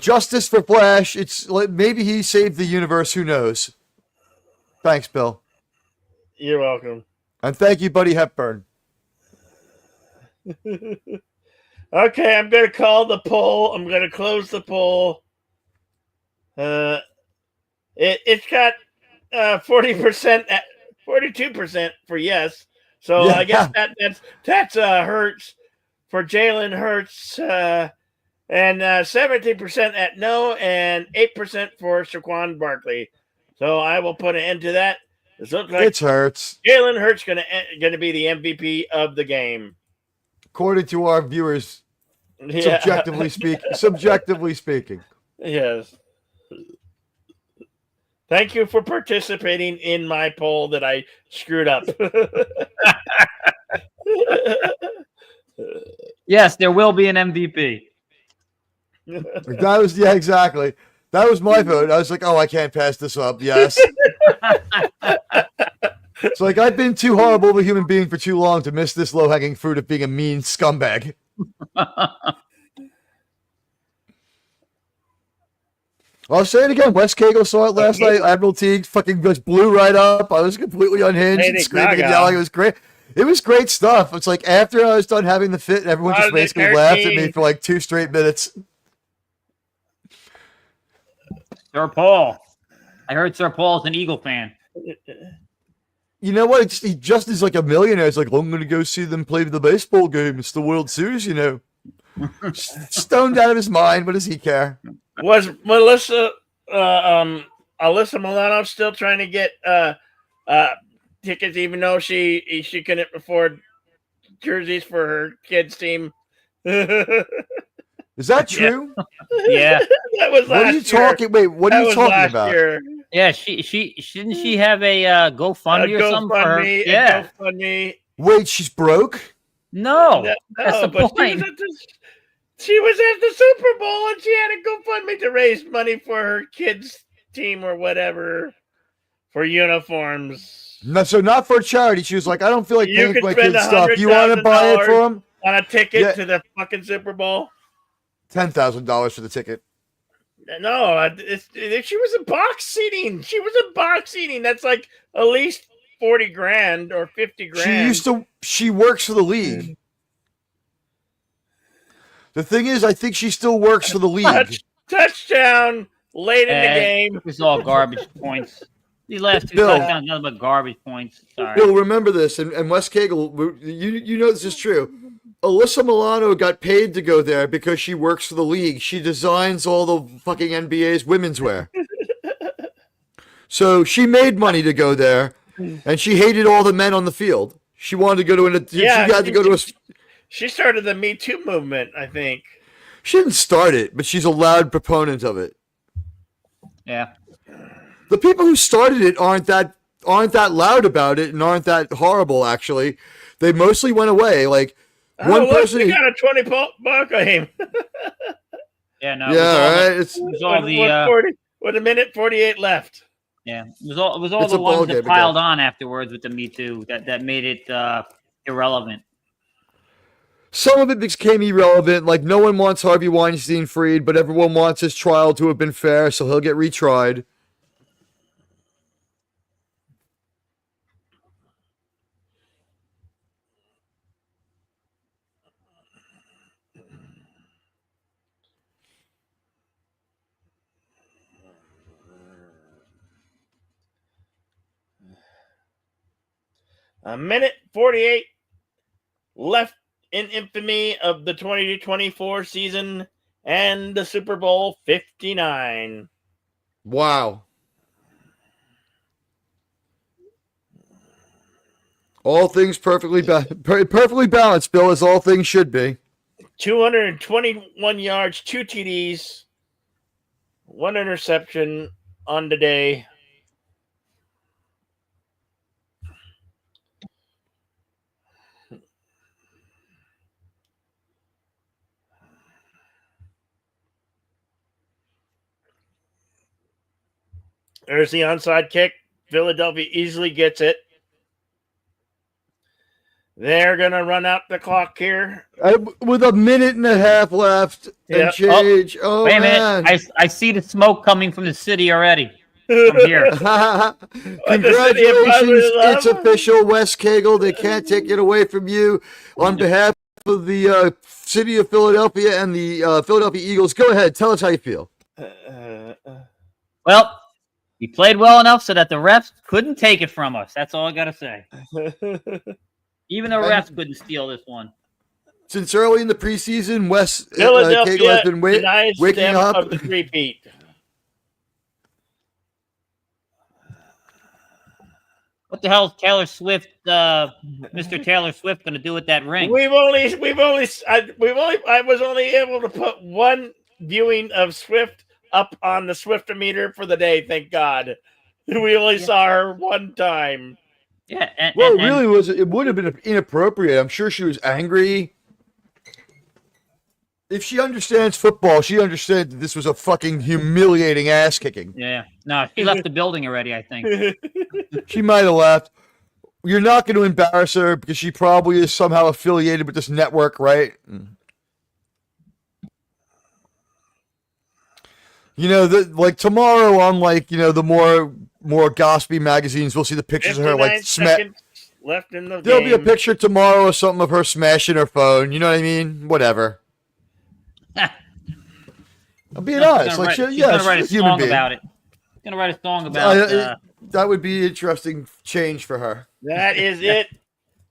Justice for Flash. It's like maybe he saved the universe. Who knows? Thanks, Bill. You're welcome. And thank you, Buddy Hepburn. Okay, I'm going to call the poll. I'm going to close the poll. It's got 40%, 42% for yes. So yeah. I guess that's Hurts for Jalen Hurts, and 17% at no, and 8% for Saquon Barkley. So I will put an end to that. It looks like it's Hurts. Jalen Hurts going to be the MVP of the game. According to our viewers, subjectively speaking. Yes. Thank you for participating in my poll that I screwed up. Yes, there will be an MVP. Exactly. That was my vote. I was like, I can't pass this up. Yes. It's like I've been too horrible of a human being for too long to miss this low-hanging fruit of being a mean scumbag. I'll say it again. Wes Cagle saw it last night. Admiral Teague fucking just blew right up. I was completely unhinged and screaming and yelling. It was great. It was great stuff. It's like after I was done having the fit, everyone just basically laughed at me for like 2 straight minutes. Sir Paul. I heard Sir Paul's an Eagle fan. You know what? He just is like a millionaire. It's like, I'm going to go see them play the baseball game. It's the World Series, Stoned out of his mind. What does he care? Was Alyssa Milano still trying to get tickets, even though she couldn't afford jerseys for her kids' team? Is that true? Yeah. That was what are you talking? Wait, what are you talking about? Year. Yeah, she didn't she have a GoFundMe or something for her? Yeah. GoFundMe. Wait, she's broke? No, that's the point. She was at the Super Bowl and she had a GoFundMe to raise money for her kids' team or whatever for uniforms. No, so not for charity. She was like, I don't feel like paying for my kids' stuff. You want to buy it for them? On a ticket to the fucking Super Bowl? $10,000 for the ticket. No, she was in box seating. That's like at least 40 grand or 50 grand. She works for the league. The thing is, I think she still works for the league. Touchdown late in the game. It's all garbage points. These last 2 touchdowns, nothing but garbage points. Sorry. Bill, remember this, and Wes Cagle, you know this is true. Alyssa Milano got paid to go there because she works for the league. She designs all the fucking NBA's women's wear. So she made money to go there, and she hated all the men on the field. She wanted to go to she had to go to a... She started the Me Too movement, I think. She didn't start it, but she's a loud proponent of it. Yeah. The people who started it aren't that loud about it and aren't that horrible. Actually, they mostly went away. Like one person, they got a 20 ball game. Yeah, no. Yeah, it was all the 40, with a minute 48 left. Yeah, it was all the ones that piled on afterwards with the Me Too that made it irrelevant. Some of it became irrelevant. Like no one wants Harvey Weinstein freed, but everyone wants his trial to have been fair, so he'll get retried. A minute 48 left in infamy of the 2024 season and the Super Bowl 59. Wow. All things perfectly balanced, Bill, as all things should be. 221 yards, 2 TDs, 1 interception on the day. There's the onside kick. Philadelphia easily gets it. They're going to run out the clock here. With a minute and a half left and change. Oh, wait a man. minute. I see the smoke coming from the city already. From here. Congratulations. It's official, Wes Cagle. They can't take it away from you. On behalf of the city of Philadelphia and the Philadelphia Eagles, go ahead. Tell us how you feel. Well, we played well enough so that the refs couldn't take it from us. That's all I got to say. Even the refs couldn't steal this one. Since early in the preseason, Wes Philadelphia has been waking up. Of the repeat. What the hell is Taylor Swift, Mr. Taylor Swift, going to do with that ring? I was only able to put one viewing of Swift up on the Swiftometer for the day. Thank God. We only saw her one time. Yeah. It would have been inappropriate. I'm sure she was angry. If she understands football, she understands that this was a fucking humiliating ass kicking. Yeah. No, she left the building already, I think. She might have left. You're not going to embarrass her because she probably is somehow affiliated with this network, right? You know, like tomorrow on the more gossipy magazines, we'll see the pictures of her like left in the There'll be a picture tomorrow or something of her smashing her phone. You know what I mean? Whatever. I'm being honest. She's gonna write a song about it. She's gonna write a song about that would be an interesting change for her. That is it.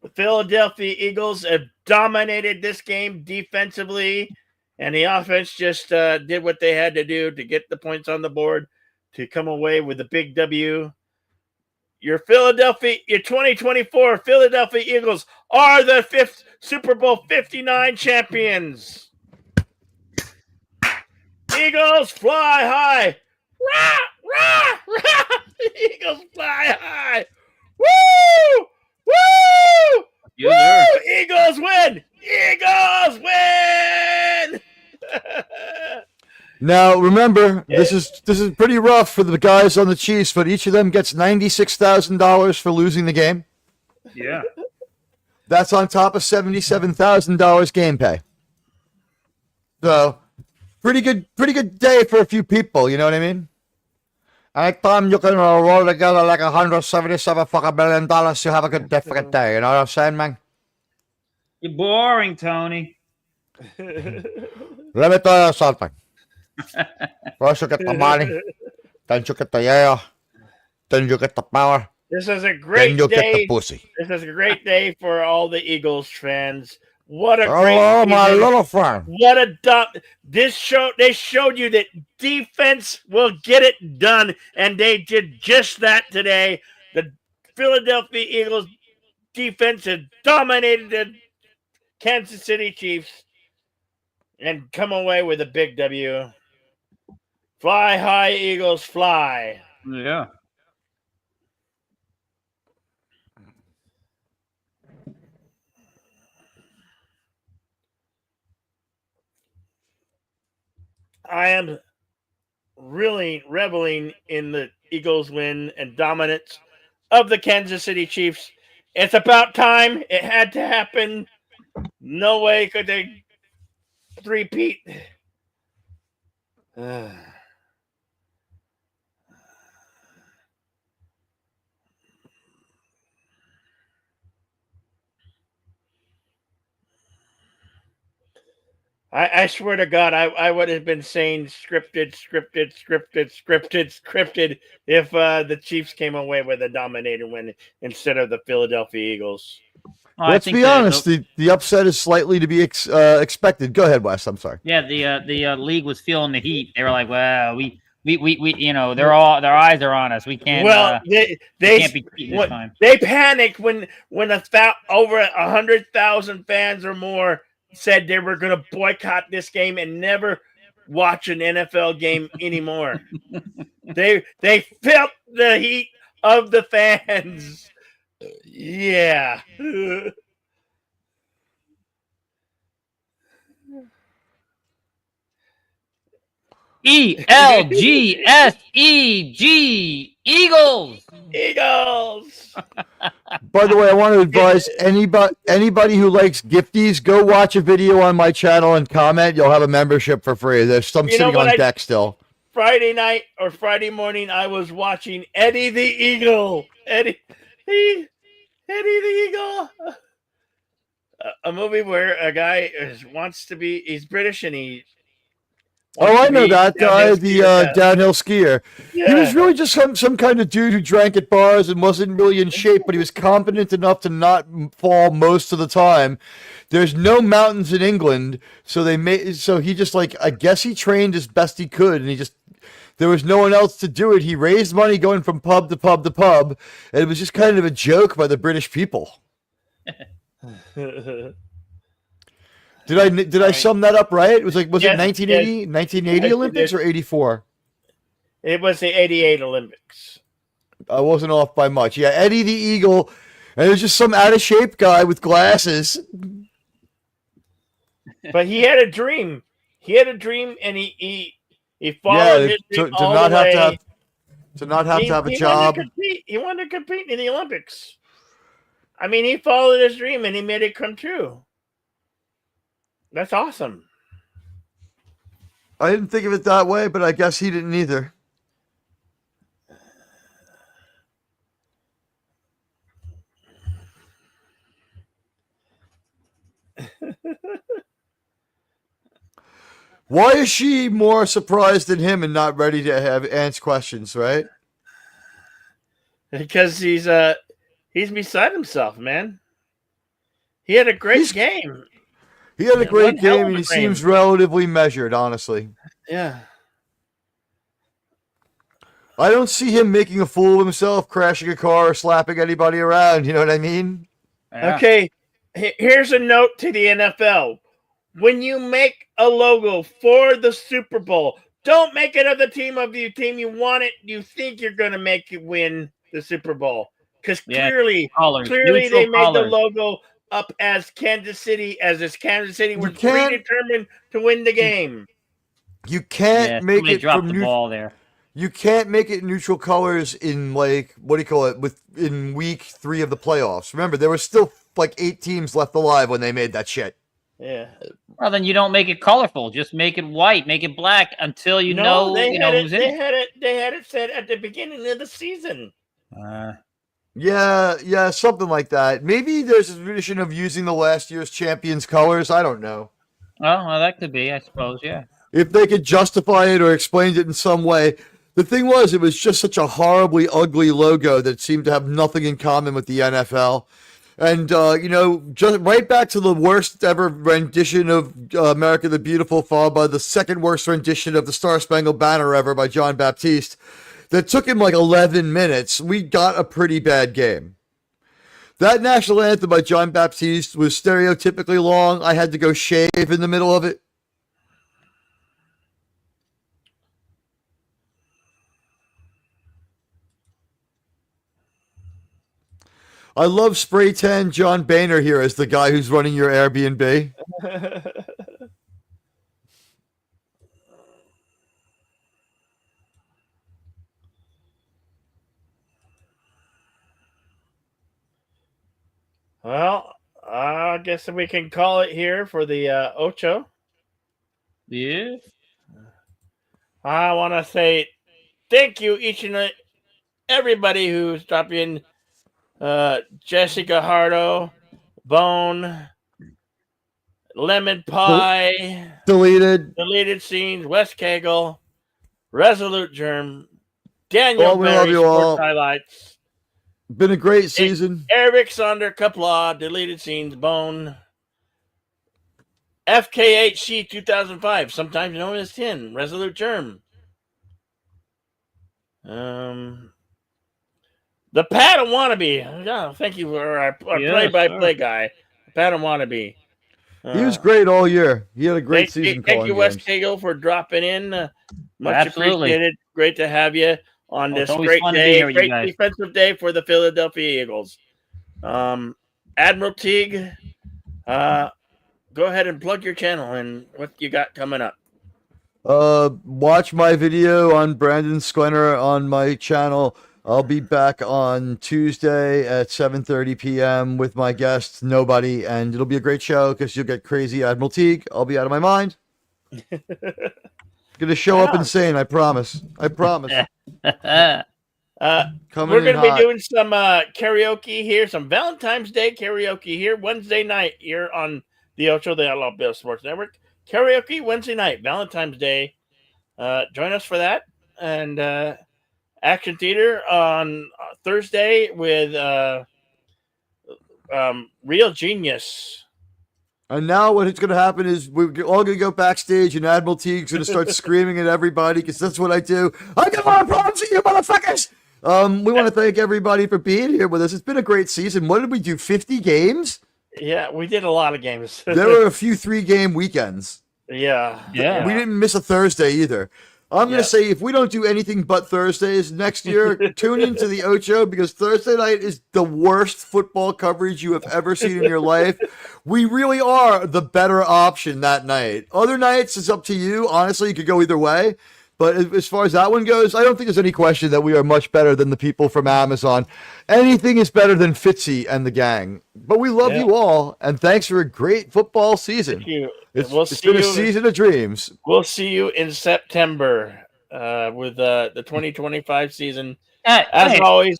The Philadelphia Eagles have dominated this game defensively, and the offense just did what they had to do to get the points on the board to come away with a big W. Your 2024 Philadelphia Eagles are the 5th Super Bowl 59 champions. Eagles fly high. Rah, rah, rah. Eagles fly high. Woo! Woo! Yeah, woo! Eagles win. Eagles win. Now remember, this is pretty rough for the guys on the Chiefs, but each of them gets $96,000 for losing the game. Yeah. That's on top of $77,000 game pay. So pretty good day for a few people, you know what I mean? Anytime you can roll together like $177 million, you have a good different day, you know what I'm saying, man? You're boring, Tony. Let me tell you something. First you get the money, then you get the air, then you get the power. This is a great then you day. Get the pussy. This is a great day for all the Eagles fans. What a great Hello, season. my little friend. What a they showed you that defense will get it done, and they did just that today. The Philadelphia Eagles defense has dominated the Kansas City Chiefs. and come away with a big W. Fly high, Eagles, fly. Yeah. I am really reveling in the Eagles win and dominance of the Kansas City Chiefs. It's about time. It had to happen. No way could they three-peat. I swear to God, I would have been saying scripted if the Chiefs came away with a dominating win instead of the Philadelphia Eagles. Well, let's be honest. The upset is slightly to be expected. Go ahead, Wes. I'm sorry. Yeah, the league was feeling the heat. They were like, "Well, we you know, their eyes are on us. We can't. Well, they can't be beat this time." They panicked when over 100,000 fans or more said they were going to boycott this game and never watch an NFL game anymore. They felt the heat of the fans. Yeah. ELGSEG Eagles. Eagles. By the way, I want to advise anybody who likes Gifties, go watch a video on my channel and comment. You'll have a membership for free. There's some sitting on deck still. Friday night or Friday morning, I was watching Eddie the Eagle. Eddie the Eagle. A movie where a guy wants to be, he's British and he. I know that guy, the downhill skier. Yeah. He was really just some kind of dude who drank at bars and wasn't really in shape, but he was competent enough to not fall most of the time. There's no mountains in England, so he just I guess he trained as best he could, and there was no one else to do it. He raised money going from pub to pub to pub, and it was just kind of a joke by the British people. Did I sum that up right? It was it 1980 Olympics or 84? It was the 88 Olympics. I wasn't off by much. Yeah, Eddie the Eagle, and it was just some out of shape guy with glasses. But he had a dream. He had a dream, and he followed his dream all the way. To not have to have a job. He wanted to compete in the Olympics. I mean, he followed his dream, and he made it come true. That's awesome. I didn't think of it that way, but I guess he didn't either. Why is she more surprised than him and not ready to answer questions, right? Because he's beside himself, man. He had a great game. He had a great game, and he seems relatively measured, honestly. Yeah. I don't see him making a fool of himself, crashing a car, or slapping anybody around. You know what I mean? Yeah. Okay, here's a note to the NFL. When you make a logo for the Super Bowl, don't make it of the team you want it. You think you're going to make it win the Super Bowl. Because clearly they made the logo up as Kansas City, were predetermined to win the game. You can't make it from the ball there. You can't make it neutral colors in in week 3 of the playoffs. Remember, there were still 8 teams left alive when they made that shit. Yeah. Well, then you don't make it colorful. Just make it white, make it black until who's in it. They had it said at the beginning of the season. Yeah, something like that. Maybe there's a tradition of using the last year's champions' colors. I don't know. Oh, well, that could be, I suppose, yeah. If they could justify it or explain it in some way. The thing was, it was just such a horribly ugly logo that seemed to have nothing in common with the NFL. And, just right back to the worst ever rendition of America the Beautiful, followed by the second worst rendition of the Star Spangled Banner ever by John Baptiste. That took him 11 minutes. We got a pretty bad game. That national anthem by John Baptiste was stereotypically long. I had to go shave in the middle of it. I love spray tan John Boehner here as the guy who's running your Airbnb. Well, I guess we can call it here for the Ocho. Yeah. I want to say thank you, each and everybody who's dropped in. Jessica Hardo, Bone, Lemon Pie, Deleted Scenes, Wes Cagle, Resolute Germ, Daniel we Berry, love you all. Sports Highlights. Been a great season. Eric Sonder, Kapla, Deleted Scenes, Bone, FKHC 2005, sometimes known as 10, Resolute Germ. The Pat Wannabe. Oh, thank you for our play-by-play guy. Pat Wannabe. He was great all year. He had a great season. Thank you, Wes Cagle, for dropping in. Much appreciated. Great to have you on this great day. Great defensive day for the Philadelphia Eagles. Admiral Teague, go ahead and plug your channel and what you got coming up. Watch my video on Brandon Sklenner on my channel. I'll be back on Tuesday at 7:30 p.m. with my guest, Nobody, and it'll be a great show because you'll get crazy Admiral Teague. I'll be out of my mind. Gonna show up insane, I promise. I promise. We're gonna be doing some karaoke here, some Valentine's Day karaoke here Wednesday night here on the Ocho de Outlaw Bill Sports Network. Karaoke Wednesday night, Valentine's Day. Join us for that. And Action Theater on Thursday with Real Genius. And now what's going to happen is we're all going to go backstage and Admiral Teague's going to start screaming at everybody because that's what I do. I got a lot of problems with you motherfuckers. We want to thank everybody for being here with us. It's been a great season. What did we do, 50 games? Yeah, we did a lot of games. There were a few 3-game weekends. Yeah. We didn't miss a Thursday either. I'm going to say if we don't do anything but Thursdays next year, tune into the Ocho because Thursday night is the worst football coverage you have ever seen in your life. We really are the better option that night. Other nights, it's up to you. Honestly, you could go either way. But as far as that one goes, I don't think there's any question that we are much better than the people from Amazon. Anything is better than Fitzy and the gang. But we love you all, and thanks for a great football season. Thank you. It's been a season of dreams. We'll see you in September with the 2025 season. As always.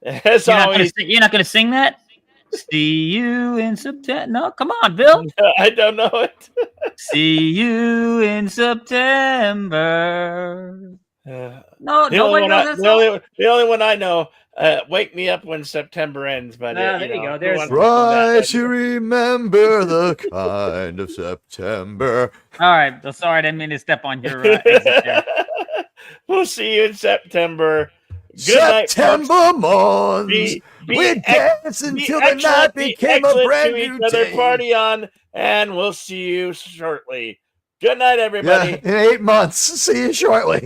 You're not going to sing that? See you in September. No, come on, Bill. I don't know it. See you in September. No, nobody knows that song. The only one I know, Wake Me Up When September Ends. But there you go. There's try to remember the kind of September. All right. Sorry, I didn't mean to step on your exit there. We'll see you in September. Good September morns. We danced until the night became a brand new day. Party on, and we'll see you shortly. Good night, everybody. In 8 months. See you shortly.